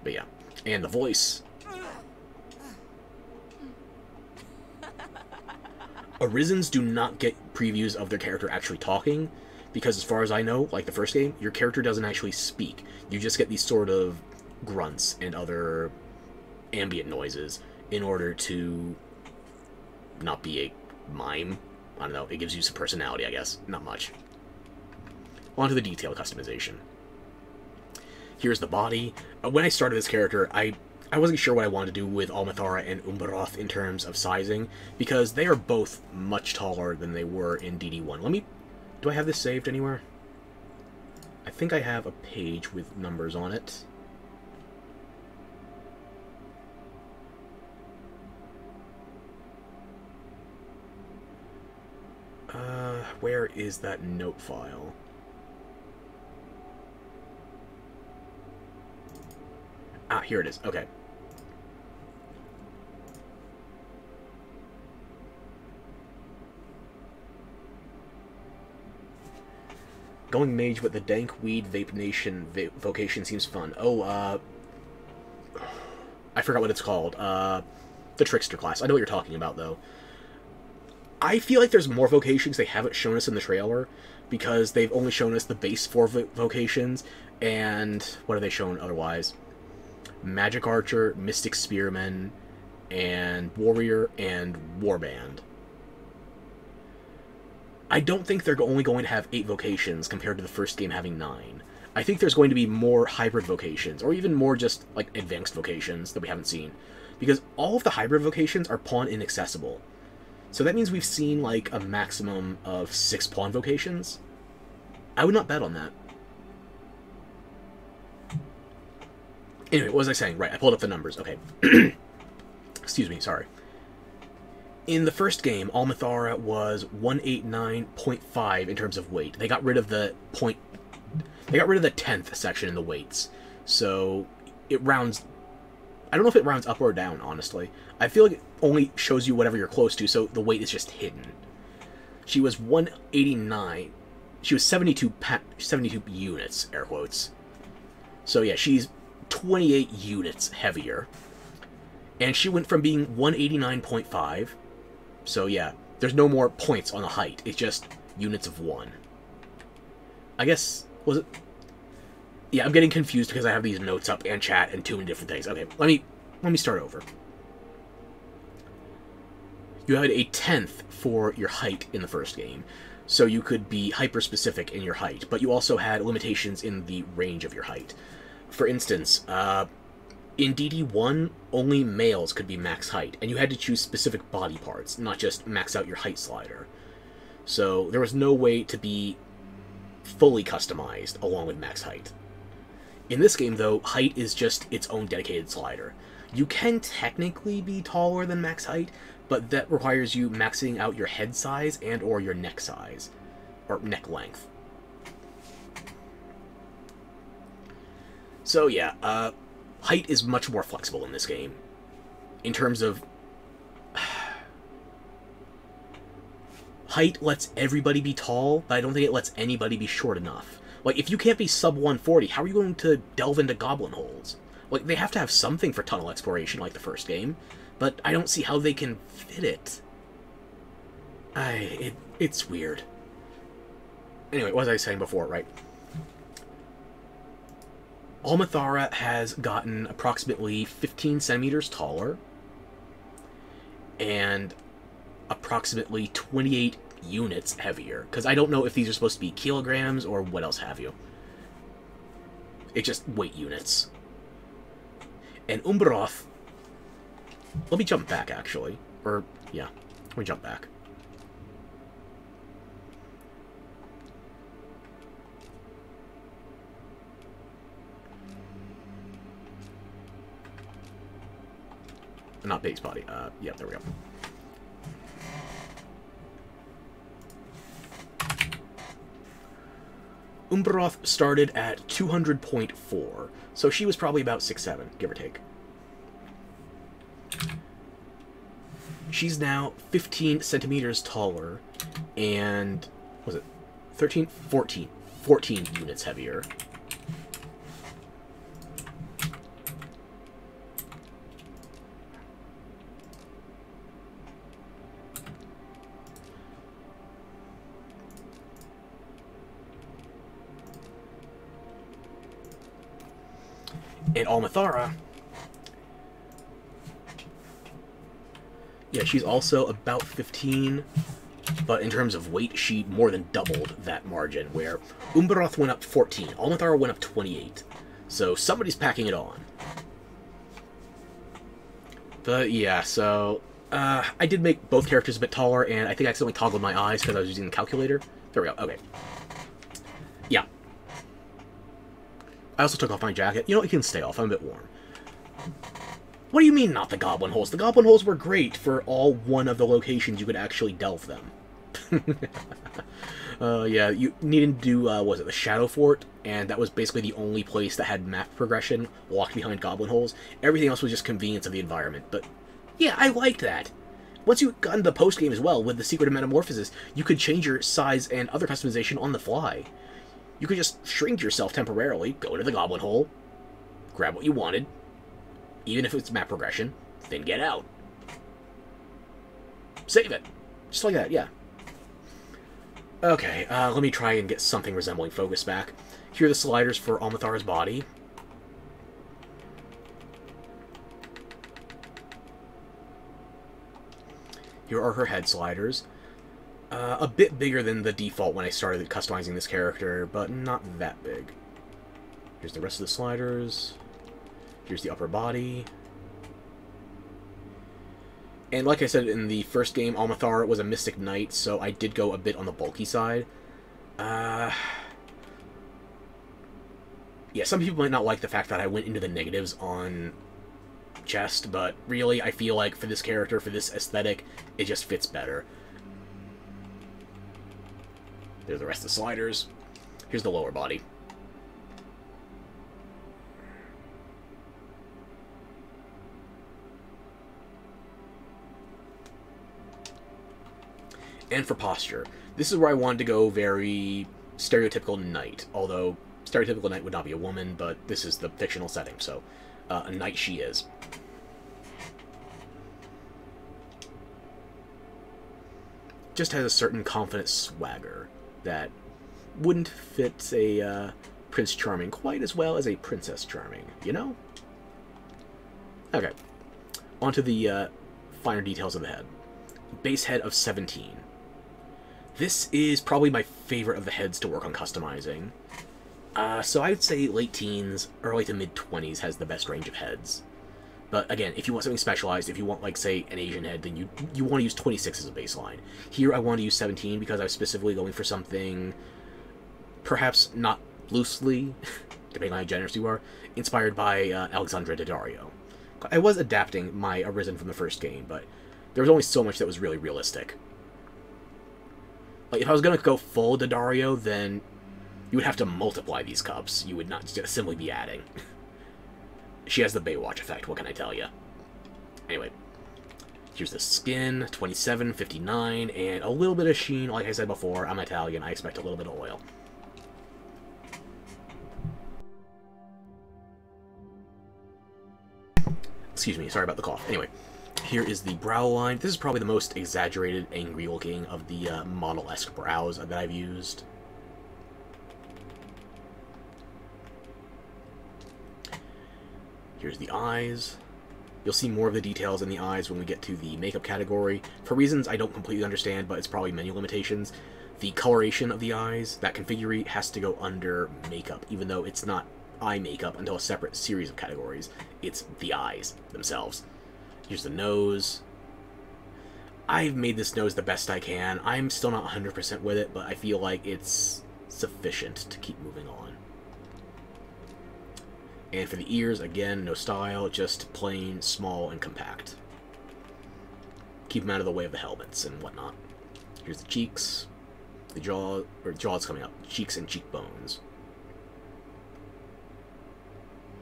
But yeah, and the voice. Arisens do not get previews of their character actually talking, because as far as I know, like the first game, your character doesn't actually speak. You just get these sort of grunts and other ambient noises in order to not be a mime. I don't know, it gives you some personality, I guess. Not much. On to the detail customization. Here's the body. When I started this character, I wasn't sure what I wanted to do with Almithara and Umbaroth in terms of sizing, because they are both much taller than they were in DD1. Do I have this saved anywhere? I think I have a page with numbers on it. Where is that note file? Ah, here it is. Okay. Going mage with the dank weed vape nation vocation seems fun. Oh, I forgot what it's called. The trickster class. I know what you're talking about, though. I feel like there's more vocations they haven't shown us in the trailer, because they've only shown us the base 4 vocations, and what have they shown otherwise? Magic Archer, Mystic Spearman, and Warrior, and Warband. I don't think they're only going to have 8 vocations compared to the first game having 9. I think there's going to be more hybrid vocations, or even more just, like, advanced vocations that we haven't seen. Because all of the hybrid vocations are pawn inaccessible. So that means we've seen, like, a maximum of 6 pawn vocations. I would not bet on that. Anyway, what was I saying? Right, I pulled up the numbers. Okay. Excuse me, sorry. In the first game, Almithara was 189.5 in terms of weight. They got rid of the They got rid of the 10th section in the weights. So it rounds... I don't know if it rounds up or down, honestly. I feel like it only shows you whatever you're close to, so the weight is just hidden. She was 189. She was 72 units, air quotes. So yeah, she's 28 units heavier. And she went from being 189.5. So yeah, there's no more points on the height. It's just units of 1. I guess, was it... Yeah, I'm getting confused because I have these notes up and chat and too many different things. Okay, let me start over. You had a 10th for your height in the first game, so you could be hyper-specific in your height, but you also had limitations in the range of your height. For instance, in DD1, only males could be max height, and you had to choose specific body parts, not just max out your height slider. So there was no way to be fully customized along with max height. In this game, though, height is just its own dedicated slider. You can technically be taller than max height, but that requires you maxing out your head size and or your neck size, or neck length. So yeah, height is much more flexible in this game. In terms of... height lets everybody be tall, but I don't think it lets anybody be short enough. Like, if you can't be sub 140, how are you going to delve into goblin holes? Like, they have to have something for tunnel exploration like the first game, but I don't see how they can fit it. It's weird. Anyway, what was I saying before, right? Almithara has gotten approximately 15 centimeters taller, and approximately 28 units heavier, because I don't know if these are supposed to be kilograms or what else have you. It's just weight units. And Umbaroth... Let me jump back, actually. Or, yeah. Let me jump back. Not base body. Yeah, there we go. Umbaroth started at 200.4, so she was probably about 6'7", give or take. She's now 15 centimeters taller, and, what was it, 13? 14. 14 units heavier. And Almathara, yeah, she's also about 15, but in terms of weight, she more than doubled that margin, where Umbaroth went up 14, Almathara went up 28. So somebody's packing it on. But yeah, so I did make both characters a bit taller, and I think I accidentally toggled my eyes because I was using the calculator. There we go, okay. Yeah. I also took off my jacket. You know, it can stay off. I'm a bit warm. What do you mean, not the goblin holes? The goblin holes were great for all one of the locations you could actually delve them. Yeah, you needed to do, was it the Shadow Fort? And that was basically the only place that had map progression locked behind goblin holes. Everything else was just convenience of the environment. But, yeah, I liked that. Once you got into the post-game as well, with the Secret of Metamorphosis, you could change your size and other customization on the fly. You could just shrink yourself temporarily, go into the goblin hole, grab what you wanted, even if it's map progression, then get out. Save it. Just like that, yeah. Okay, let me try and get something resembling focus back. Here are the sliders for Almathara's body. Here are her head sliders. A bit bigger than the default when I started customizing this character, but not that big. Here's the rest of the sliders. Here's the upper body. And like I said in the first game, Almathara was a Mystic Knight, so I did go a bit on the bulky side. Yeah, some people might not like the fact that I went into the negatives on chest, but really, I feel like for this character, for this aesthetic, it just fits better. There's the rest of the sliders. Here's the lower body. And for posture, this is where I wanted to go very stereotypical knight, although stereotypical knight would not be a woman, but this is the fictional setting, so a knight she is. Just has a certain confident swagger that wouldn't fit a Prince Charming quite as well as a Princess Charming, you know? Okay, on to the finer details of the head. Base head of 17. This is probably my favorite of the heads to work on customizing. So I would say late teens, early to mid-20s has the best range of heads. But again, if you want something specialized, if you want, like, say, an Asian head, then you want to use 26 as a baseline. Here I want to use 17 because I was specifically going for something, perhaps not loosely, depending on how generous you are, inspired by Alexandra Daddario. I was adapting my Arisen from the first game, but there was only so much that was really realistic. Like, if I was going to go full Daddario, then you would have to multiply these cups. You would not just simply be adding. She has the Baywatch effect, what can I tell you? Anyway, here's the skin, 27, 59, and a little bit of sheen. Like I said before, I'm Italian, I expect a little bit of oil. Excuse me, sorry about the cough. Anyway, here is the brow line. This is probably the most exaggerated, angry-looking of the model-esque brows that I've used. Here's the eyes. You'll see more of the details in the eyes when we get to the makeup category. For reasons I don't completely understand, but it's probably menu limitations, the coloration of the eyes, that configure has to go under makeup, even though it's not eye makeup until a separate series of categories. It's the eyes themselves. Here's the nose. I've made this nose the best I can. I'm still not 100% with it, but I feel like it's sufficient to keep moving on. And for the ears, again, no style, just plain, small, and compact. Keep them out of the way of the helmets and whatnot. Here's the cheeks, the jaw, or jaw's coming up, cheeks and cheekbones.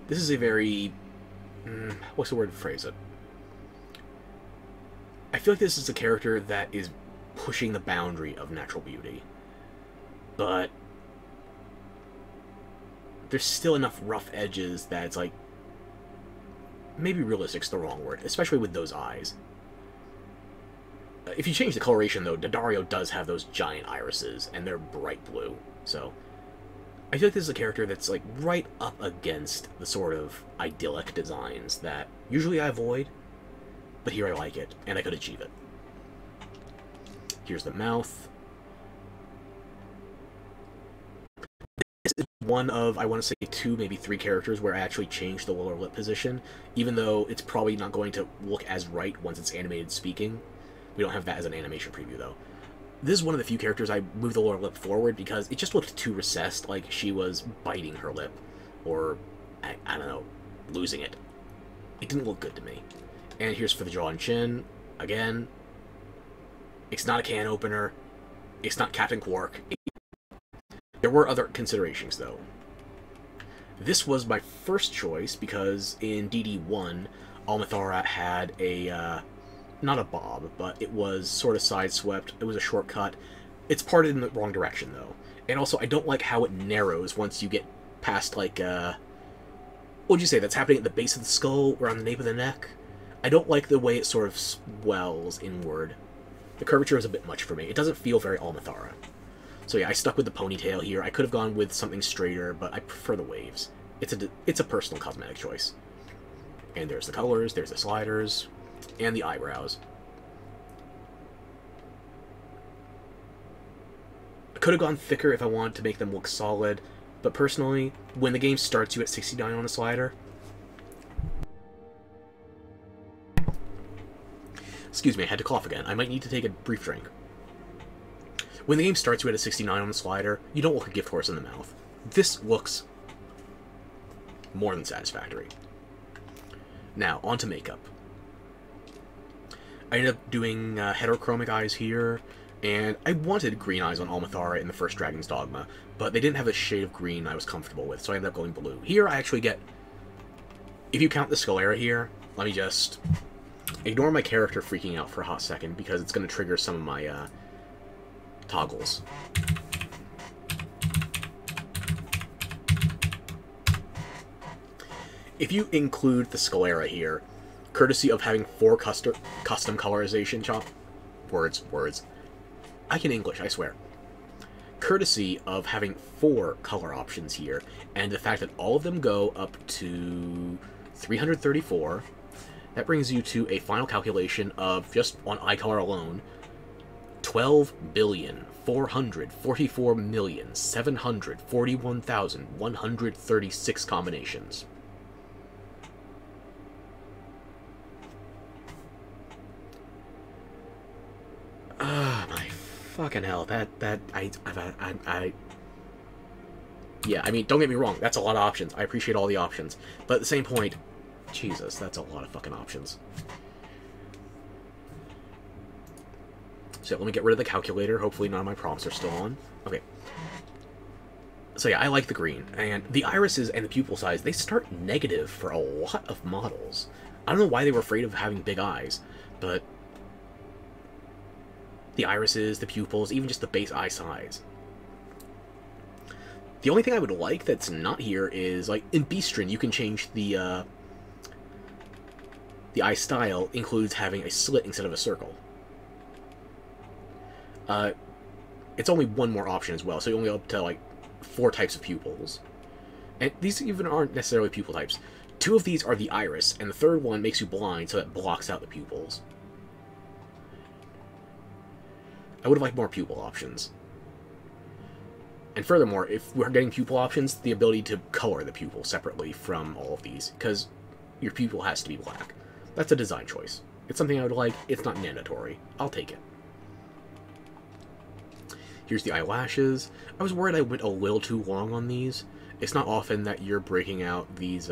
This is a very, what's the word to phrase it? I feel like this is a character that is pushing the boundary of natural beauty. But there's still enough rough edges that it's like, maybe realistic's the wrong word, especially with those eyes. If you change the coloration, though, Daddario does have those giant irises, and they're bright blue. So, I feel like this is a character that's, like, right up against the sort of idyllic designs that usually I avoid, but here I like it, and I could achieve it. Here's the mouth. This is one of, I want to say, 2, maybe 3 characters where I actually changed the lower lip position, even though it's probably not going to look as right once it's animated speaking. We don't have that as an animation preview, though. This is one of the few characters I moved the lower lip forward because it just looked too recessed, like she was biting her lip, or, I don't know, losing it. It didn't look good to me. And here's for the jaw and chin. Again, it's not a can opener. It's not Captain Quark. There were other considerations, though. This was my first choice because in DD1, Almathara had a, not a bob, but it was sort of sideswept. It was a shortcut. It's parted in the wrong direction, though. And also, I don't like how it narrows once you get past, like, what would you say? That's happening at the base of the skull, around the nape of the neck? I don't like the way it sort of swells inward. The curvature is a bit much for me. It doesn't feel very Almathara. So yeah, I stuck with the ponytail here. I could have gone with something straighter, but I prefer the waves. It's a personal cosmetic choice. And there's the colors, there's the sliders, and the eyebrows. I could have gone thicker if I wanted to make them look solid, but personally, when the game starts you at 69 on a slider... Excuse me, I had to cough again. I might need to take a brief drink. When the game starts you at a 69 on the slider, you don't look a gift horse in the mouth. This looks more than satisfactory. Now, on to makeup. I ended up doing heterochromic eyes here, and I wanted green eyes on Almathara in the first Dragon's Dogma, but they didn't have a shade of green I was comfortable with, so I ended up going blue. Here, I actually get... If you count the sclera here, let me just... ignore my character freaking out for a hot second, because it's going to trigger some of my toggles. If you include the sclera here, courtesy of having 4 custom colorization words. I can English, I swear. Courtesy of having 4 color options here, and the fact that all of them go up to 334, that brings you to a final calculation of, just on eye color alone, 12,444,741,136 combinations. My fucking hell, yeah, I mean, don't get me wrong, that's a lot of options. I appreciate all the options. But at the same point, Jesus, that's a lot of fucking options. So let me get rid of the calculator. Hopefully none of my prompts are still on. Okay. So yeah, I like the green. And the irises and the pupil size, they start negative for a lot of models. I don't know why they were afraid of having big eyes, but the irises, the pupils, even just the base eye size. The only thing I would like that's not here is, like, in Beastrin, you can change the eye style includes having a slit instead of a circle. It's only one more option as well, so you only up to, like, 4 types of pupils. And these even aren't necessarily pupil types. 2 of these are the iris, and the third one makes you blind, so that blocks out the pupils. I would have liked more pupil options. And furthermore, if we're getting pupil options, the ability to color the pupil separately from all of these, because your pupil has to be black. That's a design choice. It's something I would like. It's not mandatory. I'll take it. Here's the eyelashes. I was worried I went a little too long on these. It's not often that you're breaking out these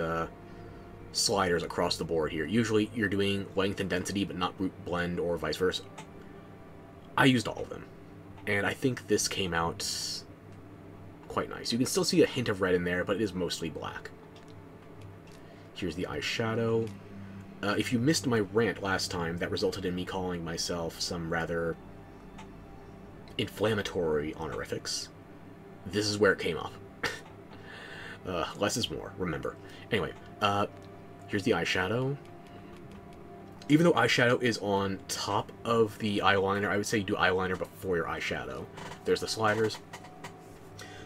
sliders across the board here. Usually you're doing length and density, but not root blend or vice versa. I used all of them. And I think this came out quite nice. You can still see a hint of red in there, but it is mostly black. Here's the eyeshadow. if you missed my rant last time, that resulted in me calling myself some rather inflammatory honorifics. This is where it came up. Less is more, remember. Anyway, here's the eyeshadow. Even though eyeshadow is on top of the eyeliner, I would say do eyeliner before your eyeshadow. There's the sliders.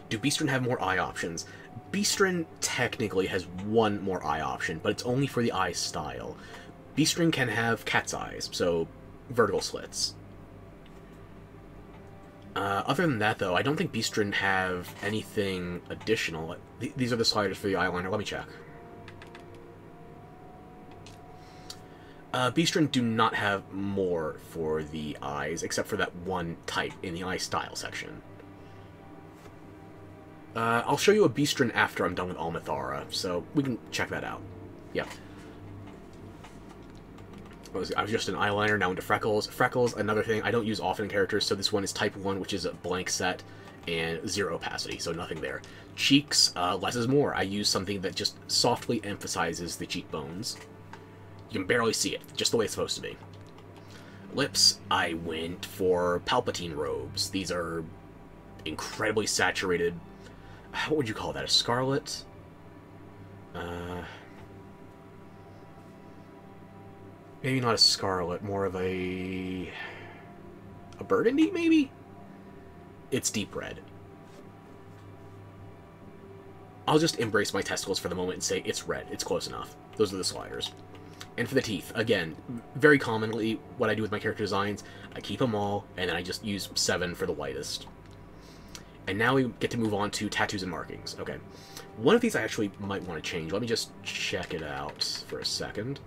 Do Beastren have more eye options? Beastren technically has one more eye option, but it's only for the eye style. Beastren can have cat's eyes, so vertical slits. Other than that, though, I don't think Beastren have anything additional. These are the sliders for the eyeliner. Let me check. Beastren do not have more for the eyes, except for that one type in the eye style section. I'll show you a Beastren after I'm done with Almathara, so we can check that out. Yeah. I was just an eyeliner, now into Freckles. Freckles, another thing I don't use often in characters, so this one is type 1, which is a blank set, and 0 opacity, so nothing there. Cheeks, less is more. I use something that just softly emphasizes the cheekbones. You can barely see it, just the way it's supposed to be. Lips, I went for Palpatine robes. These are incredibly saturated. What would you call that? A scarlet? Maybe not a scarlet, more of a burgundy, maybe? It's deep red. I'll just embrace my testicles for the moment and say it's red. It's close enough. Those are the sliders. And for the teeth, again, very commonly, what I do with my character designs, I keep them all, and then I just use 7 for the whitest. And now we get to move on to tattoos and markings. Okay. One of these I actually might want to change. Let me just check it out for a second.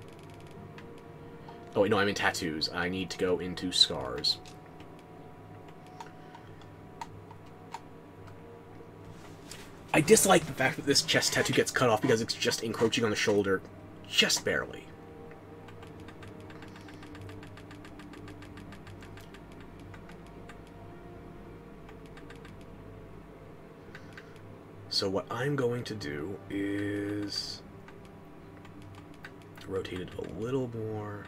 Oh, wait, no, I'm in tattoos. I need to go into scars. I dislike the fact that this chest tattoo gets cut off because it's just encroaching on the shoulder, just barely. So what I'm going to do is rotate it a little more.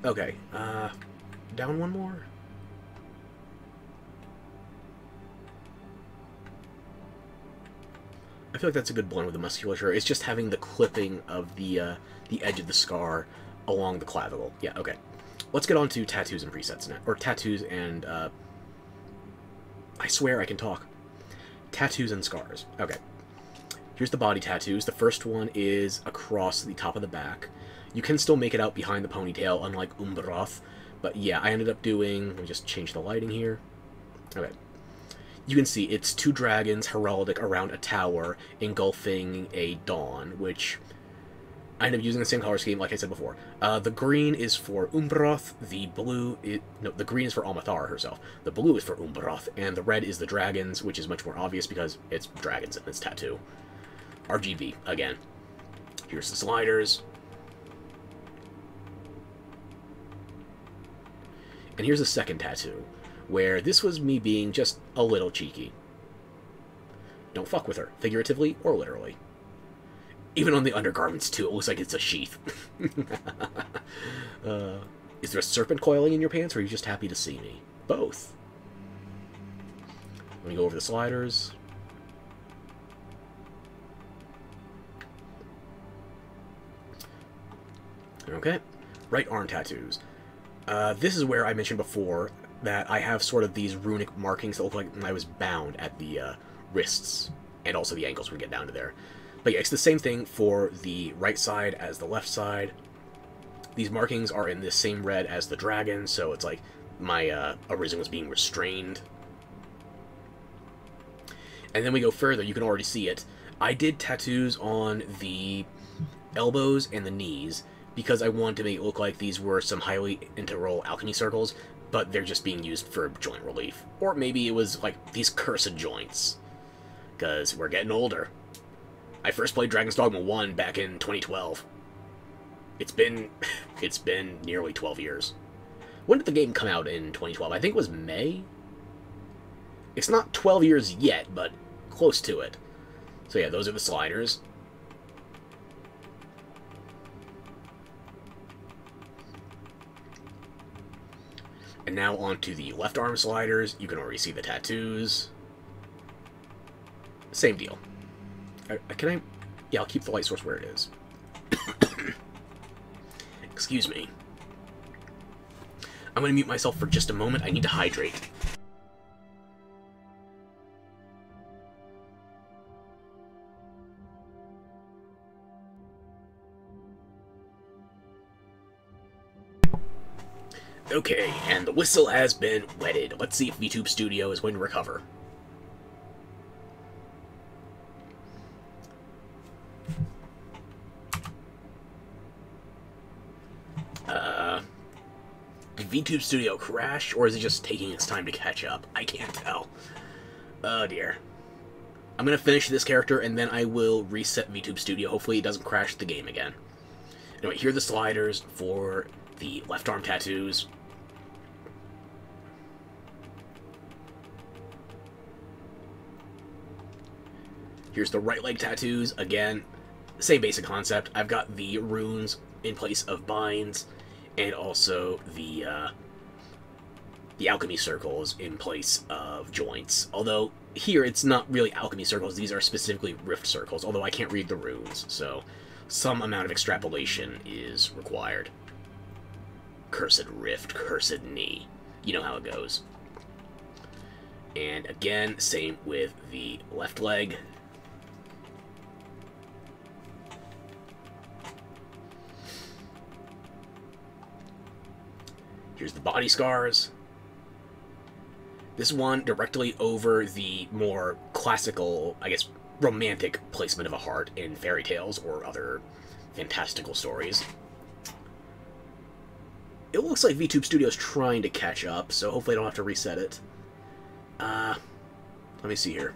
Okay, down one more. I feel like that's a good blend with the musculature. It's just having the clipping of the edge of the scar along the clavicle. Yeah, okay. Let's get on to tattoos and presets now. Or tattoos and, I swear I can talk. Tattoos and scars. Okay. Here's the body tattoos. The first one is across the top of the back. You can still make it out behind the ponytail, unlike Umbroth. But yeah, I ended up doing... Let me just change the lighting here. Okay. You can see it's 2 dragons heraldic around a tower engulfing a dawn, which I ended up using the same color scheme, like I said before. The green is for Umbroth, the blue... the green is for Almathara herself. The blue is for Umbroth, and the red is the dragons, which is much more obvious because it's dragons in this tattoo. RGB, again. Here's the sliders. And here's a second tattoo, where this was me being just a little cheeky. Don't fuck with her, figuratively or literally. Even on the undergarments, too, it looks like it's a sheath. Is there a serpent coiling in your pants, or are you just happy to see me? Both. Let me go over the sliders. Okay. Right arm tattoos. This is where I mentioned before that I have sort of these runic markings that look like I was bound at the wrists, and also the ankles when we get down to there. But yeah, it's the same thing for the right side as the left side. These markings are in the same red as the dragon, so it's like my arisen was being restrained. And then we go further, you can already see it. I did tattoos on the elbows and the knees, because I wanted to make it look like these were some highly integral alchemy circles, but they're just being used for joint relief. Or maybe it was like these cursed joints, because we're getting older. I first played Dragon's Dogma 1 back in 2012. It's been nearly 12 years. When did the game come out in 2012? I think it was May? It's not 12 years yet, but close to it. So yeah, those are the sliders. And now onto the left arm sliders. You can already see the tattoos. Same deal. Can I... Yeah, I'll keep the light source where it is. Excuse me. I'm going to mute myself for just a moment. I need to hydrate. Okay, and the whistle has been wetted. Let's see if VTube Studio is going to recover. Did VTube Studio crash, or is it just taking its time to catch up? I can't tell. Oh dear. I'm going to finish this character, and then I will reset VTube Studio. Hopefully it doesn't crash the game again. Anyway, here are the sliders for the left arm tattoos. Here's the right leg tattoos. Again, same basic concept. I've got the runes in place of binds, and also the alchemy circles in place of joints. Although, here it's not really alchemy circles, these are specifically rift circles, although I can't read the runes, so some amount of extrapolation is required. Cursed rift, cursed knee. You know how it goes. And again, same with the left leg. Here's the body scars. This one directly over the more classical, I guess, romantic placement of a heart in fairy tales or other fantastical stories. It looks like VTube Studio's trying to catch up, so hopefully I don't have to reset it. Let me see here.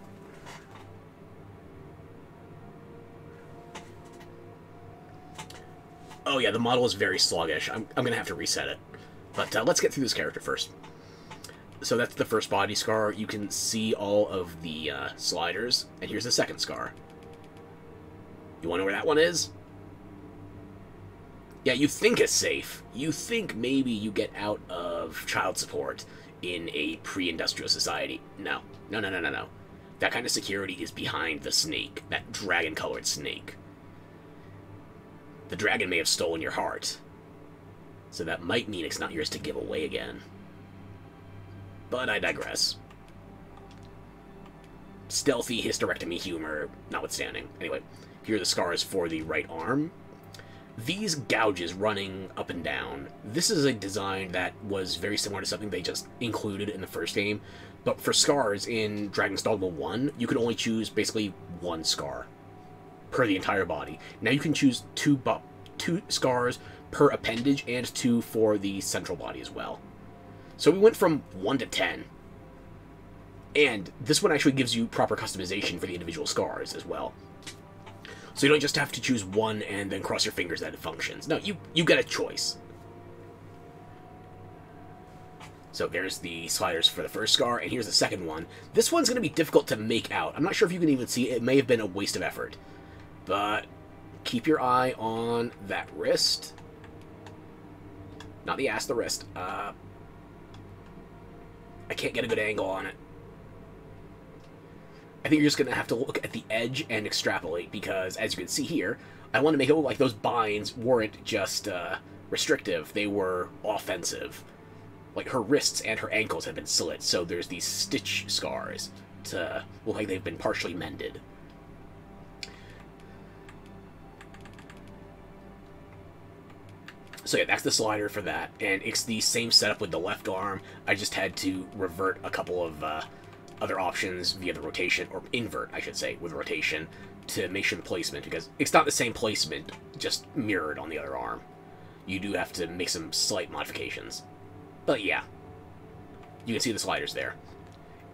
Oh yeah, the model is very sluggish. I'm going to have to reset it. But let's get through this character first. So that's the first body scar. You can see all of the sliders. And here's the second scar. You want to know where that one is? Yeah, you think it's safe. You think maybe you get out of child support in a pre-industrial society. No. No, no, no, no, no. That kind of security is behind the snake. That dragon-colored snake. The dragon may have stolen your heart. So that might mean it's not yours to give away again. But I digress. Stealthy hysterectomy humor notwithstanding. Anyway, here are the scars for the right arm. These gouges running up and down, this is a design that was very similar to something they just included in the first game. But for scars in Dragon's Dogma 1, you could only choose basically one scar per the entire body. Now you can choose two scars per appendage, and 2 for the central body as well. So we went from 1 to 10. And this one actually gives you proper customization for the individual scars as well. So you don't just have to choose one and then cross your fingers that it functions. No, you get a choice. So there's the sliders for the first scar, and here's the second one. This one's going to be difficult to make out. I'm not sure if you can even see it. It may have been a waste of effort. But keep your eye on that wrist. Not the ass, the wrist. I can't get a good angle on it. I think you're just going to have to look at the edge and extrapolate, because, as you can see here, I want to make it look like those binds weren't just restrictive, they were offensive. Like, her wrists and her ankles have been slit, so there's these stitch scars to look like they've been partially mended. So yeah, that's the slider for that, and it's the same setup with the left arm. I just had to revert a couple of other options via the rotation, or invert, I should say, with rotation, to make sure the placement, because it's not the same placement, just mirrored on the other arm. You do have to make some slight modifications. But yeah, you can see the sliders there.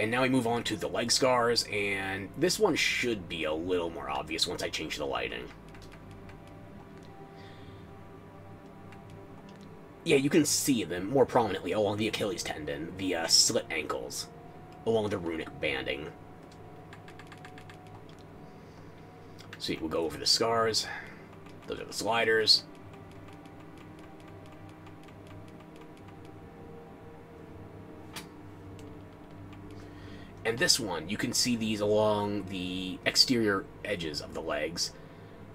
And now we move on to the leg scars, and this one should be a little more obvious once I change the lighting. Yeah, you can see them more prominently along the Achilles tendon, the slit ankles, along the runic banding. See, we'll go over the scars. Those are the sliders. And this one, you can see these along the exterior edges of the legs.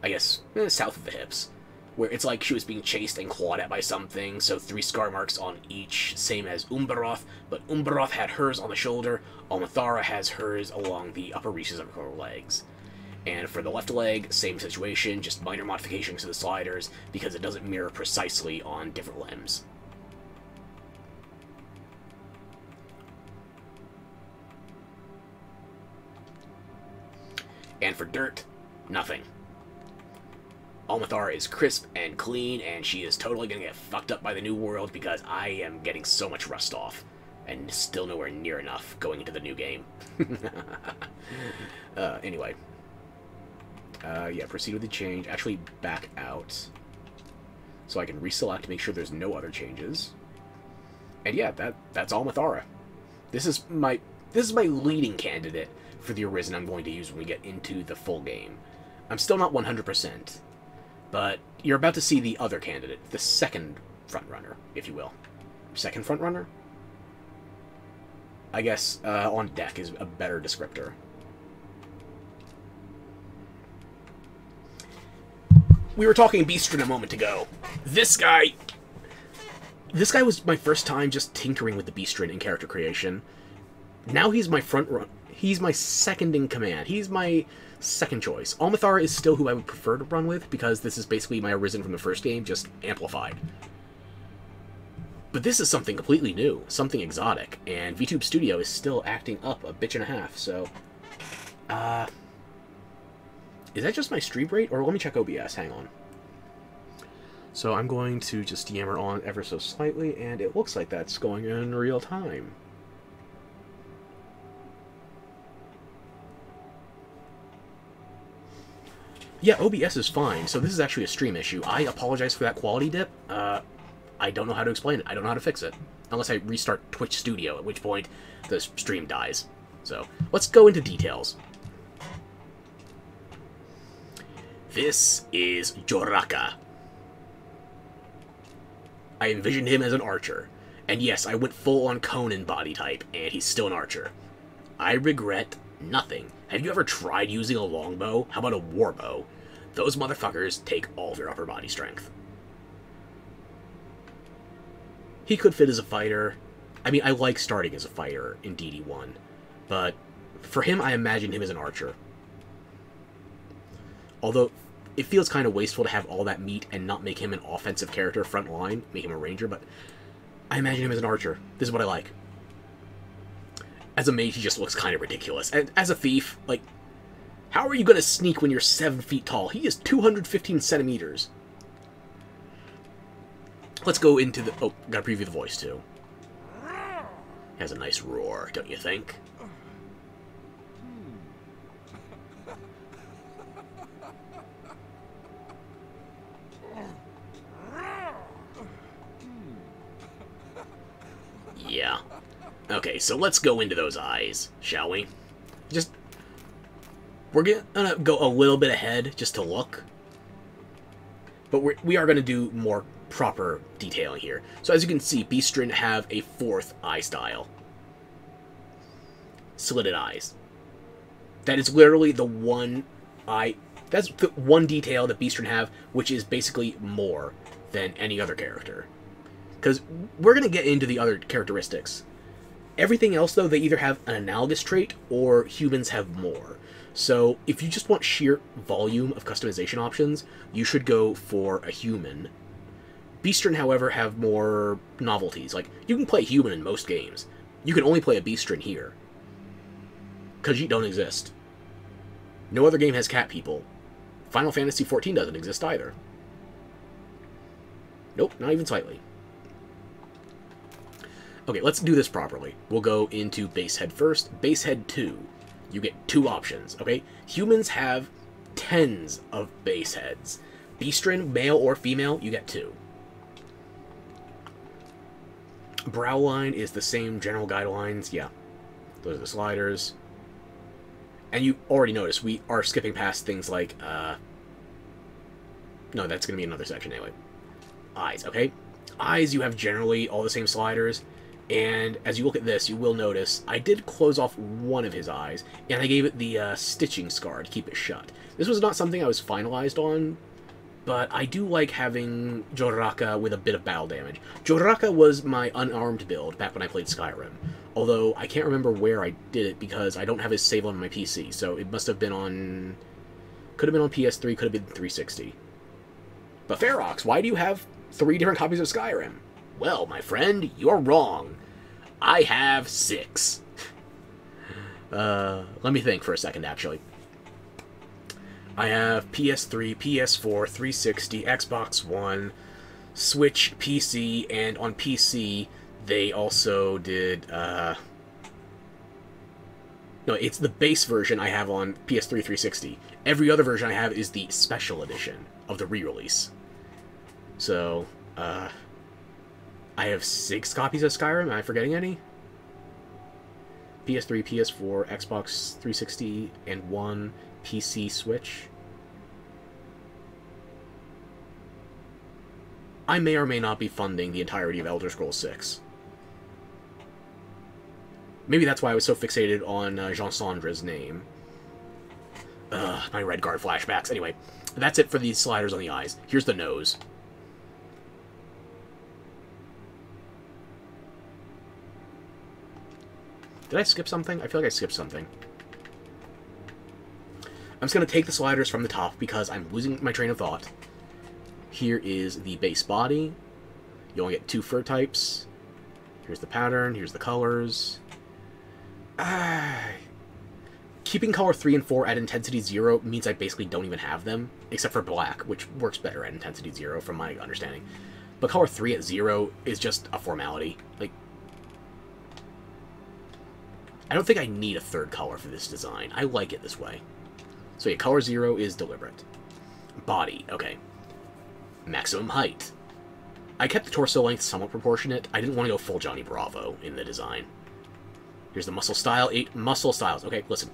I guess, south of the hips. Where it's like she was being chased and clawed at by something, so 3 scar marks on each, same as Umbaroth, but Umbaroth had hers on the shoulder, Almathara has hers along the upper reaches of her legs. And for the left leg, same situation, just minor modifications to the sliders, because it doesn't mirror precisely on different limbs. And for dirt, nothing. Almathara is crisp and clean, and she is totally going to get fucked up by the new world because I am getting so much rust off. And still nowhere near enough going into the new game. Anyway. Yeah, proceed with the change. Actually, back out. So I can reselect, make sure there's no other changes. And yeah, that's Almathara. This is my leading candidate for the Arisen I'm going to use when we get into the full game. I'm still not 100%, but you're about to see the other candidate, the second frontrunner, if you will. Second frontrunner? I guess on deck is a better descriptor. We were talking Beastrin a moment ago. This guy was my first time just tinkering with the Beastrin in character creation. Now he's my he's my second in command. He's my second choice. Almathara is still who I would prefer to run with, because this is basically my Arisen from the first game, just amplified. But this is something completely new, something exotic, and VTube Studio is still acting up a bitch and a half, so... is that just my stream rate? Or let me check OBS, hang on. So I'm going to just yammer on ever so slightly, and it looks like that's going in real time. Yeah, OBS is fine, so this is actually a stream issue. I apologize for that quality dip. I don't know how to explain it. I don't know how to fix it. Unless I restart Twitch Studio, at which point the stream dies. So, let's go into details. This is Joraka. I envisioned him as an archer. And yes, I went full on Conan body type, and he's still an archer. I regret nothing. Have you ever tried using a longbow? How about a warbow? Those motherfuckers take all of your upper body strength. He could fit as a fighter. I mean, I like starting as a fighter in DD1, but for him, I imagine him as an archer. Although, it feels kind of wasteful to have all that meat and not make him an offensive character front line, make him a ranger, but I imagine him as an archer. This is what I like. As a mage, he just looks kind of ridiculous. And as a thief, like, how are you going to sneak when you're 7 feet tall? He is 215 centimeters. Let's go into the... Oh, gotta preview the voice, too. Has a nice roar, don't you think? Yeah. Okay, so let's go into those eyes, shall we? We're gonna go a little bit ahead, just to look. But we are gonna do more proper detailing here. So as you can see, Beastrin have a 4th eye style. Slitted eyes. That is literally the one eye... That's the one detail that Beastrin have, which is basically more than any other character. Because we're going to get into the other characteristics. Everything else, though, they either have an analogous trait, or humans have more. So if you just want sheer volume of customization options, you should go for a human. Beastrin, however, have more novelties. Like, you can play human in most games. You can only play a Beastrin here. Khajiit don't exist. No other game has cat people. Final Fantasy XIV doesn't exist either. Nope, not even slightly. Okay, let's do this properly. We'll go into base head first. Base head 2. You get 2 options, okay? Humans have tens of base heads. Beastrin, male or female, you get 2. Brow line is the same general guidelines. Yeah, those are the sliders. And you already noticed we are skipping past things like, no, that's going to be another section anyway. Eyes, okay? Eyes, you have generally all the same sliders, and as you look at this, you will notice I did close off one of his eyes, and I gave it the stitching scar to keep it shut. This was not something I was finalized on, but I do like having Joraka with a bit of battle damage. Joraka was my unarmed build back when I played Skyrim, although I can't remember where I did it because I don't have his save on my PC, so it must have been on... could have been on PS3, could have been 360. But Ferox, why do you have 3 different copies of Skyrim? Well, my friend, you're wrong. I have 6. Let me think for a second, actually. I have PS3, PS4, 360, Xbox One, Switch, PC, and on PC, they also did, no, it's the base version I have on PS3 360. Every other version I have is the special edition of the re-release. So, I have 6 copies of Skyrim. Am I forgetting any? PS3, PS4, Xbox 360, and 1 PC Switch. I may or may not be funding the entirety of Elder Scrolls 6. Maybe that's why I was so fixated on Jean Sandra's name. My Redguard flashbacks. Anyway, that's it for these sliders on the eyes. Here's the nose. Did I skip something? I feel like I skipped something. I'm just going to take the sliders from the top because I'm losing my train of thought. Here is the base body. You only get 2 fur types. Here's the pattern. Here's the colors. Keeping color 3 and 4 at intensity 0 means I basically don't even have them, except for black, which works better at intensity 0 from my understanding. But color 3 at 0 is just a formality. Like, I don't think I need a 3rd color for this design. I like it this way. So yeah, color 0 is deliberate. Body, okay. Maximum height. I kept the torso length somewhat proportionate. I didn't want to go full Johnny Bravo in the design. Here's the muscle style. 8 muscle styles. Okay, listen.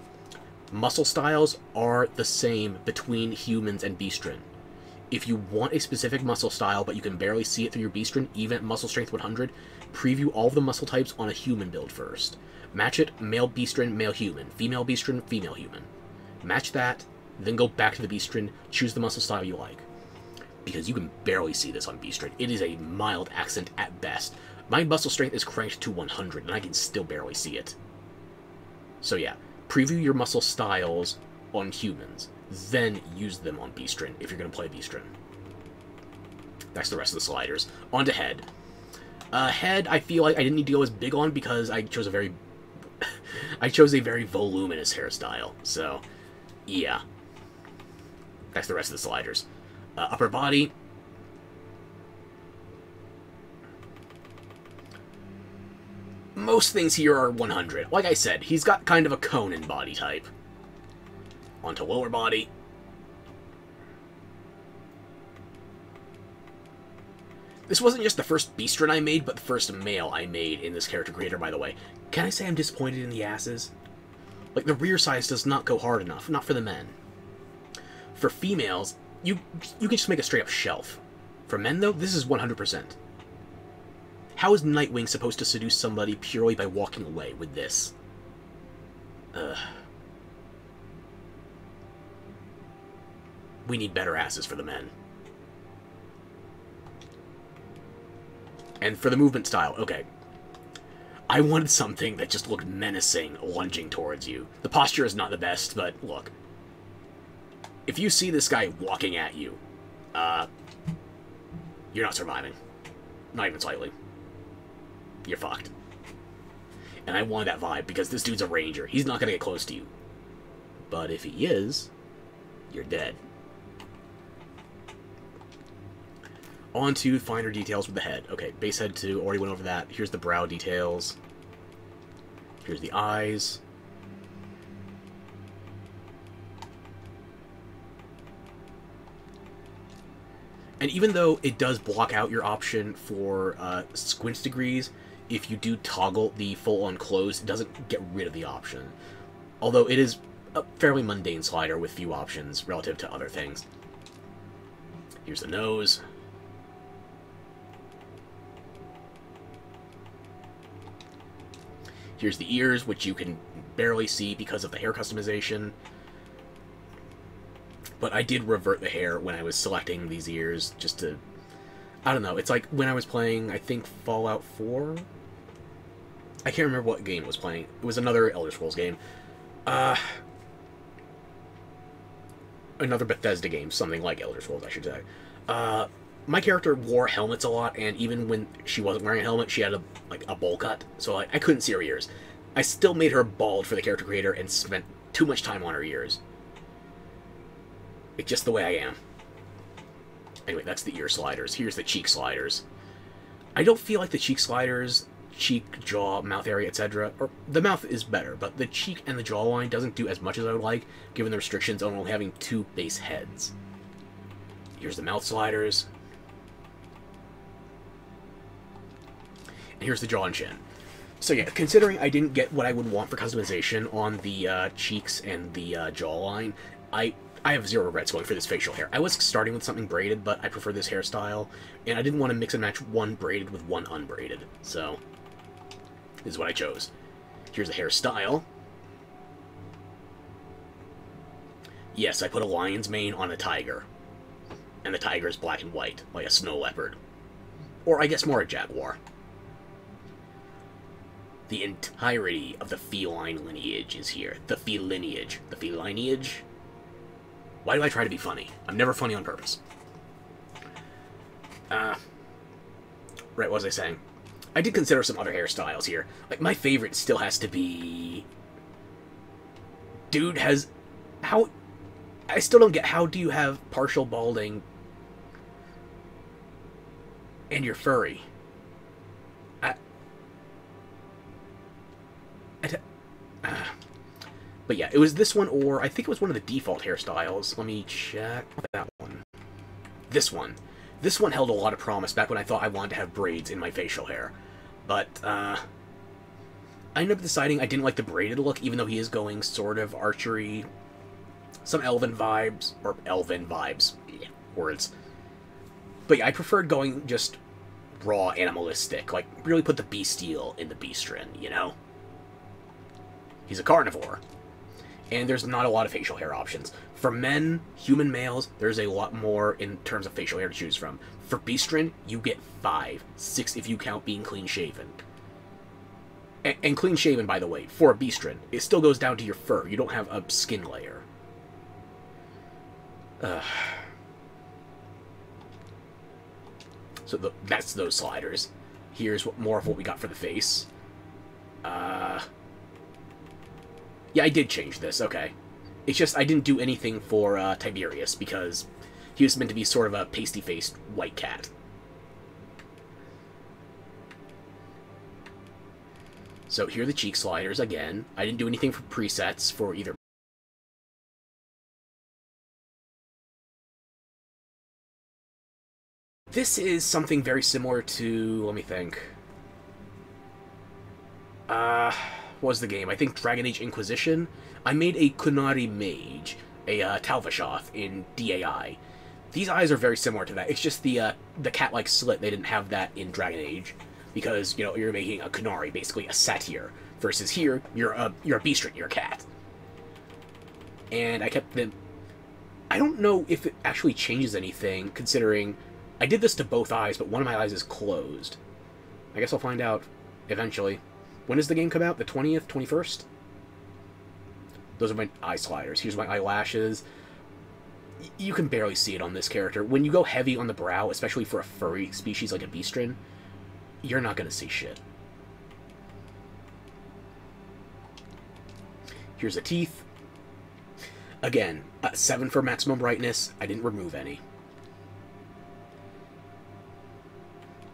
Muscle styles are the same between humans and Beastren. If you want a specific muscle style, but you can barely see it through your Beastren, even at muscle strength 100, preview all of the muscle types on a human build first. Match it, male Beastren, male human. Female Beastren, female human. Match that, then go back to the Beastren, choose the muscle style you like. Because you can barely see this on Beastren. It is a mild accent at best. My muscle strength is cranked to 100, and I can still barely see it. So yeah, preview your muscle styles on humans, then use them on Beastren if you're going to play Beastren. That's the rest of the sliders. On to head. Head, I feel like I didn't need to go as big on because I chose a very... I chose a very voluminous hairstyle, so yeah. That's the rest of the sliders. Upper body. Most things here are 100. Like I said, he's got kind of a Conan body type. Onto lower body. This wasn't just the first Beastren I made, but the first male I made in this character creator, by the way. Can I say I'm disappointed in the asses? Like, the rear size does not go hard enough, not for the men. For females, you can just make a straight-up shelf. For men, though, this is 100%. How is Nightwing supposed to seduce somebody purely by walking away with this? We need better asses for the men. And for the movement style, okay. I wanted something that just looked menacing, lunging towards you. The posture is not the best, but look. If you see this guy walking at you, you're not surviving. Not even slightly. You're fucked. And I wanted that vibe, because this dude's a ranger. He's not going to get close to you. But if he is, you're dead. On to finer details with the head. Okay, base head 2, already went over that. Here's the brow details. Here's the eyes. And even though it does block out your option for squint degrees, if you do toggle the full-on closed, it doesn't get rid of the option. Although it is a fairly mundane slider with few options relative to other things. Here's the nose. Here's the ears, which you can barely see because of the hair customization. But I did revert the hair when I was selecting these ears, just to... I don't know, it's like when I was playing, I think, Fallout 4? I can't remember what game I was playing. It was another Elder Scrolls game. Another Bethesda game, something like Elder Scrolls, I should say. My character wore helmets a lot, and even when she wasn't wearing a helmet, she had a bowl cut, so I couldn't see her ears. I still made her bald for the character creator and spent too much time on her ears. It's just the way I am. Anyway, that's the ear sliders. Here's the cheek sliders. I don't feel like the cheek sliders, cheek, jaw, mouth area, etc. Or the mouth is better, but the cheek and the jawline doesn't do as much as I would like, given the restrictions on only having 2 base heads. Here's the mouth sliders. And here's the jaw and chin. So yeah, considering I didn't get what I would want for customization on the cheeks and the jawline, I have zero regrets going for this facial hair. I was starting with something braided, but I prefer this hairstyle, and I didn't want to mix and match one braided with one unbraided, so this is what I chose. Here's the hairstyle. Yes, I put a lion's mane on a tiger, and the tiger is black and white, like a snow leopard. Or I guess more a jaguar. The entirety of the feline lineage is here. The lineage. The felineage? Why do I try to be funny? I'm never funny on purpose. Right, what was I saying? I did consider some other hairstyles here. Like, my favorite still has to be... Dude has... How... I still don't get, how do you have partial balding and you're furry? But yeah, it was this one, or I think it was one of the default hairstyles. Let me check that one. This one. This one held a lot of promise back when I thought I wanted to have braids in my facial hair. But, I ended up deciding I didn't like the braided look, even though he is going sort of archery. Some elven vibes. Yeah, words. But yeah, I preferred going just raw animalistic. Like, really put the bestial in the beastrin, you know? He's a carnivore. And there's not a lot of facial hair options. For men, human males, there's a lot more in terms of facial hair to choose from. For beastrin, you get 5, 6 if you count being clean-shaven. And clean-shaven, by the way, for a beastrin, it still goes down to your fur. You don't have a skin layer. So that's those sliders. Here's more of what we got for the face. Yeah, I did change this, okay. It's just I didn't do anything for Tiberius, because he was meant to be sort of a pasty-faced white cat. So here are the cheek sliders again. I didn't do anything for presets for either. This is something very similar to, let me think. What was the game? I think Dragon Age Inquisition. I made a Kunari mage, a Talvashoth in DAI. These eyes are very similar to that. It's just the cat-like slit. They didn't have that in Dragon Age because, you know, you're making a Kunari, basically a satyr, versus here you're a beastrin, you're a cat. And I kept them. I don't know if it actually changes anything, considering I did this to both eyes, but one of my eyes is closed. I guess I'll find out eventually. When does the game come out? The 20th? 21st? Those are my eye sliders. Here's my eyelashes. You can barely see it on this character. When you go heavy on the brow, especially for a furry species like a beastrin, you're not going to see shit. Here's the teeth. Again, 7 for maximum brightness. I didn't remove any.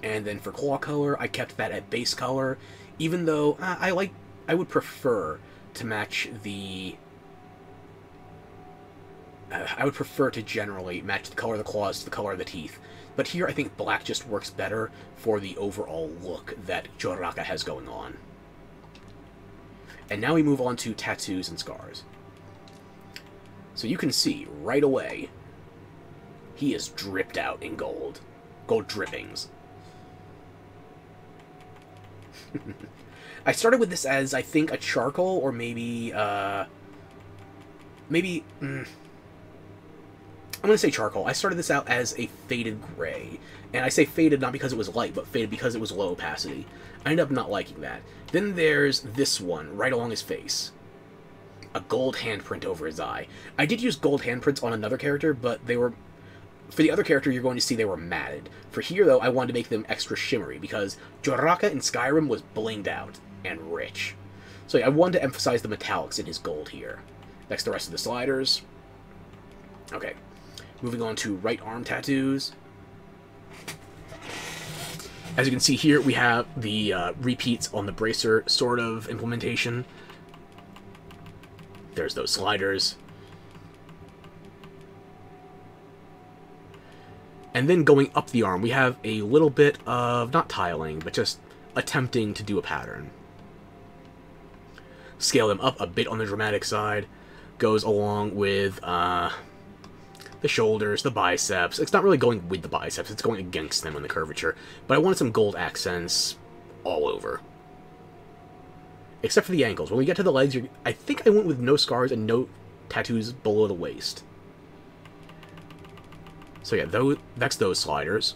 And then for claw color, I kept that at base color. Even though I would prefer to match the... I would prefer to generally match the color of the claws to the color of the teeth. But here I think black just works better for the overall look that Joraka has going on. And now we move on to tattoos and scars. So you can see right away, he is dripped out in gold. Gold drippings. I started with this as, I think, a charcoal, or maybe, I'm going to say charcoal. I started this out as a faded gray. And I say faded not because it was light, but faded because it was low opacity. I ended up not liking that. Then there's this one, right along his face. A gold handprint over his eye. I did use gold handprints on another character, but they were... For the other character, you're going to see they were matted. For here, though, I wanted to make them extra shimmery, because Joraka in Skyrim was blinged out and rich. So yeah, I wanted to emphasize the metallics in his gold here. Next, the rest of the sliders. Okay. Moving on to right arm tattoos. As you can see here, we have the repeats on the bracer sort of implementation. There's those sliders. And then going up the arm, we have a little bit of, not tiling, but just attempting to do a pattern. Scale them up a bit on the dramatic side. Goes along with the shoulders, the biceps. It's not really going with the biceps, it's going against them in the curvature. But I wanted some gold accents all over. Except for the ankles. When we get to the legs, I think I went with no scars and no tattoos below the waist. So yeah, that's those sliders.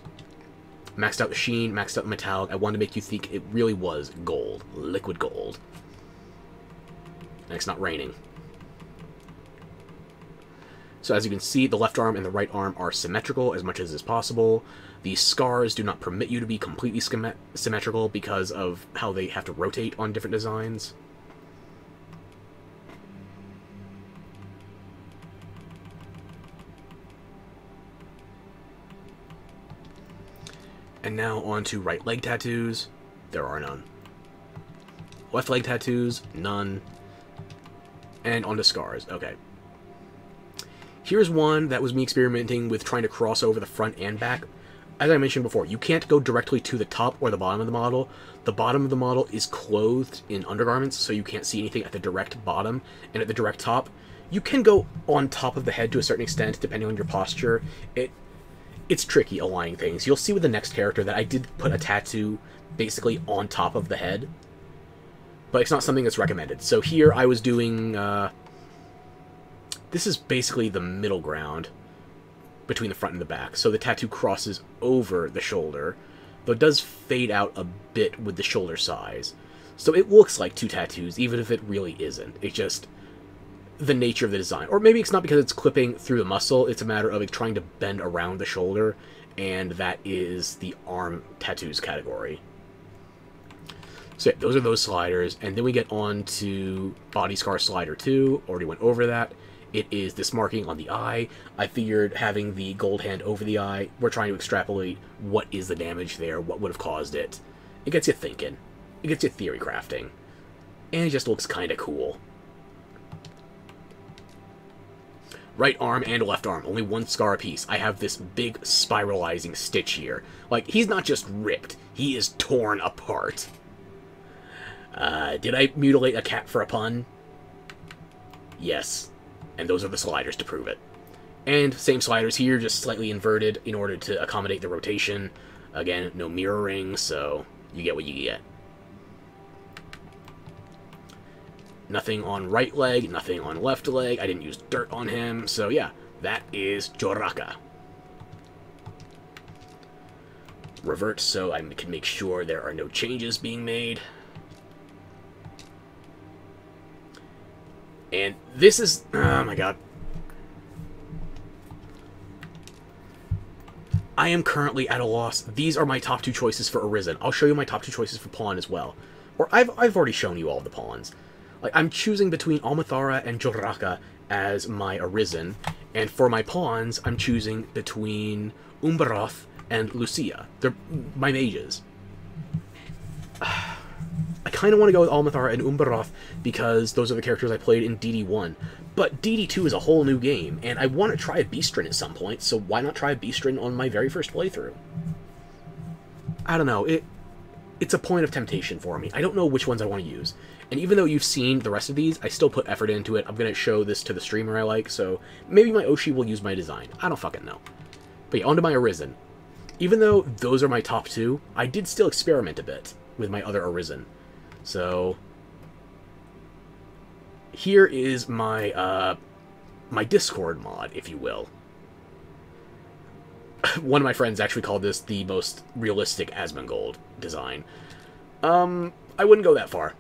Maxed out the sheen, maxed out the metallic. I wanted to make you think it really was gold. Liquid gold. And it's not raining. So as you can see, the left arm and the right arm are symmetrical as much as is possible. The scars do not permit you to be completely symmetrical because of how they have to rotate on different designs. And now on to right leg tattoos. There are none. Left leg tattoos, none. And on to scars. Okay. Here's one that was me experimenting with trying to cross over the front and back. As I mentioned before, you can't go directly to the top or the bottom of the model. The bottom of the model is clothed in undergarments, so you can't see anything at the direct bottom. And at the direct top, you can go on top of the head to a certain extent, depending on your posture. It's tricky aligning things. You'll see with the next character that I did put a tattoo basically on top of the head. But it's not something that's recommended. So here I was doing... this is basically the middle ground between the front and the back. So the tattoo crosses over the shoulder, though it does fade out a bit with the shoulder size. So it looks like two tattoos, even if it really isn't. It's just the nature of the design. Or maybe it's not because it's clipping through the muscle, it's a matter of it trying to bend around the shoulder, and that is the arm tattoos category. So yeah, those are those sliders, and then we get on to body scar slider 2, already went over that. It is this marking on the eye. I figured having the gold hand over the eye, we're trying to extrapolate what is the damage there, what would have caused it. It gets you thinking. It gets you theory crafting. And it just looks kind of cool. Right arm and left arm, only one scar apiece. I have this big spiralizing stitch here. Like, he's not just ripped, he is torn apart. Did I mutilate a cat for a pun? Yes. And those are the sliders to prove it. And same sliders here, just slightly inverted in order to accommodate the rotation. Again, no mirroring, so you get what you get. Nothing on right leg, nothing on left leg. I didn't use dirt on him, so yeah, that is Joraka. Revert so I can make sure there are no changes being made. And this is... oh my god. I am currently at a loss. These are my top two choices for Arisen. I'll show you my top two choices for Pawn as well. Or I've already shown you all the pawns. Like, I'm choosing between Almathara and Joraka as my Arisen. And for my pawns, I'm choosing between Umbaroth and Lucia. They're my mages. I kind of want to go with Almathara and Umbaroth because those are the characters I played in DD1. But DD2 is a whole new game, and I want to try a Beastrin at some point, so why not try a Beastrin on my very first playthrough? I don't know, it's a point of temptation for me. I don't know which ones I want to use. And even though you've seen the rest of these, I still put effort into it. I'm going to show this to the streamer I like, so maybe my Oshi will use my design. I don't fucking know. But yeah, on to my Arisen. Even though those are my top 2, I did still experiment a bit with my other Arisen. So here is my my Discord mod, if you will. One of my friends actually called this the most realistic Asmongold design. I wouldn't go that far.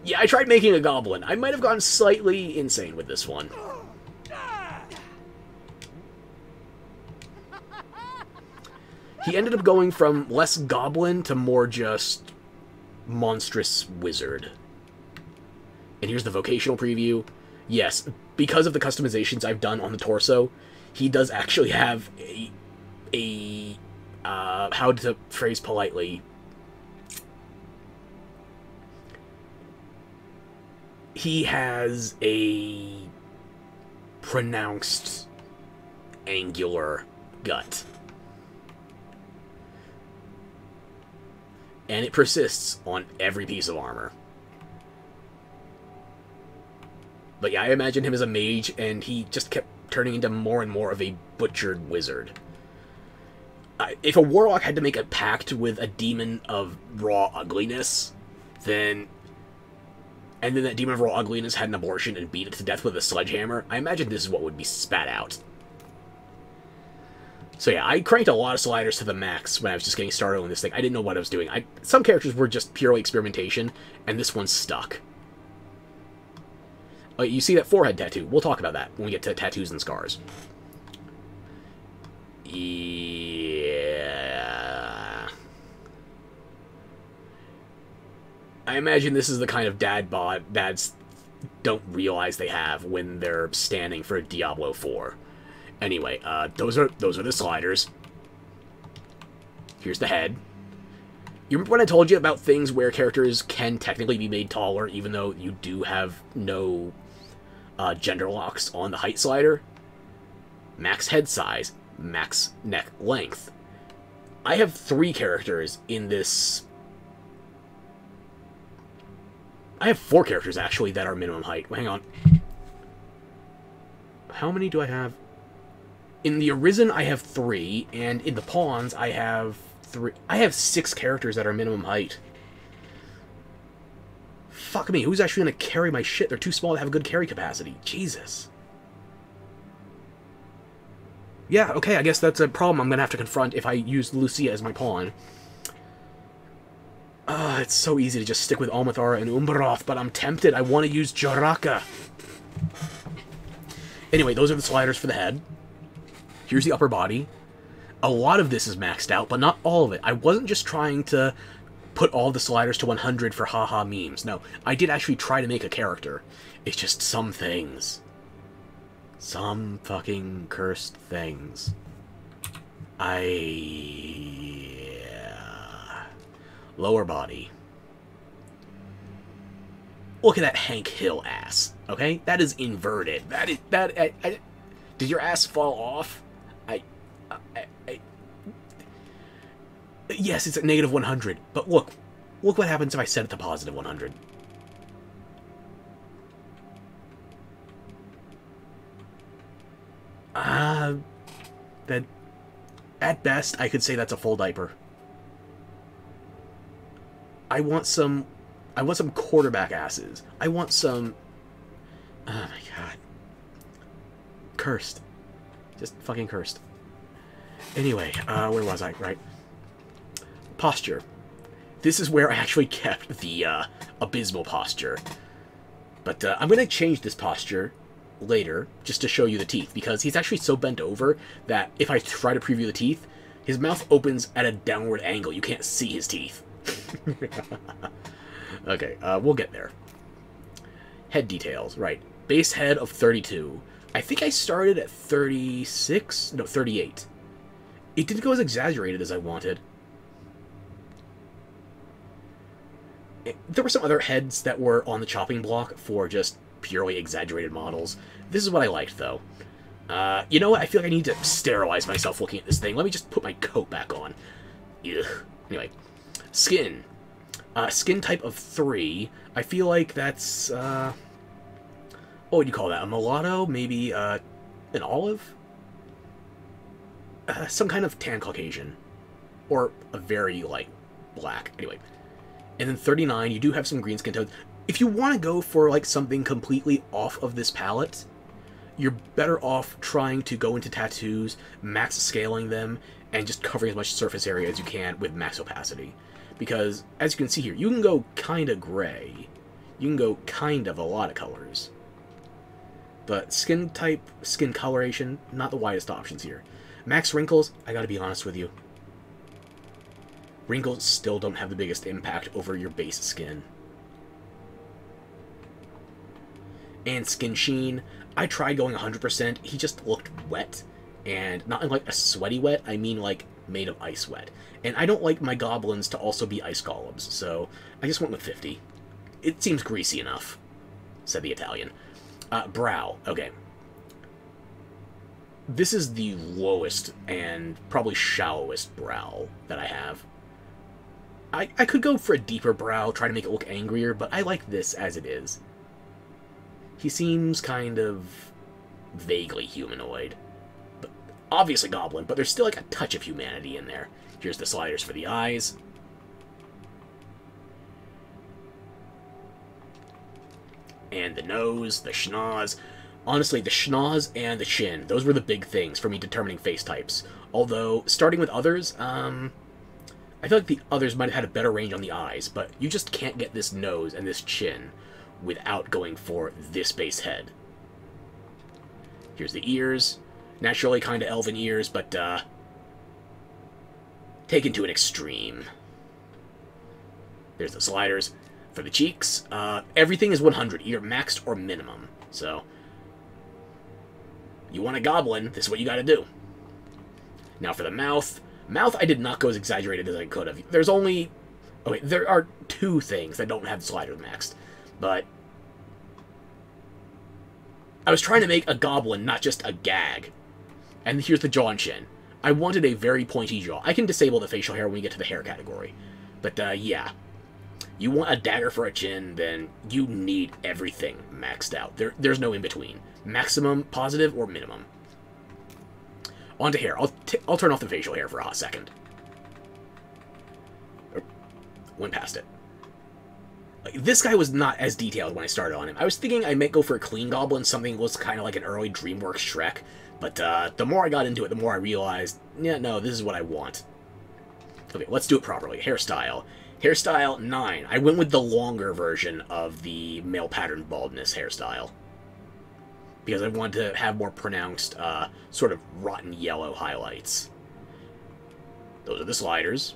Yeah, I tried making a goblin. I might have gone slightly insane with this one. He ended up going from less goblin to more just monstrous wizard. And here's the vocational preview. Yes, because of the customizations I've done on the torso, he does actually have how to phrase politely, he has a pronounced angular gut. And it persists on every piece of armor. But yeah, I imagine him as a mage, and he just kept turning into more and more of a butchered wizard. If a warlock had to make a pact with a demon of raw ugliness, then... and then that demon of raw ugliness had an abortion and beat it to death with a sledgehammer, I imagine this is what would be spat out. So yeah, I cranked a lot of sliders to the max when I was just getting started on this thing. I didn't know what I was doing. Some characters were just purely experimentation, and this one stuck. Oh, you see that forehead tattoo? We'll talk about that when we get to tattoos and scars. Yeah. I imagine this is the kind of dad bod dads don't realize they have when they're standing for Diablo 4. Anyway, those are the sliders. Here's the head. You remember when I told you about things where characters can technically be made taller, even though you do have no gender locks on the height slider? Max head size, max neck length. I have 3 characters in this... I have 4 characters, actually, that are minimum height. Hang on. How many do I have? In the Arisen, I have 3, and in the Pawns, I have 3. I have 6 characters that are minimum height. Fuck me, who's actually going to carry my shit? They're too small to have a good carry capacity. Jesus. Yeah, okay, I guess that's a problem I'm going to have to confront if I use Lucia as my pawn. It's so easy to just stick with Almathara and Umbroth, but I'm tempted. I want to use Jaraka. Anyway, those are the sliders for the head. Here's the upper body. A lot of this is maxed out, but not all of it. I wasn't just trying to put all the sliders to 100 for haha memes. No, I did actually try to make a character. It's just some things. Some fucking cursed things. Lower body. Look at that Hank Hill ass, okay? That is inverted. Did your ass fall off? Yes, it's at negative 100, but look what happens if I set it to positive 100. That, at best, I could say that's a full diaper. I want some quarterback asses. I want some... Oh my god. Cursed. Just fucking cursed. Anyway, where was I? Right. Posture. This is where I actually kept the abysmal posture. But I'm going to change this posture later, just to show you the teeth, because he's actually so bent over that if I try to preview the teeth, his mouth opens at a downward angle. You can't see his teeth. Okay, we'll get there. Head details, right. Base head of 32. I think I started at 36? No, 38. It didn't go as exaggerated as I wanted. There were some other heads that were on the chopping block for just purely exaggerated models. This is what I liked, though. You know what? I feel like I need to sterilize myself looking at this thing. Let me just put my coat back on. Ugh. Anyway. Skin. Skin type of 3. I feel like that's, what would you call that? A mulatto? Maybe, an olive? Some kind of tan Caucasian. Or a very, like, black. Anyway. And then 39, you do have some green skin tones. If you want to go for, like, something completely off of this palette, you're better off trying to go into tattoos, max scaling them, and just covering as much surface area as you can with max opacity. Because, as you can see here, you can go kind of gray. You can go kind of a lot of colors. But skin type, skin coloration, not the widest options here. Max wrinkles, I gotta be honest with you. Wrinkles still don't have the biggest impact over your base skin. And skin sheen, I tried going 100%, he just looked wet. And not like a sweaty wet, I mean like made of ice wet. And I don't like my goblins to also be ice golems, so I just went with 50. It seems greasy enough, said the Italian. Brow, okay. This is the lowest and probably shallowest brow that I have. I could go for a deeper brow, try to make it look angrier, but I like this as it is. He seems kind of vaguely humanoid. But obviously goblin, but there's still like a touch of humanity in there. Here's the sliders for the eyes. And the nose, the schnoz. Honestly, the schnoz and the chin, those were the big things for me determining face types. Although, starting with others, I feel like the others might have had a better range on the eyes, but you just can't get this nose and this chin without going for this base head. Here's the ears. Naturally kind of elven ears, but taken to an extreme. There's the sliders. For the cheeks, everything is 100, either maxed or minimum. So, you want a goblin, this is what you gotta do. Now for the mouth. Mouth, I did not go as exaggerated as I could have. There's only... Okay, there are 2 things that don't have the sliders maxed. But I was trying to make a goblin, not just a gag. And here's the jaw and chin. I wanted a very pointy jaw. I can disable the facial hair when we get to the hair category. But, yeah. You want a dagger for a chin, then you need everything maxed out. There's no in-between. Maximum, positive, or minimum. On to hair. I'll turn off the facial hair for a hot second. Went past it. This guy was not as detailed when I started on him. I was thinking I might go for a clean goblin, something that was kind of like an early DreamWorks Shrek. But the more I got into it, the more I realized, yeah, no, this is what I want. Okay, let's do it properly. Hairstyle. Hairstyle 9. I went with the longer version of the male pattern baldness hairstyle. Because I wanted to have more pronounced, sort of rotten yellow highlights. Those are the sliders.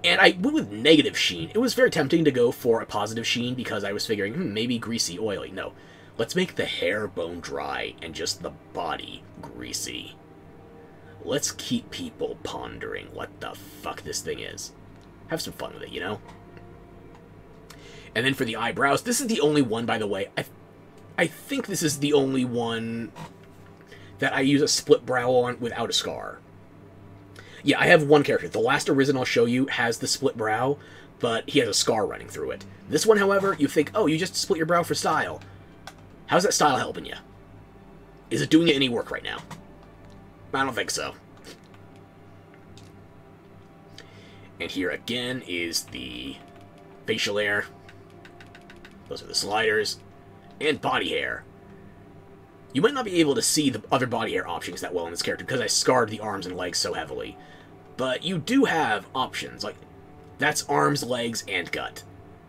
And I went with negative sheen. It was very tempting to go for a positive sheen because I was figuring, maybe greasy, oily. No. Let's make the hair bone dry and just the body greasy. Let's keep people pondering what the fuck this thing is. Have some fun with it, you know? And then for the eyebrows, this is the only one, by the way. I think this is the only one that I use a split brow on without a scar. Yeah, I have one character. The last Arisen I'll show you has the split brow, but he has a scar running through it. This one, however, you think, oh, you just split your brow for style. How's that style helping you? Is it doing you any work right now? I don't think so. And here again is the facial hair. Those are the sliders. And body hair. You might not be able to see the other body hair options that well in this character because I scarred the arms and legs so heavily. But you do have options. Like, that's arms, legs, and gut.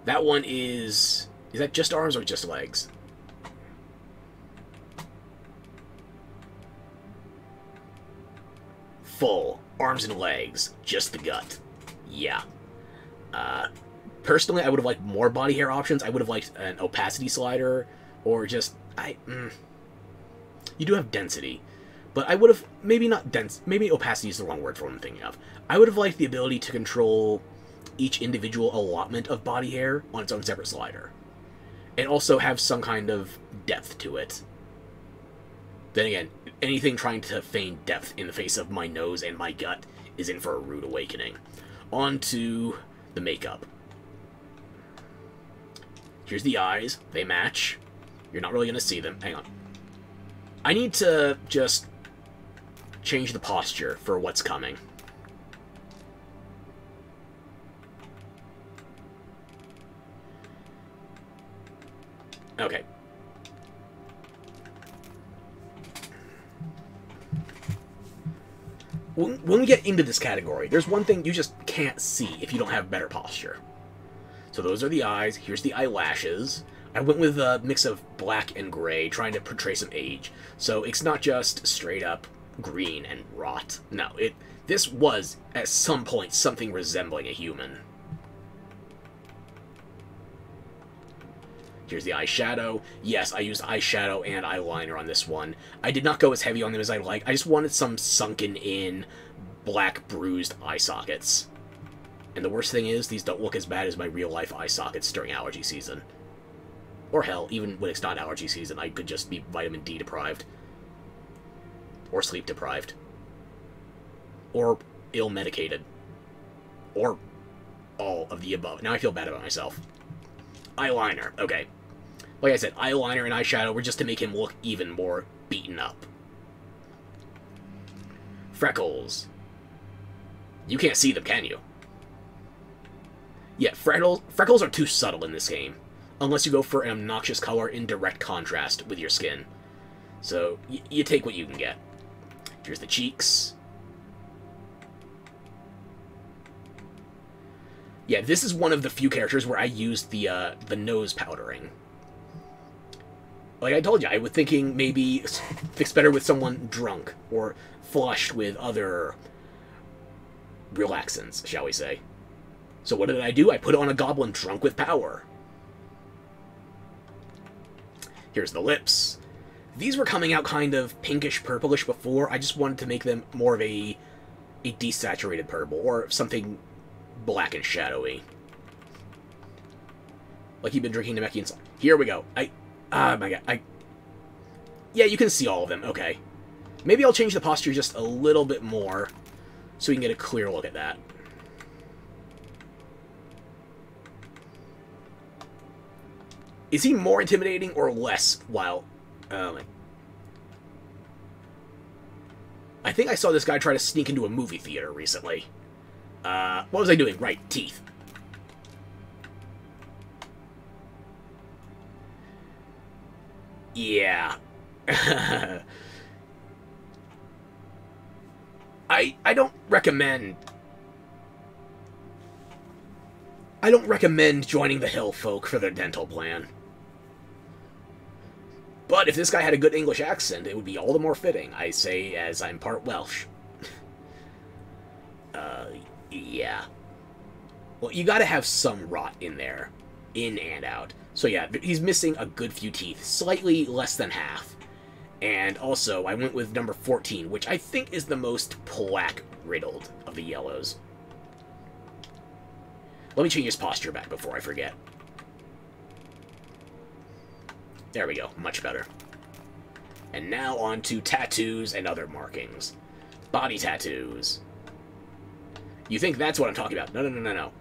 That one is... Is that just arms or just legs? Full. Arms and legs. Just the gut. Yeah. Personally, I would have liked more body hair options. I would have liked an opacity slider, or just... You do have density, but I would have... Maybe not dense... Maybe opacity is the wrong word for what I'm thinking of. I would have liked the ability to control each individual allotment of body hair on its own separate slider. And also have some kind of depth to it. Then again, anything trying to feign depth in the face of my nose and my gut is in for a rude awakening. On to the makeup. Here's the eyes. They match. You're not really going to see them. Hang on. I need to just change the posture for what's coming. Okay. When we get into this category, there's one thing you just can't see if you don't have better posture. So those are the eyes. Here's the eyelashes. I went with a mix of black and gray, trying to portray some age. So it's not just straight up green and rot. No, this was, at some point, something resembling a human. Here's the eyeshadow. Yes, I used eyeshadow and eyeliner on this one. I did not go as heavy on them as I like. I just wanted some sunken-in, black, bruised eye sockets. And the worst thing is, these don't look as bad as my real-life eye sockets during allergy season. Or hell, even when it's not allergy season, I could just be vitamin D deprived. Or sleep deprived. Or ill-medicated. Or all of the above. Now I feel bad about myself. Eyeliner. Okay. Like I said, eyeliner and eyeshadow were just to make him look even more beaten up. Freckles. You can't see them, can you? Yeah, freckles are too subtle in this game. Unless you go for an obnoxious color in direct contrast with your skin. So, you take what you can get. Here's the cheeks. Yeah, this is one of the few characters where I used the nose powdering. Like I told you, I was thinking maybe fix better with someone drunk, or flushed with other relaxants, shall we say. So what did I do? I put on a goblin drunk with power. Here's the lips. These were coming out kind of pinkish purplish before. I just wanted to make them more of a desaturated purple, or something black and shadowy. Like you've been drinking Namekian salt. Here we go. Oh my god. Yeah, you can see all of them. Okay. Maybe I'll change the posture just a little bit more so we can get a clear look at that. Is he more intimidating or less while... I think I saw this guy try to sneak into a movie theater recently. What was I doing? Right, teeth. Yeah. I don't recommend... I don't recommend joining the hill folk for their dental plan. But if this guy had a good English accent, it would be all the more fitting, I say, as I'm part Welsh. Yeah. Well, you gotta have some rot in there. In and out. So yeah, he's missing a good few teeth. Slightly less than half. And also, I went with number 14, which I think is the most plaque-riddled of the yellows. Let me change his posture back before I forget. There we go. Much better. And now on to tattoos and other markings. Body tattoos. You think that's what I'm talking about? No, no, no, no, no.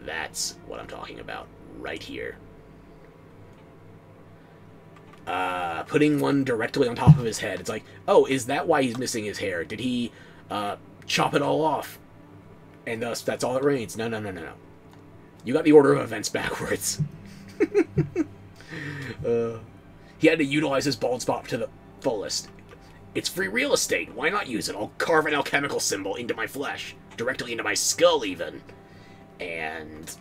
That's what I'm talking about. Right here. Putting one directly on top of his head. It's like, oh, is that why he's missing his hair? Did he, chop it all off? And thus, that's all it rains. No, no, no, no, no. You got the order of events backwards. He had to utilize his bald spot to the fullest. It's free real estate. Why not use it? I'll carve an alchemical symbol into my flesh. Directly into my skull, even. And...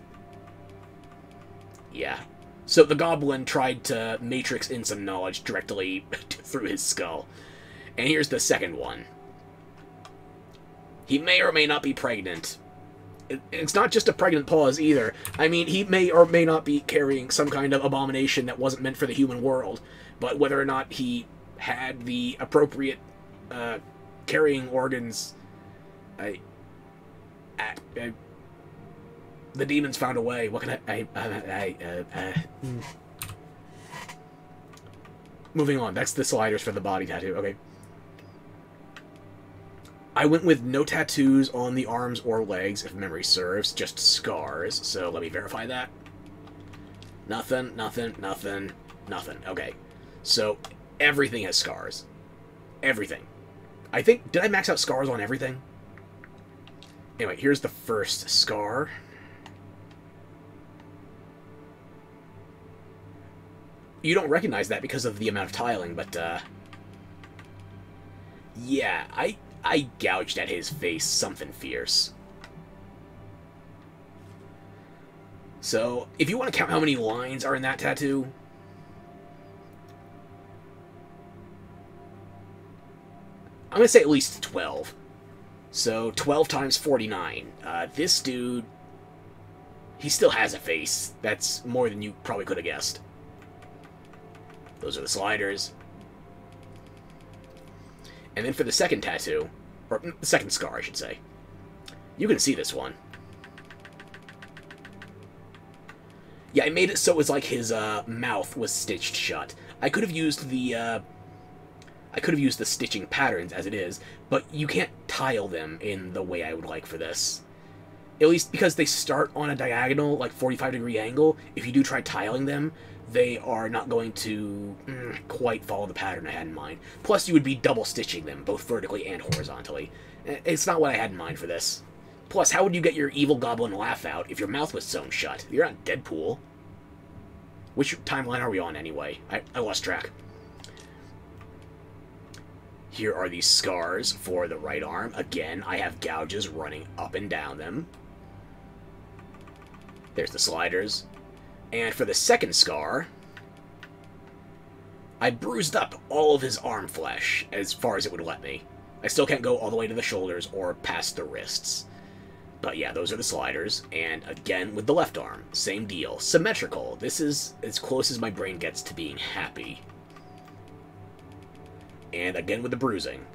yeah. So the goblin tried to matrix in some knowledge directly through his skull. And here's the second one. He may or may not be pregnant. It's not just a pregnant pause, either. I mean, he may or may not be carrying some kind of abomination that wasn't meant for the human world. But whether or not he had the appropriate carrying organs... the demons found a way. What can moving on. That's the sliders for the body tattoo. Okay. I went with no tattoos on the arms or legs, if memory serves, just scars. So let me verify that. Nothing, nothing, nothing, nothing. Okay. So everything has scars. Everything. I think, did I max out scars on everything? Anyway, here's the first scar. You don't recognize that because of the amount of tiling, but, yeah, I gouged at his face something fierce. So, if you want to count how many lines are in that tattoo, I'm going to say at least 12. So, 12 times 49. This dude, he still has a face. That's more than you probably could have guessed. Those are the sliders. And then for the second tattoo, or the second scar, I should say, you can see this one. Yeah, I made it so it was like his mouth was stitched shut. I could have used the stitching patterns as it is, but you can't tile them in the way I would like for this. At least because they start on a diagonal, like 45-degree angle. If you do try tiling them, they are not going to quite follow the pattern I had in mind. Plus, you would be double stitching them, both vertically and horizontally. It's not what I had in mind for this. Plus, how would you get your evil goblin laugh out if your mouth was sewn shut? You're not Deadpool. Which timeline are we on, anyway? I lost track. Here are these scars for the right arm. Again, I have gouges running up and down them. There's the sliders. And for the second scar, I bruised up all of his arm flesh as far as it would let me. I still can't go all the way to the shoulders or past the wrists. But yeah, those are the sliders. And again, with the left arm, same deal. Symmetrical. This is as close as my brain gets to being happy. And again with the bruising.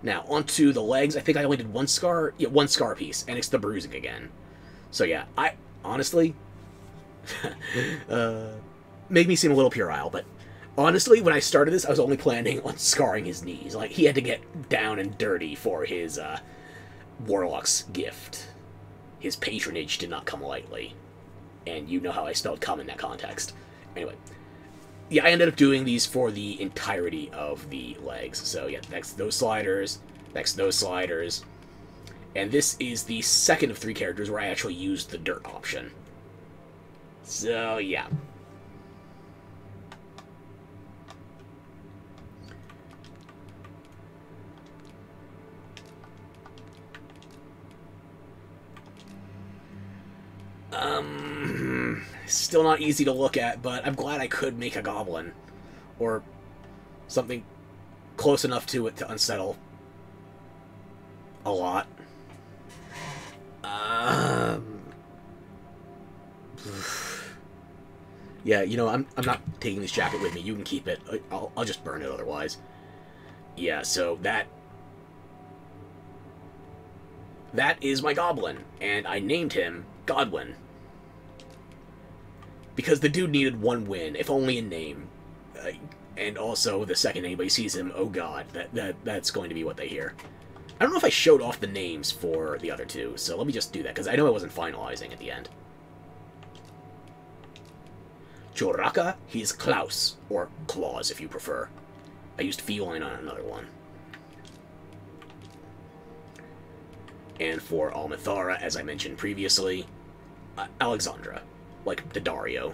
Now, onto the legs. I think I only did one scar. Yeah, one scar piece. And it's the bruising again. So yeah, I honestly... make me seem a little puerile, but honestly, when I started this, I was only planning on scarring his knees. Like, he had to get down and dirty for his, Warlock's gift. His patronage did not come lightly. And you know how I spelled come in that context. Anyway. Yeah, I ended up doing these for the entirety of the legs. So, yeah, that's those sliders, that's those sliders. And this is the second of 3 characters where I actually used the dirt option. So, yeah. Still not easy to look at, but I'm glad I could make a goblin. Or something close enough to it to unsettle a lot. Yeah, you know, I'm not taking this jacket with me. You can keep it. I'll just burn it otherwise. Yeah, so that is my goblin, and I named him Godwin. Because the dude needed 1 win, if only in name. And also, the second anybody sees him, oh god, that's going to be what they hear. I don't know if I showed off the names for the other 2, so let me just do that, because I know I wasn't finalizing at the end. Choraka, he's Klaus, or Claus if you prefer. I used feline on another one. And for Almithara, as I mentioned previously, Alexandra, like the Dario.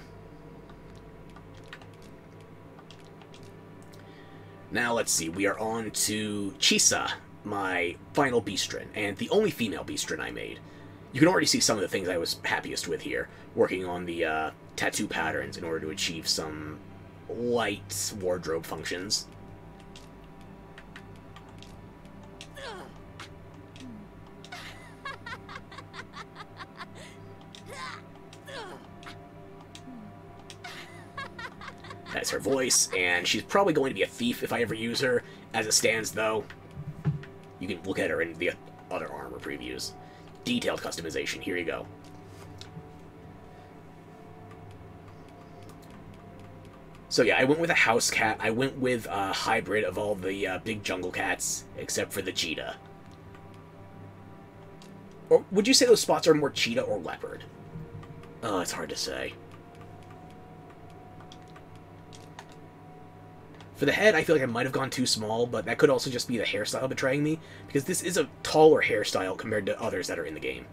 Now let's see, we are on to Chisa, my final Beastrin, and the only female Beastrin I made. You can already see some of the things I was happiest with here, working on the tattoo patterns in order to achieve some light wardrobe functions. That's her voice, and she's probably going to be a thief if I ever use her. As it stands, though, you can look at her in the other armor previews. Detailed customization, here you go. So yeah, I went with a house cat. I went with a hybrid of all the big jungle cats, except for the cheetah. Or would you say those spots are more cheetah or leopard? Oh, it's hard to say. For the head, I feel like I might have gone too small, but that could also just be the hairstyle betraying me, because this is a taller hairstyle compared to others that are in the game.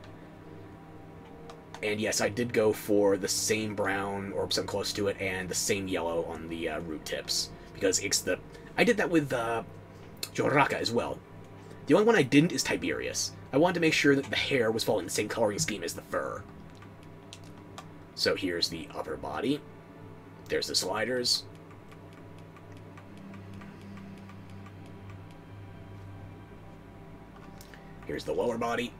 And yes, I did go for the same brown, or something close to it, and the same yellow on the root tips. Because it's the... I did that with Joraka as well. The only one I didn't is Tiberius. I wanted to make sure that the hair was following the same coloring scheme as the fur. So here's the upper body. There's the sliders. Here's the lower body.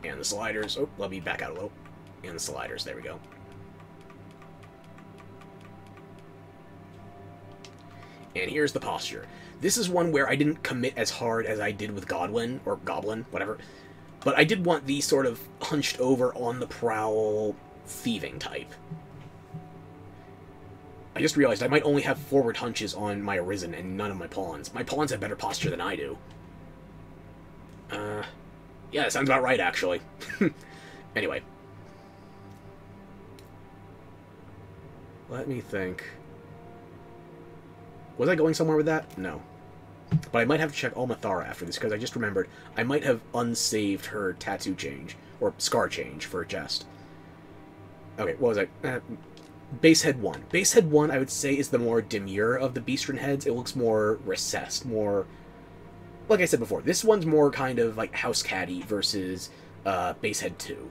And the sliders. Oh, let me back out a little. And the sliders. There we go. And here's the posture. This is one where I didn't commit as hard as I did with Godwin, or Goblin, whatever. But I did want the sort of hunched over on the prowl thieving type. I just realized I might only have forward hunches on my Arisen and none of my pawns. My pawns have better posture than I do. Yeah, that sounds about right, actually. Anyway. Let me think. Was I going somewhere with that? No. But I might have to check Almathara after this, because I just remembered I might have unsaved her tattoo change, or scar change, for a chest. Okay, what was I? Base Head 1. Base Head 1, I would say, is the more demure of the Beastren heads. It looks more recessed, more... Like I said before, this one's more kind of like House Catty versus Base Head 2.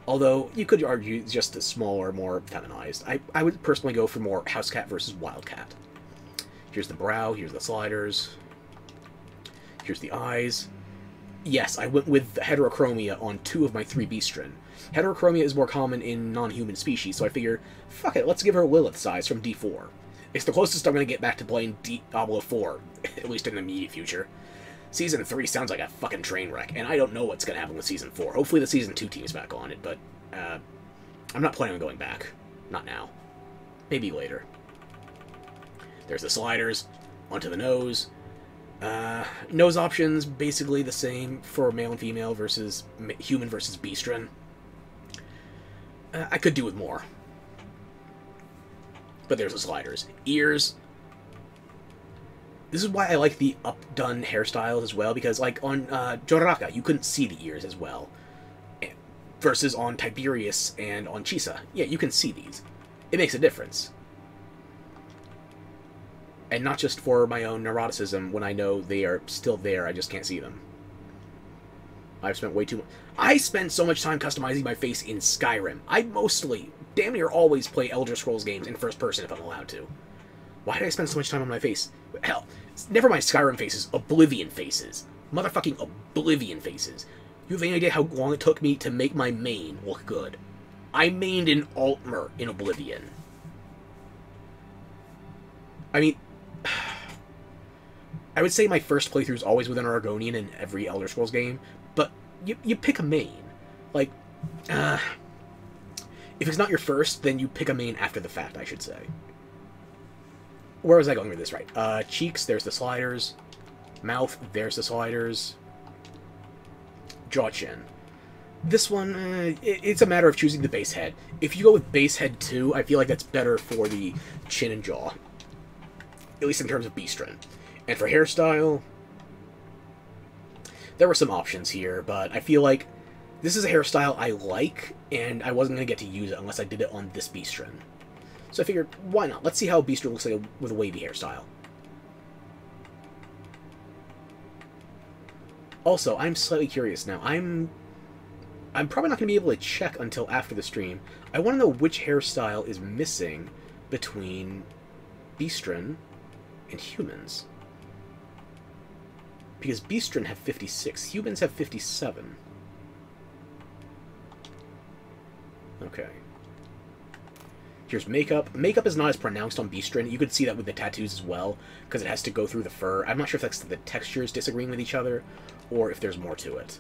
Although, you could argue it's just a smaller, more feminized. I would personally go for more House Cat versus Wildcat. Here's the brow, here's the sliders. Here's the eyes. Yes, I went with heterochromia on 2 of my 3 Beastren. Heterochromia is more common in non-human species, so I figured, fuck it, let's give her Lilith size from D4. It's the closest I'm going to get back to playing Diablo 4, at least in the immediate future. Season 3 sounds like a fucking train wreck, and I don't know what's going to happen with Season 4. Hopefully the Season 2 team's back on it, but I'm not planning on going back. Not now. Maybe later. There's the sliders, onto the nose. Nose options, basically the same for male and female versus human versus Beastren. I could do with more. But there's the sliders. Ears. This is why I like the up-done hairstyles as well, because, like, on Joraka, you couldn't see the ears as well. Versus on Tiberius and on Chisa. Yeah, you can see these. It makes a difference. And not just for my own neuroticism when I know they are still there, I just can't see them. I've spent way too much... I spend so much time customizing my face in Skyrim. I mostly, damn near always play Elder Scrolls games in first person if I'm allowed to. Why did I spend so much time on my face? Hell, never mind Skyrim faces, Oblivion faces. Motherfucking Oblivion faces. You have any idea how long it took me to make my main look good? I mained in Altmer in Oblivion. I mean... I would say my first playthrough is always with an Argonian in every Elder Scrolls game, but you pick a main. Like, if it's not your first, then you pick a main after the fact, I should say. Where was I going with this, right? Cheeks, there's the sliders. Mouth, there's the sliders. Jaw, chin. This one, it's a matter of choosing the base head. If you go with base head 2, I feel like that's better for the chin and jaw. At least in terms of Beastren. And for hairstyle, there were some options here, but I feel like this is a hairstyle I like, and I wasn't going to get to use it unless I did it on this Beastren. So I figured, why not? Let's see how Beastren looks like with a wavy hairstyle. Also, I'm slightly curious now. I'm probably not going to be able to check until after the stream. I want to know which hairstyle is missing between Beastren and humans. Because Beastren have 56, humans have 57. Okay. Here's makeup. Makeup is not as pronounced on Beastren. You could see that with the tattoos as well, because it has to go through the fur. I'm not sure if that's the textures disagreeing with each other, or if there's more to it.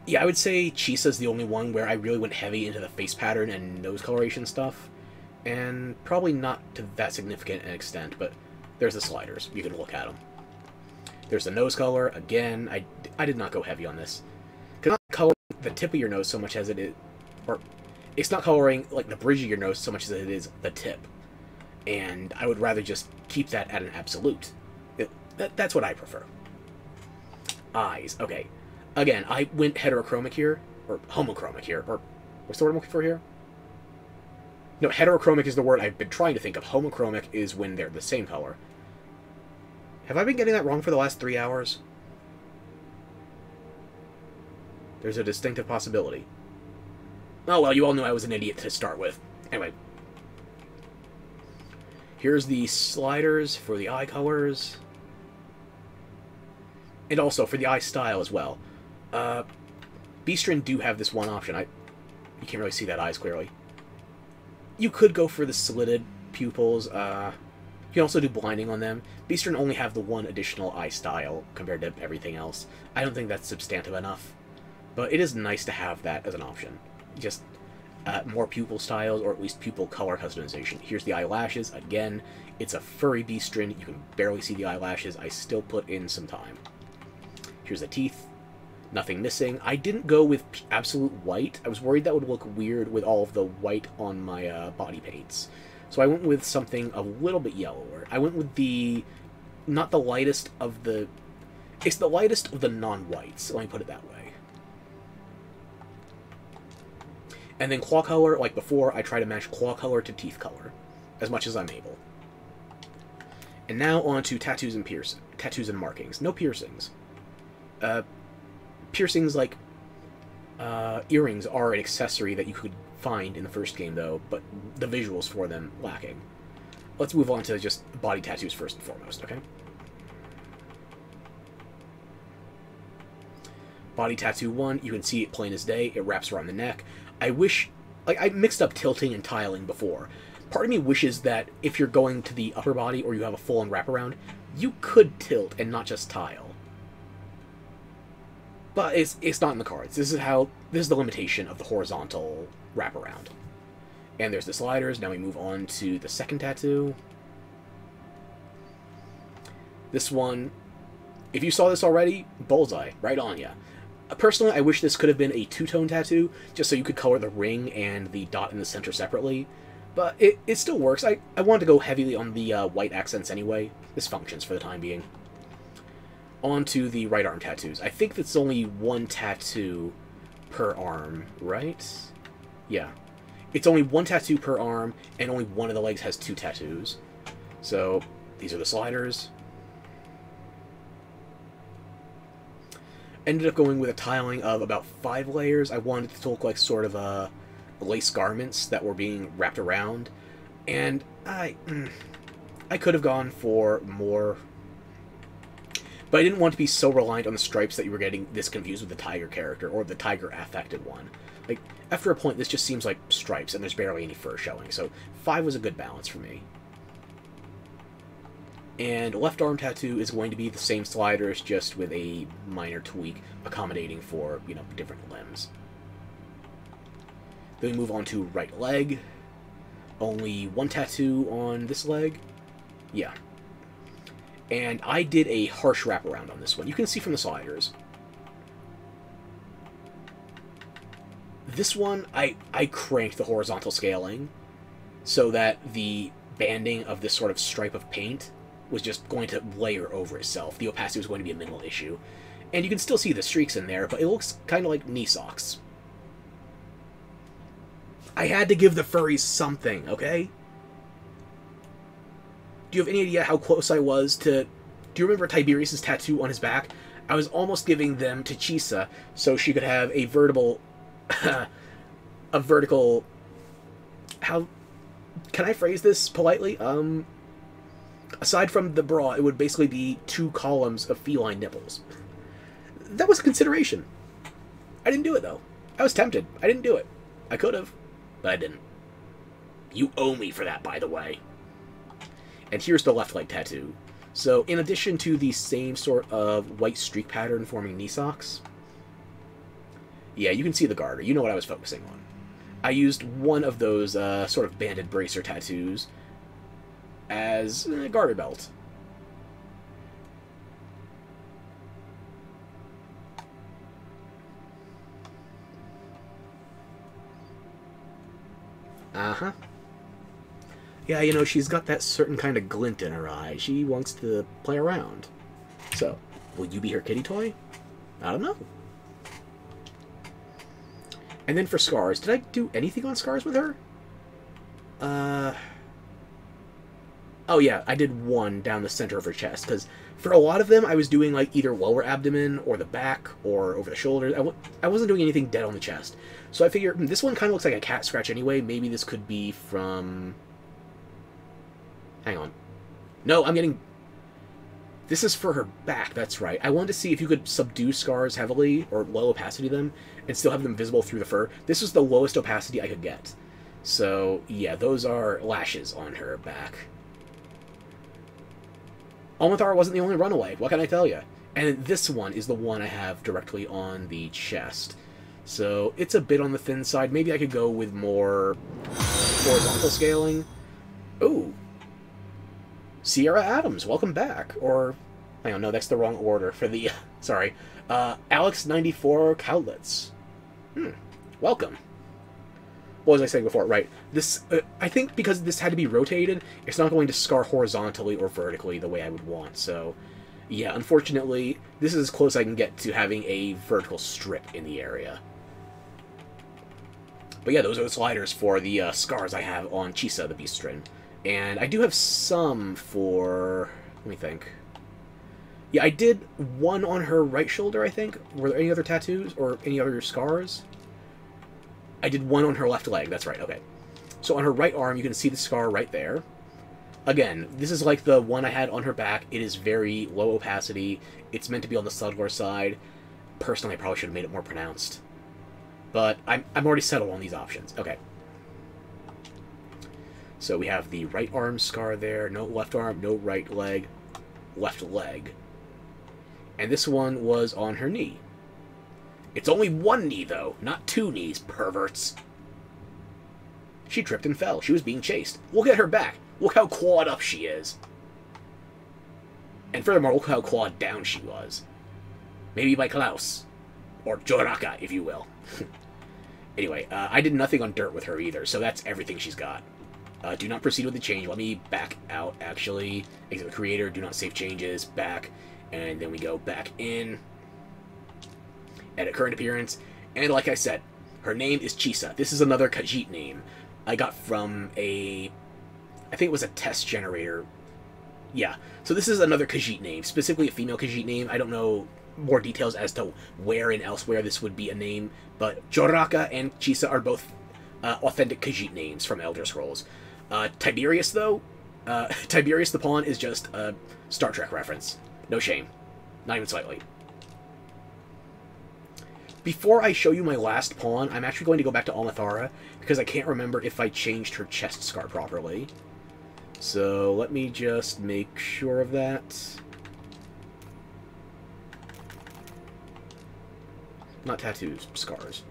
Yeah, I would say Chisa's the only one where I really went heavy into the face pattern and nose coloration stuff. And probably not to that significant an extent, but there's the sliders. You can look at them. There's the nose color. Again, I did not go heavy on this. Because not coloring the tip of your nose so much as it is... Or, it's not coloring, like, the bridge of your nose so much as it is the tip. And I would rather just keep that at an absolute. That's what I prefer. Eyes. Okay. Again, I went heterochromic here. Or homochromic here. Or, what's the word I'm looking for here? No, heterochromic is the word I've been trying to think of. Homochromic is when they're the same color. Have I been getting that wrong for the last 3 hours? There's a distinctive possibility. Oh, well, you all knew I was an idiot to start with. Anyway. Here's the sliders for the eye colors. And also for the eye style as well. Beastren do have this one option. You can't really see that eyes clearly. You could go for the slitted pupils. You can also do blinding on them. Beastren only have the one additional eye style compared to everything else. I don't think that's substantive enough. But it is nice to have that as an option. Just more pupil styles, or at least pupil color customization. Here's the eyelashes. Again, it's a furry Beastren. You can barely see the eyelashes. I still put in some time. Here's the teeth. Nothing missing. I didn't go with absolute white. I was worried that would look weird with all of the white on my body paints. So I went with something a little bit yellower. I went with the... Not the lightest of the... It's the lightest of the non-whites. Let me put it that way. And then claw color, like before, I try to match claw color to teeth color. As much as I'm able. And now on to tattoos and tattoos and markings. No piercings. Piercings like earrings are an accessory that you could find in the first game, though, but the visuals for them lacking. Let's move on to just body tattoos first and foremost, okay? Body tattoo 1, you can see it plain as day. It wraps around the neck. I wish... Like, I mixed up tilting and tiling before. Part of me wishes that if you're going to the upper body or you have a full-on wraparound, you could tilt and not just tile. But it's not in the cards. This is the limitation of the horizontal wraparound. And there's the sliders. Now we move on to the second tattoo. This one, if you saw this already, bullseye, right on ya. Personally, I wish this could have been a two-tone tattoo, just so you could color the ring and the dot in the center separately. But it still works. I wanted to go heavily on the white accents anyway. This functions for the time being. On to the right arm tattoos. I think that's only one tattoo per arm, right? Yeah. It's only one tattoo per arm, and only one of the legs has 2 tattoos. So, these are the sliders. Ended up going with a tiling of about 5 layers. I wanted it to look like sort of lace garments that were being wrapped around. And I could have gone for more... But I didn't want to be so reliant on the stripes that you were getting this confused with the tiger character, or the tiger-affected one. Like, after a point, this just seems like stripes, and there's barely any fur showing, so 5 was a good balance for me. And left arm tattoo is going to be the same sliders, just with a minor tweak, accommodating for, you know, different limbs. Then we move on to right leg. Only 1 tattoo on this leg. Yeah. And I did a harsh wraparound on this one. You can see from the sliders. This one, I cranked the horizontal scaling so that the banding of this sort of stripe of paint was just going to layer over itself. The opacity was going to be a minimal issue. And you can still see the streaks in there, but it looks kind of like knee socks. I had to give the furries something, okay? Do you have any idea how close I was to... Do you remember Tiberius's tattoo on his back? I was almost giving them to Chisa so she could have a vertical... a vertical... How... Can I phrase this politely? Aside from the bra, it would basically be 2 columns of feline nipples. That was a consideration. I didn't do it, though. I was tempted. I didn't do it. I could have, but I didn't. You owe me for that, by the way. And here's the left leg tattoo. So, in addition to the same sort of white streak pattern forming knee socks, Yeah, you can see the garter. You know what I was focusing on. I used one of those sort of banded bracer tattoos as a garter belt. Uh-huh. Yeah, you know, she's got that certain kind of glint in her eye. She wants to play around. So, will you be her kitty toy? I don't know. And then for scars, did I do anything on scars with her? Oh yeah, I did one down the center of her chest, because for a lot of them, I was doing, like, either lower abdomen, or the back, or over the shoulders. I wasn't doing anything dead on the chest. So I figured, this one kind of looks like a cat scratch anyway. Maybe this could be from... Hang on. No, I'm getting... This is for her back, that's right. I wanted to see if you could subdue scars heavily, or low opacity them, and still have them visible through the fur. This was the lowest opacity I could get. So, yeah, those are lashes on her back. Almathar wasn't the only runaway, what can I tell you? And this one is the one I have directly on the chest. So, it's a bit on the thin side. Maybe I could go with more horizontal scaling. Ooh. Sierra Adams, welcome back. Or, hang on, no, that's the wrong order for the, sorry. Alex94 Cowlets. Welcome. What was I saying before? Right. This, I think because this had to be rotated, it's not going to scar horizontally or vertically the way I would want. So, yeah, unfortunately, this is as close I can get to having a vertical strip in the area. But yeah, those are the sliders for the scars I have on Chisa, the Beastrin. And I do have some for... Let me think. Yeah, I did one on her right shoulder, I think. Were there any other tattoos or any other scars? I did one on her left leg. That's right, okay. So on her right arm, you can see the scar right there. Again, this is like the one I had on her back. It is very low opacity. It's meant to be on the subtler side. Personally, I probably should have made it more pronounced. But I'm already settled on these options. Okay. So we have the right arm scar there. No left arm, no right leg. Left leg. And this one was on her knee. It's only one knee, though, not two knees, perverts. She tripped and fell. She was being chased. Look at her back. Look how clawed up she is. And furthermore, look how clawed down she was. Maybe by Klaus. Or Joraka, if you will. Anyway, I did nothing on dirt with her either, so that's everything she's got. Do not proceed with the change. Let me back out, actually. Exit the creator, do not save changes, back, and then we go back in. Edit current appearance, and like I said, her name is Chisa. This is another Khajiit name I got from a... I think it was a test generator. Yeah, so this is another Khajiit name, specifically a female Khajiit name. I don't know more details as to where and elsewhere this would be a name, but Joraka and Chisa are both authentic Khajiit names from Elder Scrolls. Tiberius, though, Tiberius the Pawn is just a Star Trek reference. No shame. Not even slightly. Before I show you my last pawn, I'm actually going to go back to Almathara, because I can't remember if I changed her chest scar properly. So, let me just make sure of that. Not tattoos, scars.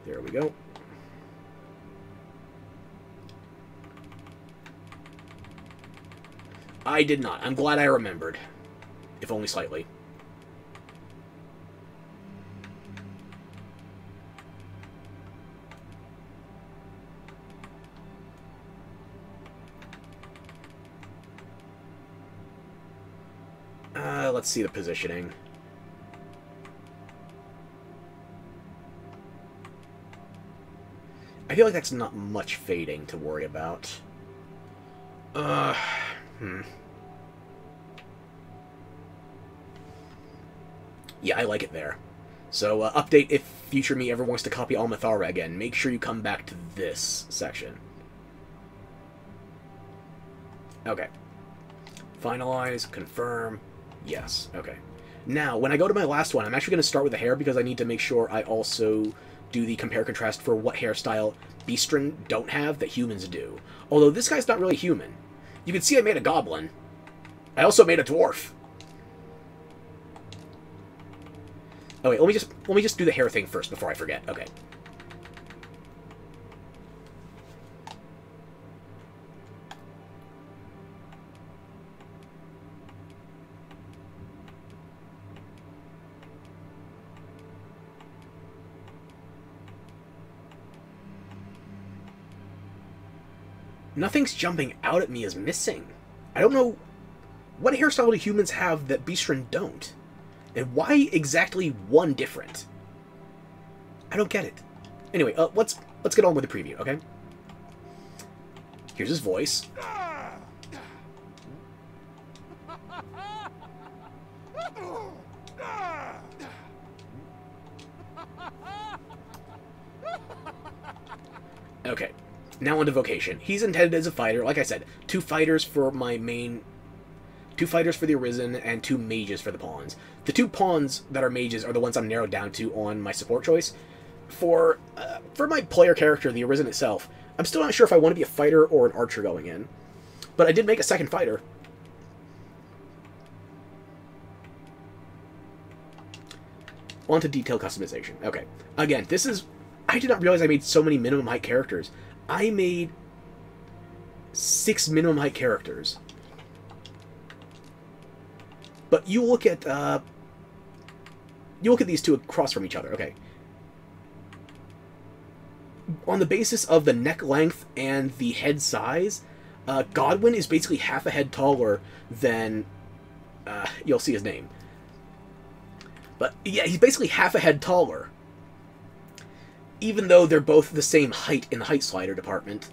There we go. I did not. I'm glad I remembered. If only slightly. Let's see the positioning. I feel like that's not much fading to worry about. Yeah, I like it there. So, update if future me ever wants to copy Almathara again. Make sure you come back to this section. Okay. Finalize, confirm, yes, okay. Now, when I go to my last one, I'm actually going to start with the hair because I need to make sure I also do the compare-contrast for what hairstyle Beastrin don't have that humans do. Although this guy's not really human. You can see I made a goblin. I also made a dwarf. Oh wait, let me just do the hair thing first before I forget. Okay. Nothing's jumping out at me as missing. I don't know what hairstyle do humans have that Beastren don't, and why exactly one different? I don't get it. Anyway, let's get on with the preview, okay? Here's his voice. Okay. Now on to vocation. He's intended as a fighter. Like I said, 2 fighters for my main... 2 fighters for the Arisen, and 2 mages for the pawns. The 2 pawns that are mages are the ones I'm narrowed down to on my support choice. For my player character, the Arisen itself, I'm still not sure if I want to be a fighter or an archer going in. But I did make a second fighter. On to detail customization. Okay. Again, this is... I did not realize I made so many minimum height characters. I made 6 minimum height characters. But you look at these 2 across from each other. Okay. On the basis of the neck length and the head size, Godwin is basically half a head taller than you'll see his name. But yeah, he's basically half a head taller. Even though they're both the same height in the height slider department.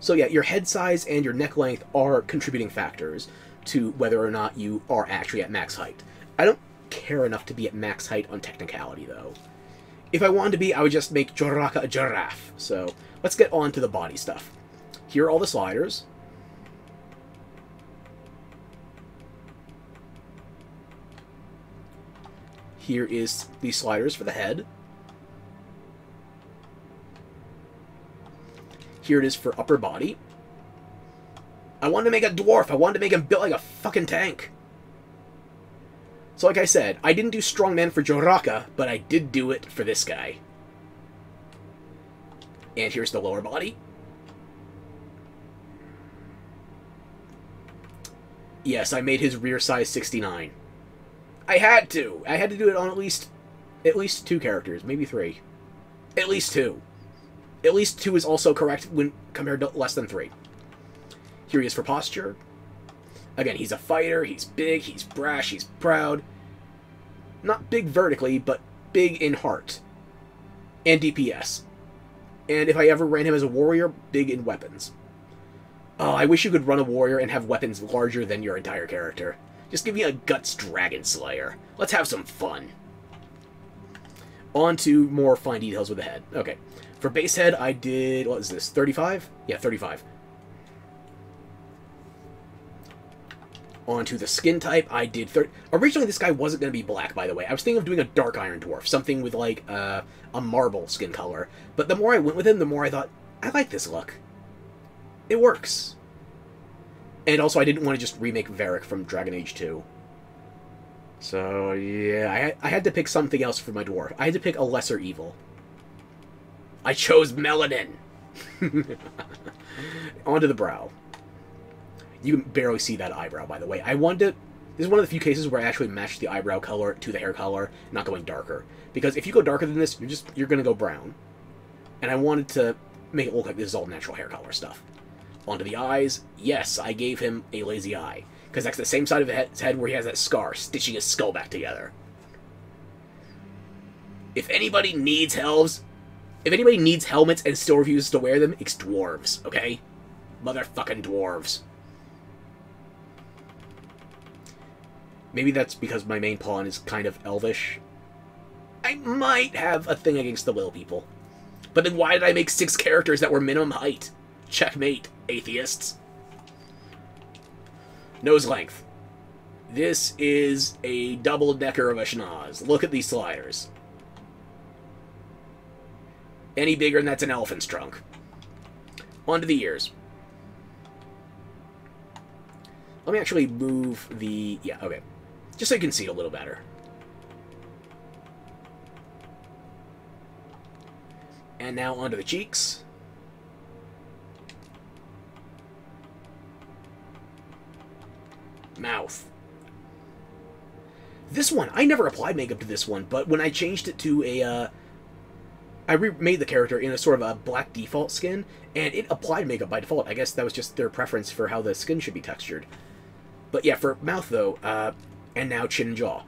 So yeah, your head size and your neck length are contributing factors to whether or not you are actually at max height. I don't care enough to be at max height on technicality, though. If I wanted to be, I would just make Joraka a giraffe. So let's get on to the body stuff. Here are all the sliders. Here is the sliders for the head. Here it is for upper body. I wanted to make a dwarf. I wanted to make him built like a fucking tank. So like I said, I didn't do strongman for Joraka, but I did do it for this guy. And here's the lower body. Yes, I made his rear size 69. I had to. I had to do it on at least 2 characters, maybe 3. At least 2. At least 2 is also correct when compared to less than 3. Here he is for posture. Again, he's a fighter, he's big, he's brash, he's proud. Not big vertically, but big in heart. And DPS. And if I ever ran him as a warrior, big in weapons. Oh, I wish you could run a warrior and have weapons larger than your entire character. Just give me a Guts Dragon Slayer. Let's have some fun. On to more fine details with the head. Okay. For base head, I did... What is this? 35? Yeah, 35. On to the skin type, I did 30... Originally, this guy wasn't going to be black, by the way. I was thinking of doing a dark iron dwarf. Something with, like, a marble skin color. But the more I went with him, the more I thought, I like this look. It works. And also, I didn't want to just remake Varric from Dragon Age 2. So, yeah, I had to pick something else for my dwarf. I had to pick a lesser evil. I chose melanin! Onto the brow. You can barely see that eyebrow, by the way. I wanted to... This is one of the few cases where I actually matched the eyebrow color to the hair color, not going darker. Because if you go darker than this, you're gonna go brown. And I wanted to make it look like this is all natural hair color stuff. Onto the eyes. Yes, I gave him a lazy eye. Because that's the same side of his head where he has that scar, stitching his skull back together. If anybody needs helmets and still refuses to wear them, it's dwarves, okay? Motherfucking dwarves. Maybe that's because my main pawn is kind of elvish. I might have a thing against the Will people. But then why did I make 6 characters that were minimum height? Checkmate, atheists. Nose length. This is a double-decker of a schnoz. Look at these sliders. Any bigger and that's an elephant's trunk. Onto the ears. Let me actually move the... Yeah, okay. Just so you can see it a little better. And now onto the cheeks. Mouth. This one, I never applied makeup to this one, but when I changed it to a, I remade the character in a sort of a black default skin, and it applied makeup by default. I guess that was just their preference for how the skin should be textured. But yeah, for mouth though, and now chin and jaw.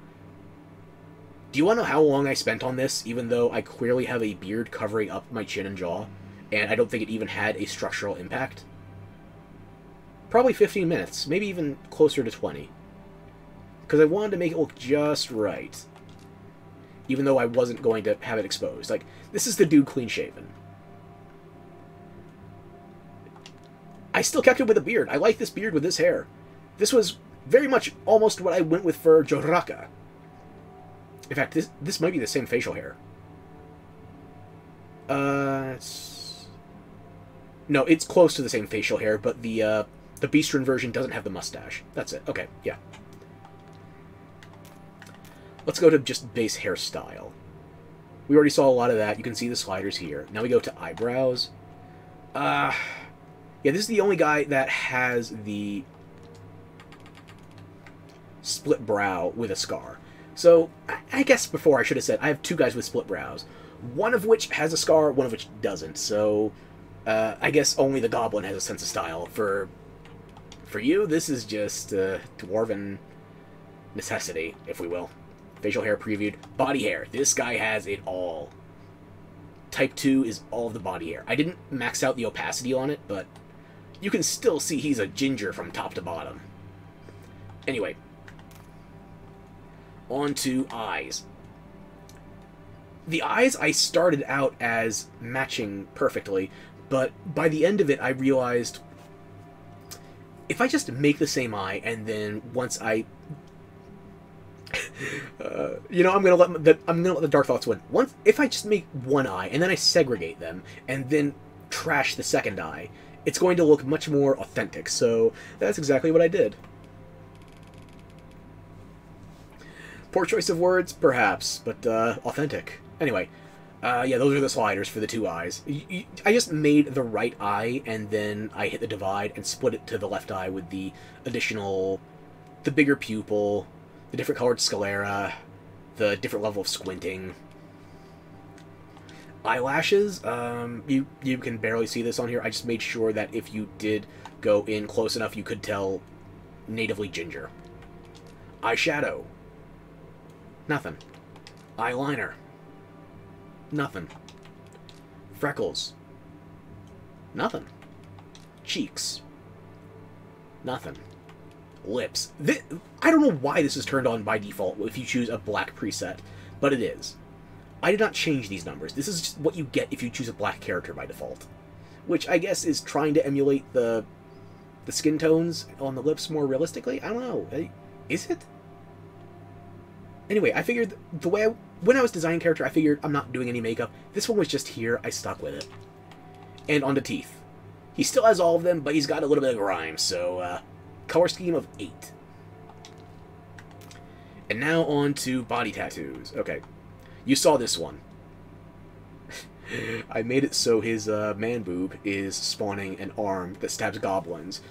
Do you want to know how long I spent on this, even though I clearly have a beard covering up my chin and jaw, and I don't think it even had a structural impact? Probably 15 minutes, maybe even closer to 20. Because I wanted to make it look just right. Even though I wasn't going to have it exposed. Like, this is the dude clean-shaven. I still kept it with a beard. I like this beard with this hair. This was very much almost what I went with for Joraka. In fact, this might be the same facial hair. No, it's close to the same facial hair, but the Beastren version doesn't have the mustache. That's it. Okay, yeah. Let's go to just base hairstyle. We already saw a lot of that. You can see the sliders here. Now we go to eyebrows. Yeah, this is the only guy that has the split brow with a scar. So, I guess before I should have said I have two guys with split brows. One of which has a scar, one of which doesn't. So, I guess only the goblin has a sense of style. For you, this is just dwarven necessity, if we will. Facial hair previewed. Body hair. This guy has it all. Type 2 is all of the body hair. I didn't max out the opacity on it, but you can still see he's a ginger from top to bottom. Anyway. On to eyes. The eyes I started out as matching perfectly, but by the end of it I realized if I just make the same eye and then once I you know, I'm gonna let the dark thoughts win. If I just make one eye and then I segregate them and then trash the second eye, it's going to look much more authentic. So that's exactly what I did. Poor choice of words, perhaps, but authentic. Anyway, yeah, those are the sliders for the two eyes. I just made the right eye, and then I hit the divide and split it to the left eye with the additional, the bigger pupil, the different colored sclera, the different level of squinting. Eyelashes, you can barely see this on here. I just made sure that if you did go in close enough, you could tell natively ginger. Eyeshadow. Nothing. Eyeliner. Nothing. Freckles. Nothing. Cheeks. Nothing. Lips. I don't know why this is turned on by default if you choose a black preset, but it is. I did not change these numbers. This is just what you get if you choose a black character by default. Which I guess is trying to emulate the skin tones on the lips more realistically? I don't know. Is it? Anyway, I figured the way when I was designing character, I figured I'm not doing any makeup. This one was just here. I stuck with it. And on the teeth. He still has all of them, but he's got a little bit of grime, so color scheme of 8. And now on to body tattoos. Okay. You saw this one. I made it so his man boob is spawning an arm that stabs goblins,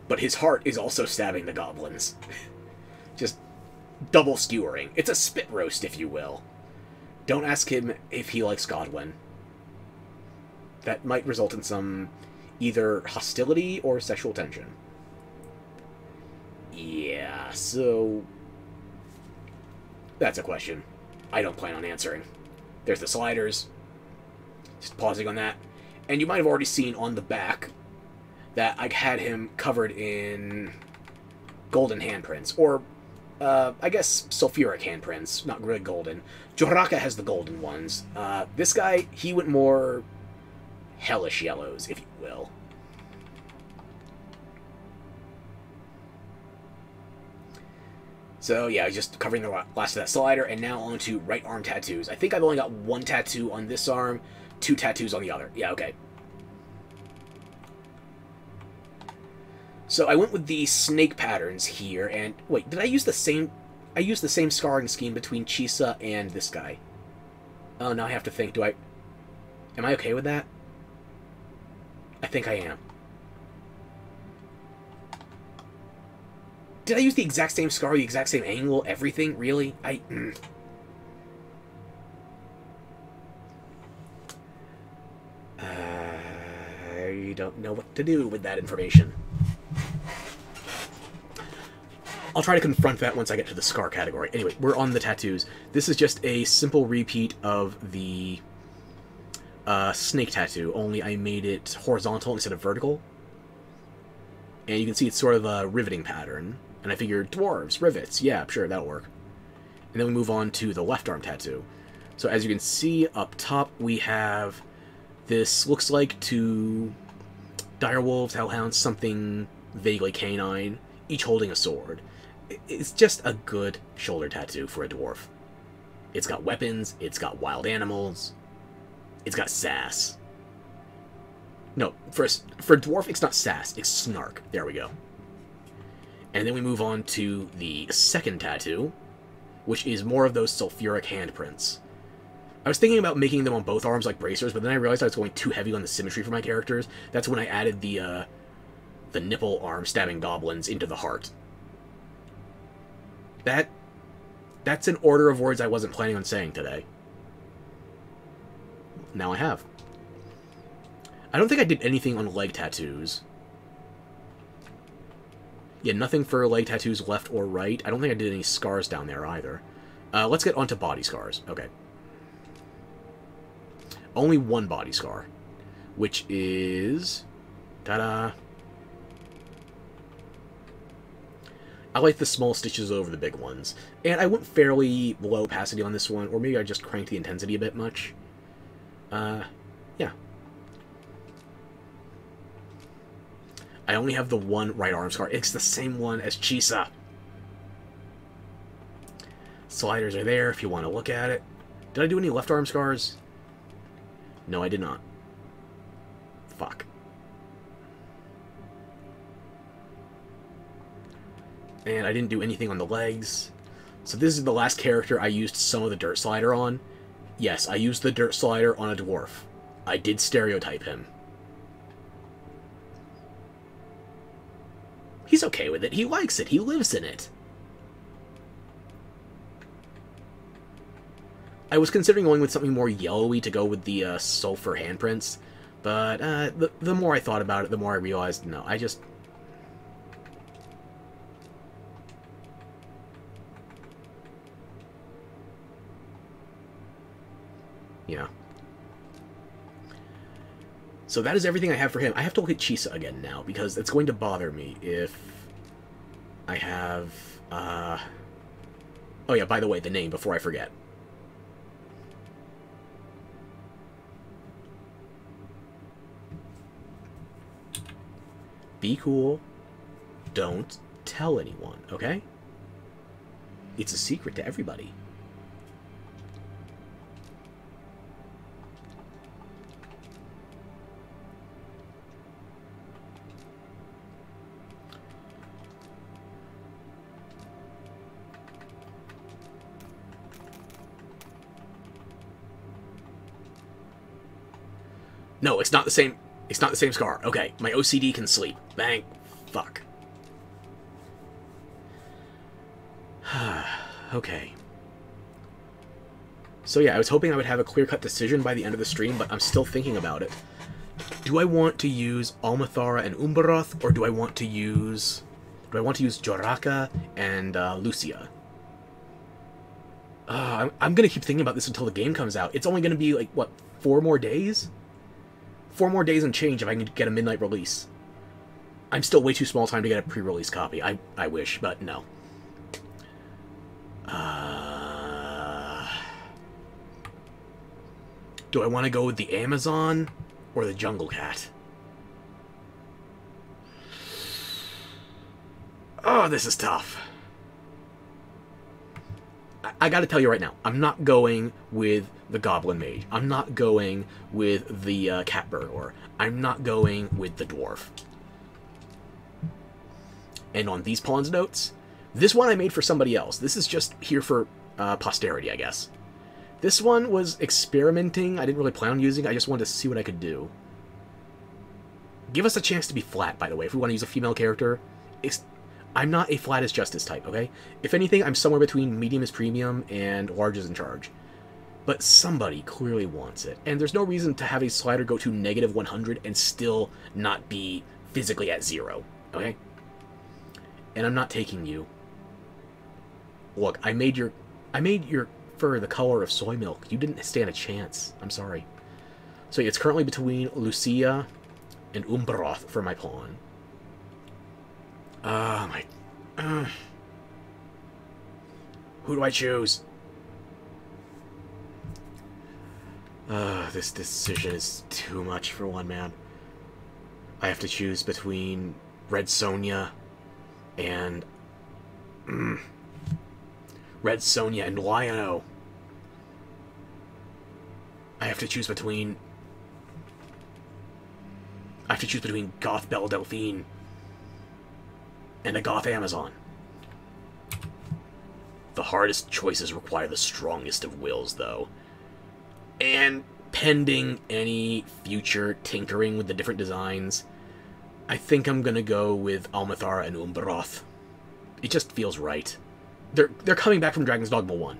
but his heart is also stabbing the goblins. Just double skewering. It's a spit roast, if you will. Don't ask him if he likes Godwin. That might result in some either hostility or sexual tension. Yeah, so that's a question I don't plan on answering. There's the sliders. Just pausing on that. And you might have already seen on the back that I had him covered in golden handprints, or I guess sulfuric handprints, not really golden. Joraka has the golden ones. This guy, he went more hellish yellows, if you will. So yeah, just covering the last of that slider, and now on to right arm tattoos. I think I've only got one tattoo on this arm, 2 tattoos on the other. Yeah, okay. So I went with the snake patterns here, and wait, did I use the same? I used the same scarring scheme between Chisa and this guy. Oh, now I have to think. Do I? Am I okay with that? I think I am. Did I use the exact same scar, the exact same angle, everything? Really? I don't know what to do with that information. I'll try to confront that once I get to the scar category. Anyway, we're on the tattoos. This is just a simple repeat of the snake tattoo, only I made it horizontal instead of vertical. And you can see it's sort of a riveting pattern. And I figured, dwarves, rivets, yeah, sure, that'll work. And then we move on to the left arm tattoo. So as you can see up top, we have this looks like two direwolves, hellhounds, something vaguely canine, each holding a sword. It's just a good shoulder tattoo for a dwarf. It's got weapons, it's got wild animals, it's got sass. No, for dwarf, it's not sass, it's snark. There we go. And then we move on to the second tattoo, which is more of those sulfuric handprints. I was thinking about making them on both arms like bracers, but then I realized I was going too heavy on the symmetry for my characters. That's when I added the nipple arm stabbing goblins into the heart. That's an order of words I wasn't planning on saying today. Now I have. I don't think I did anything on leg tattoos. Yeah, nothing for leg tattoos left or right. I don't think I did any scars down there either. Let's get onto body scars. Okay. Only one body scar, which is... Ta-da! I like the small stitches over the big ones. And I went fairly low opacity on this one, or maybe I just cranked the intensity a bit much. Yeah. I only have the one right arm scar. It's the same one as Chisa. Sliders are there if you want to look at it. Did I do any left arm scars? No, I did not. Fuck. And I didn't do anything on the legs. So this is the last character I used some of the dirt slider on. Yes, I used the dirt slider on a dwarf. I did stereotype him. He's okay with it. He likes it. He lives in it. I was considering going with something more yellowy to go with the sulfur handprints, but the more I thought about it, the more I realized, no, I just... Yeah. So that is everything I have for him. I have to look at Chisa again now, because it's going to bother me if I have... Oh yeah, by the way, the name, before I forget. Be cool. Don't tell anyone, okay? It's a secret to everybody. No, it's not the same. It's not the same scar. Okay, my OCD can sleep. Thank fuck. Okay. So yeah, I was hoping I would have a clear-cut decision by the end of the stream, but I'm still thinking about it. Do I want to use Almathara and Umbaroth, or do I want to use... Joraka and Lucia? I'm gonna keep thinking about this until the game comes out. It's only gonna be, like, what, 4 more days? 4 more days and change if I can get a midnight release. I'm still way too small time to get a pre-release copy. I wish, but no. Do I want to go with the Amazon or the Jungle Cat? Oh, this is tough. I gotta tell you right now, I'm not going with the Goblin Mage. I'm not going with the Cat Burglar. I'm not going with the Dwarf. And on these pawns notes, this one I made for somebody else. This is just here for posterity, I guess. This one was experimenting. I didn't really plan on using it. I just wanted to see what I could do. Give us a chance to be flat, by the way, if we want to use a female character. I'm not a flat as justice type, okay? If anything, I'm somewhere between medium as premium and large as in charge. But somebody clearly wants it. And there's no reason to have a slider go to negative 100 and still not be physically at 0, okay? And I'm not taking you. Look, I made your fur the color of soy milk. You didn't stand a chance. I'm sorry. So it's currently between Lucia and Umbroth for my pawn. Who do I choose? This decision is too much for one man. I have to choose between Red Sonja and... Red Sonja and Lion-O. I have to choose between Goth Belle Delphine and a Goth Amazon. The hardest choices require the strongest of wills, though. And pending any future tinkering with the different designs, I think I'm gonna go with Almathara and Umbroth. It just feels right. They're coming back from Dragon's Dogma 1.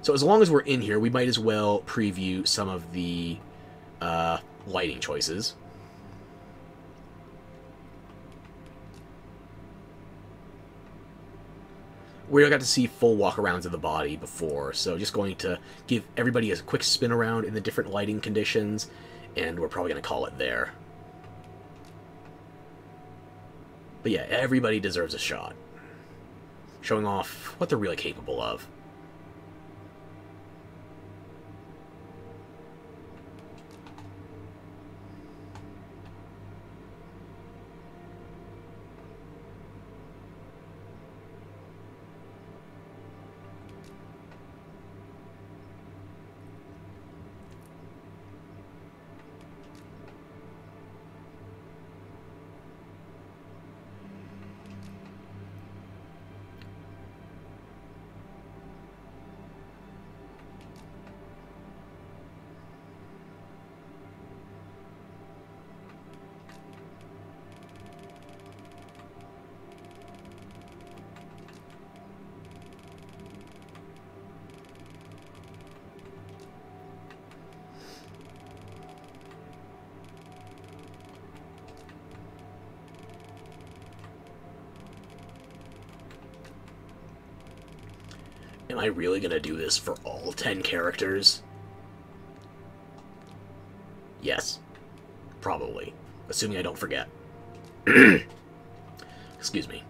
So as long as we're in here, we might as well preview some of the lighting choices. We got to see full walk-arounds of the body before, so just going to give everybody a quick spin around in the different lighting conditions, and we're probably going to call it there. But yeah, everybody deserves a shot. Showing off what they're really capable of. Am I really gonna do this for all 10 characters? Yes. Probably. Assuming I don't forget. Excuse me.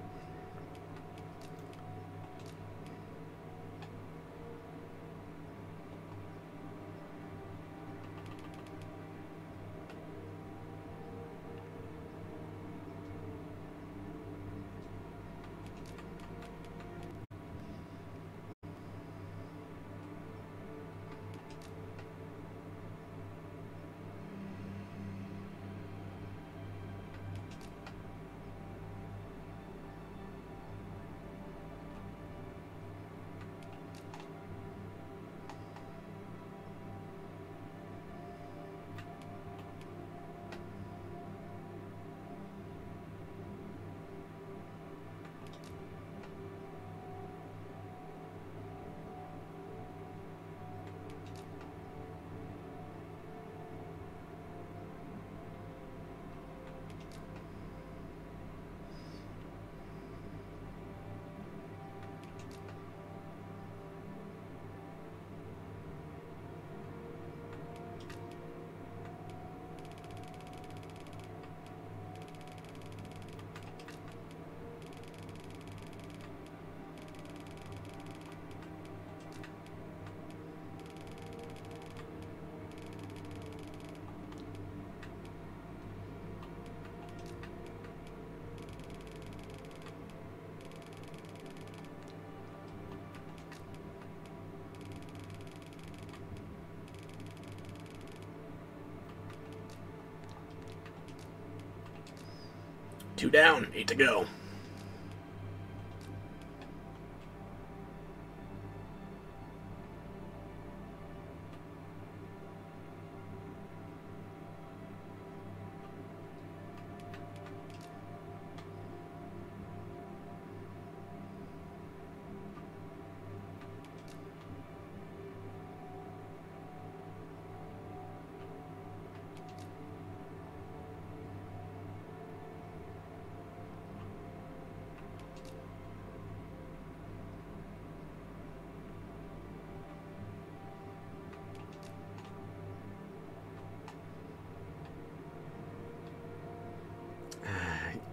Two down, 8 to go.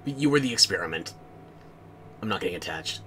You were the experiment. I'm not getting attached.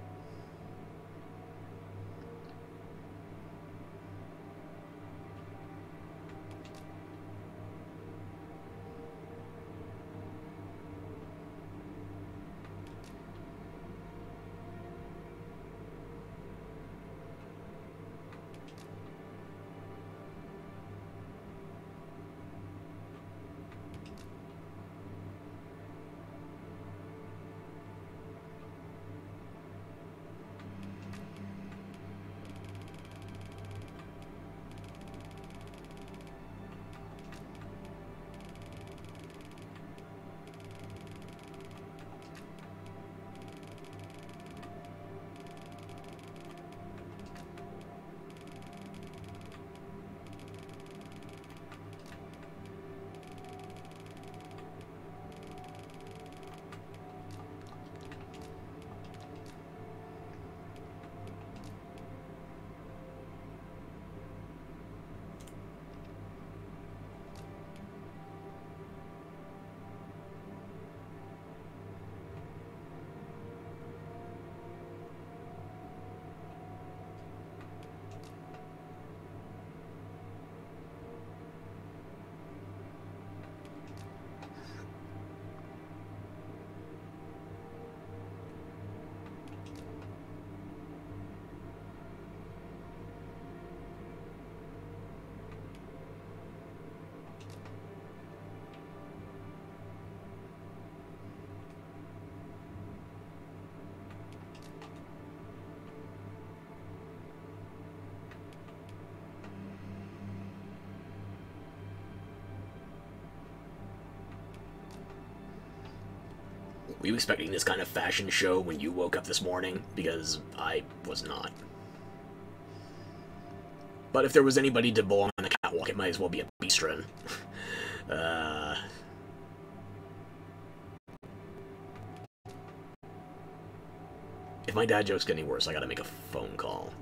Were you expecting this kind of fashion show when you woke up this morning? Because I was not. But if there was anybody to belong on the catwalk, it might as well be a Beastrin. If my dad joke's getting worse, I gotta make a phone call.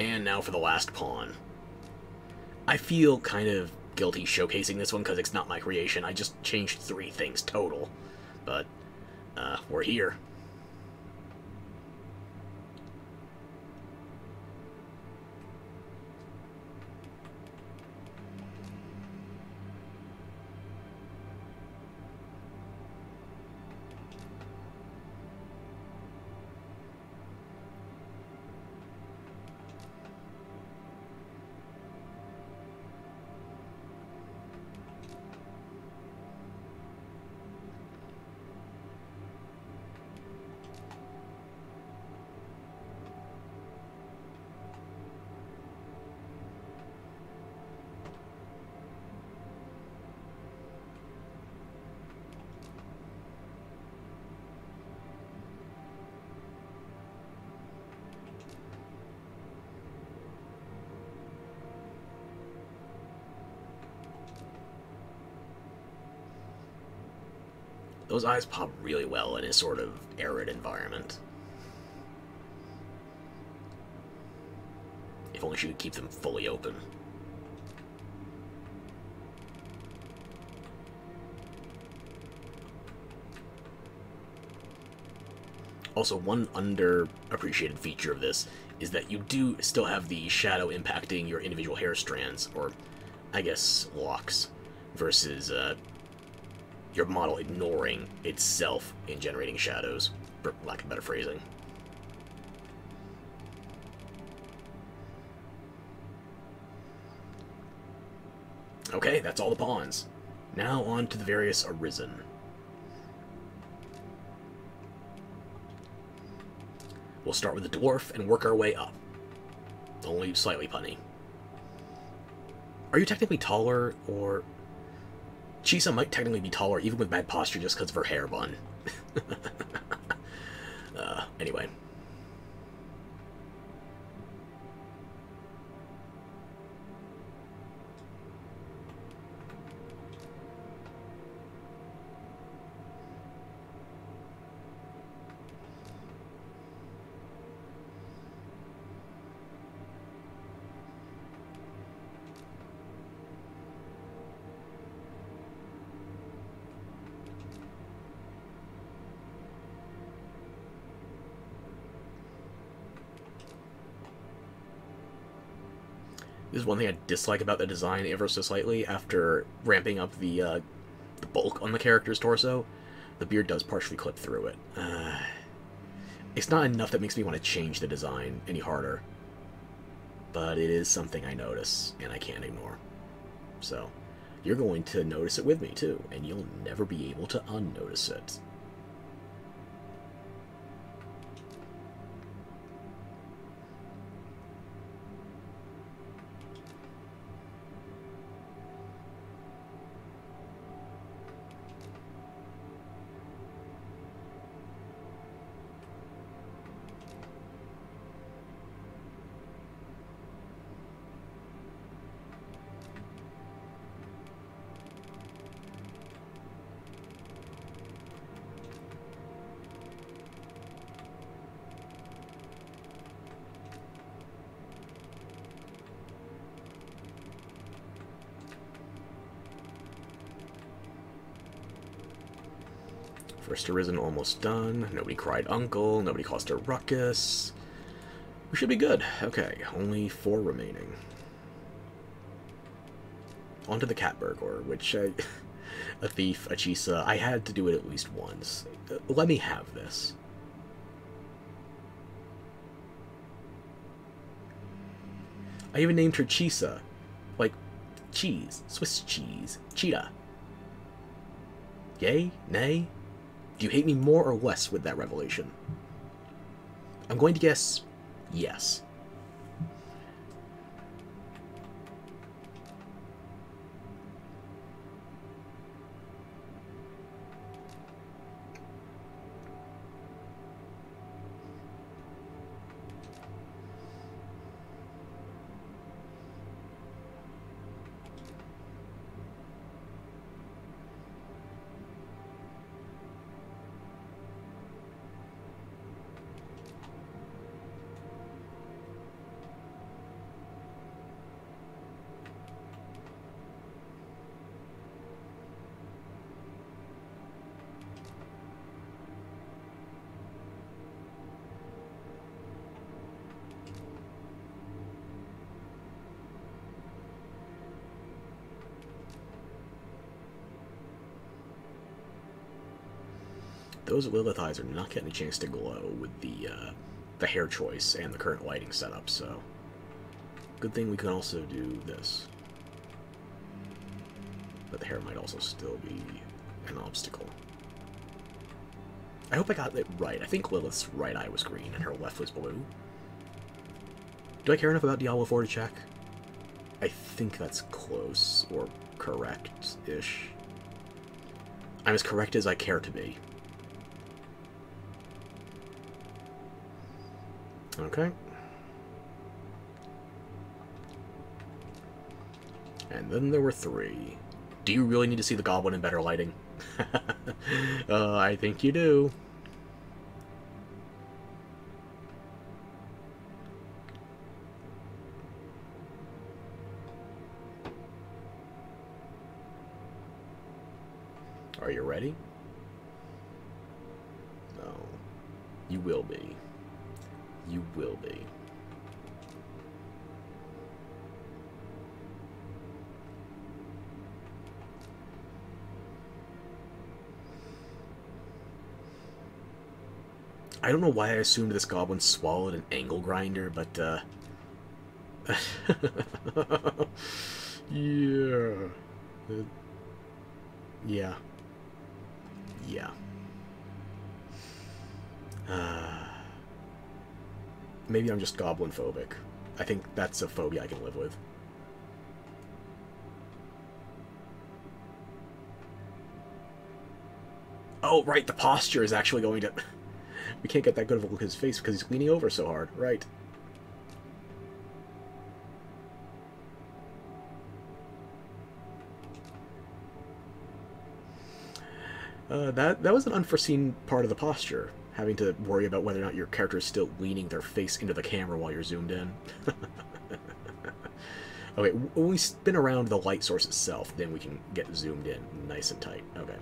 And now for the last pawn. I feel kind of guilty showcasing this one because it's not my creation. I just changed 3 things total. But, we're here. Those eyes pop really well in a sort of arid environment. If only she could keep them fully open. Also, one underappreciated feature of this is that you do still have the shadow impacting your individual hair strands, or I guess locks, versus your model ignoring itself in generating shadows, for lack of better phrasing. Okay, that's all the pawns. Now on to the various Arisen. We'll start with the dwarf and work our way up. Only slightly punny. Are you technically taller, or... Chisa might technically be taller even with bad posture just because of her hair bun. Anyway. This is one thing I dislike about the design ever so slightly. After ramping up the bulk on the character's torso, the beard does partially clip through it. It's not enough that makes me want to change the design any harder, but it is something I notice, and I can't ignore. So, you're going to notice it with me, too, and you'll never be able to unnotice it. First Arisen almost done. Nobody cried uncle. Nobody caused a ruckus. We should be good. Okay, only 4 remaining. On to the cat burglar, which a thief, a Chisa. I had to do it at least once. Let me have this. I even named her Chisa. Like, cheese. Swiss cheese. Cheetah. Yay? Nay? Do you hate me more or less with that revelation? I'm going to guess yes. Those Lilith eyes are not getting a chance to glow with the hair choice and the current lighting setup, so good thing we can also do this. But the hair might also still be an obstacle. I hope I got it right. I think Lilith's right eye was green and her left was blue. Do I care enough about Diablo 4 to check? I think that's close, or correct-ish. I'm as correct as I care to be. Okay. And then there were 3. Do you really need to see the goblin in better lighting? I think you do. Are you ready? No. You will be. You will be. I don't know why I assumed this goblin swallowed an angle grinder, but, yeah. Yeah. Yeah. Maybe I'm just goblin phobic. I think that's a phobia I can live with. Oh, right, the posture is actually going to... We can't get that good of a look at his face because he's leaning over so hard. Right. That was an unforeseen part of the posture, having to worry about whether or not your character is still leaning their face into the camera while you're zoomed in. Okay, when we spin around the light source itself, then we can get zoomed in nice and tight. Okay.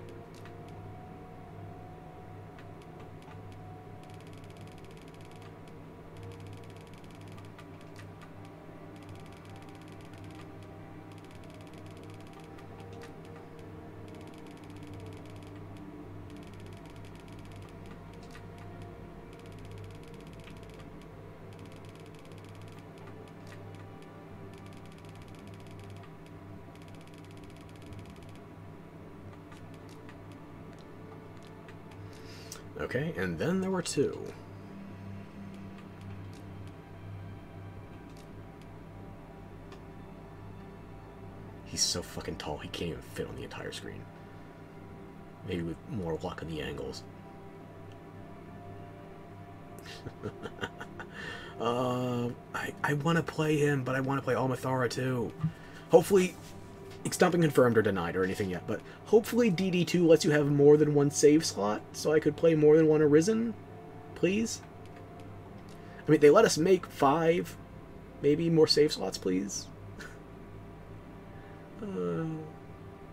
Okay, and then there were two. He's so fucking tall, he can't even fit on the entire screen. Maybe with more luck on the angles. I want to play him, but I want to play Almathara too. Hopefully, it's not been confirmed or denied or anything yet, but hopefully DD2 lets you have more than one save slot, so I could play more than one Arisen, please. I mean, they let us make 5, maybe more save slots, please.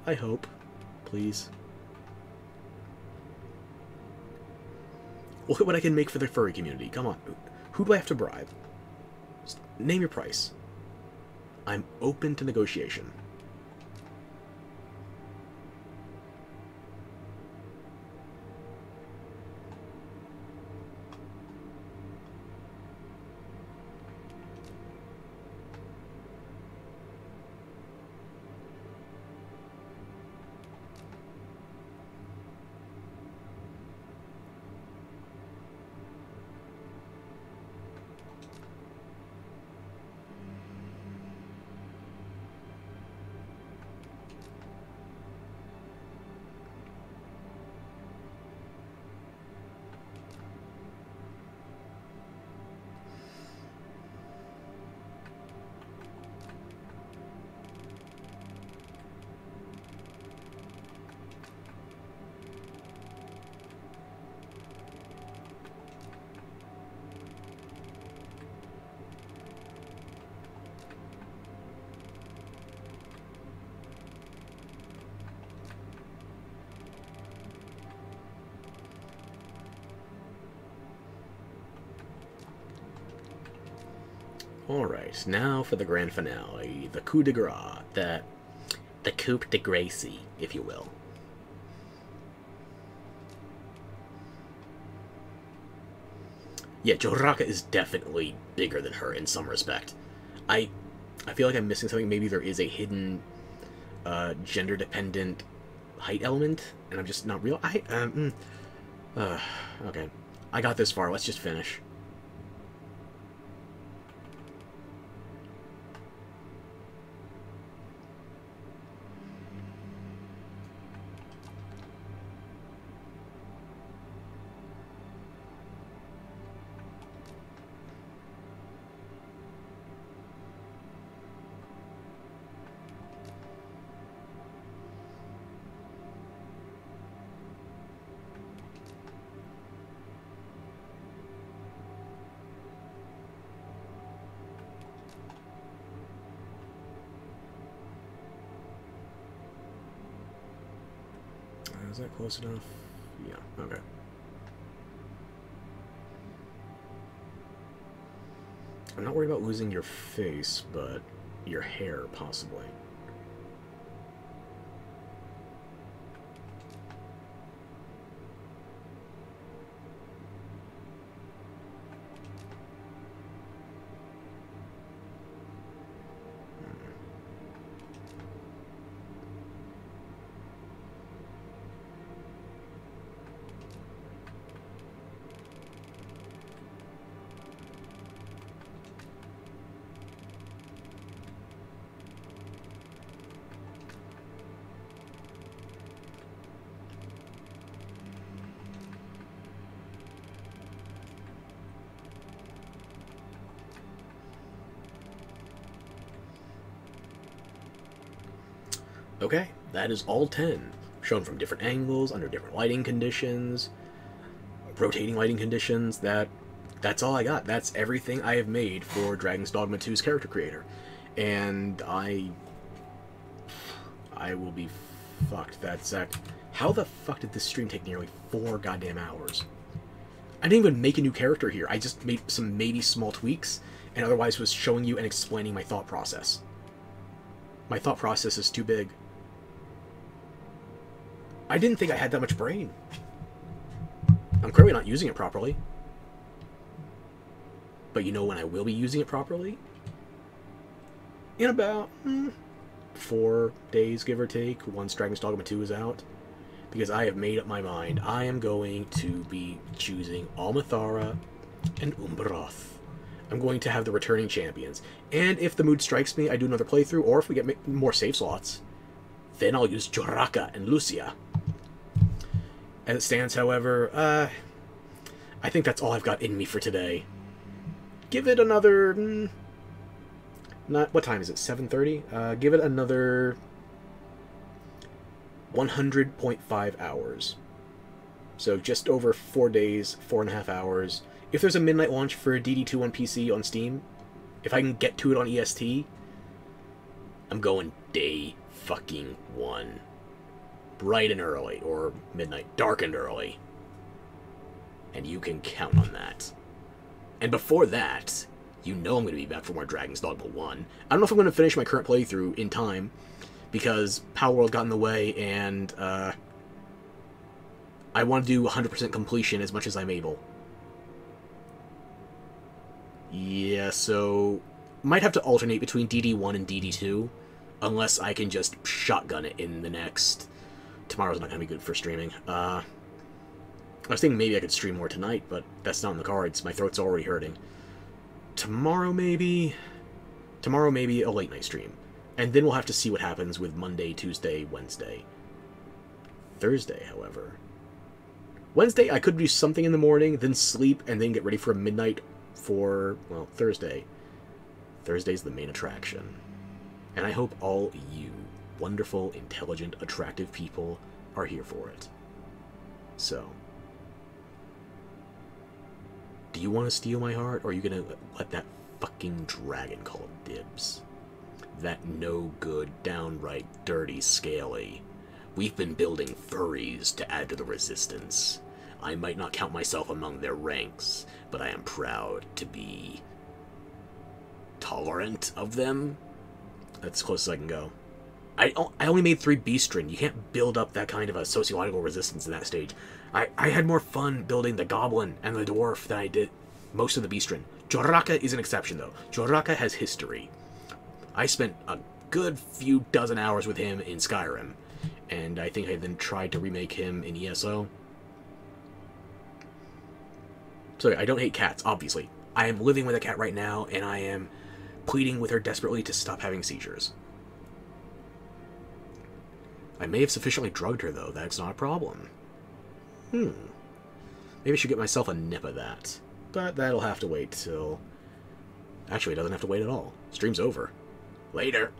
I hope, please. Look at what I can make for the furry community. Come on, who do I have to bribe? Just name your price. I'm open to negotiation. Alright, now for the grand finale, the coup de grace, the coup de grace, if you will. Yeah, Joraka is definitely bigger than her in some respect. I feel like I'm missing something. Maybe there is a hidden, gender-dependent height element, and I'm just not real. Okay. I got this far, let's just finish. Is that close enough? Yeah, okay. I'm not worried about losing your face, but your hair, possibly. Okay, that is all 10. Shown from different angles, under different lighting conditions, rotating lighting conditions. That's all I got. That's everything I have made for Dragon's Dogma 2's character creator. And I will be fucked. How the fuck did this stream take nearly 4 goddamn hours? I didn't even make a new character here. I just made some maybe small tweaks, and otherwise was showing you and explaining my thought process. My thought process is too big. I didn't think I had that much brain. I'm clearly not using it properly. But you know when I will be using it properly? In about 4 days, give or take, once Dragon's Dogma 2 is out. Because I have made up my mind. I am going to be choosing Almathara and Umbaroth. I'm going to have the returning champions. And if the mood strikes me, I do another playthrough, or if we get more save slots, then I'll use Joraka and Lucia. As it stands, however, I think that's all I've got in me for today. Give it another... what time is it? 7:30? Give it another 100.5 hours. So just over 4 days, 4.5 hours. If there's a midnight launch for DD2 on PC on Steam, if I can get to it on EST, I'm going day fucking 1. Bright and early, or midnight, dark and early. And you can count on that. And before that, you know I'm going to be back for more Dragon's Dogma 1. I don't know if I'm going to finish my current playthrough in time, because Power World got in the way, and I want to do 100% completion as much as I'm able. Yeah, so might have to alternate between DD1 and DD2, unless I can just shotgun it in the next... Tomorrow's not going to be good for streaming. I was thinking maybe I could stream more tonight, but that's not in the cards. My throat's already hurting. Tomorrow maybe a late night stream. And then we'll have to see what happens with Monday, Tuesday, Wednesday. Thursday, however. Wednesday, I could do something in the morning, then sleep, and then get ready for midnight for, well, Thursday. Thursday's the main attraction. And I hope all you wonderful, intelligent, attractive people are here for it. So, do you want to steal my heart, or are you going to let that fucking dragon call dibs? That no-good, downright dirty scaly. We've been building furries to add to the resistance. I might not count myself among their ranks, but I am proud to be tolerant of them. That's as close as I can go. I only made 3 Beastren. You can't build up that kind of a sociological resistance in that stage. I had more fun building the Goblin and the Dwarf than I did most of the Beastren. Joraka is an exception, though. Joraka has history. I spent a good few dozen hours with him in Skyrim, and I think I then tried to remake him in ESO. So I don't hate cats, obviously. I am living with a cat right now, and I am pleading with her desperately to stop having seizures. I may have sufficiently drugged her, though. That's not a problem. Maybe I should get myself a nip of that. But that'll have to wait till... Actually, it doesn't have to wait at all. Stream's over. Later.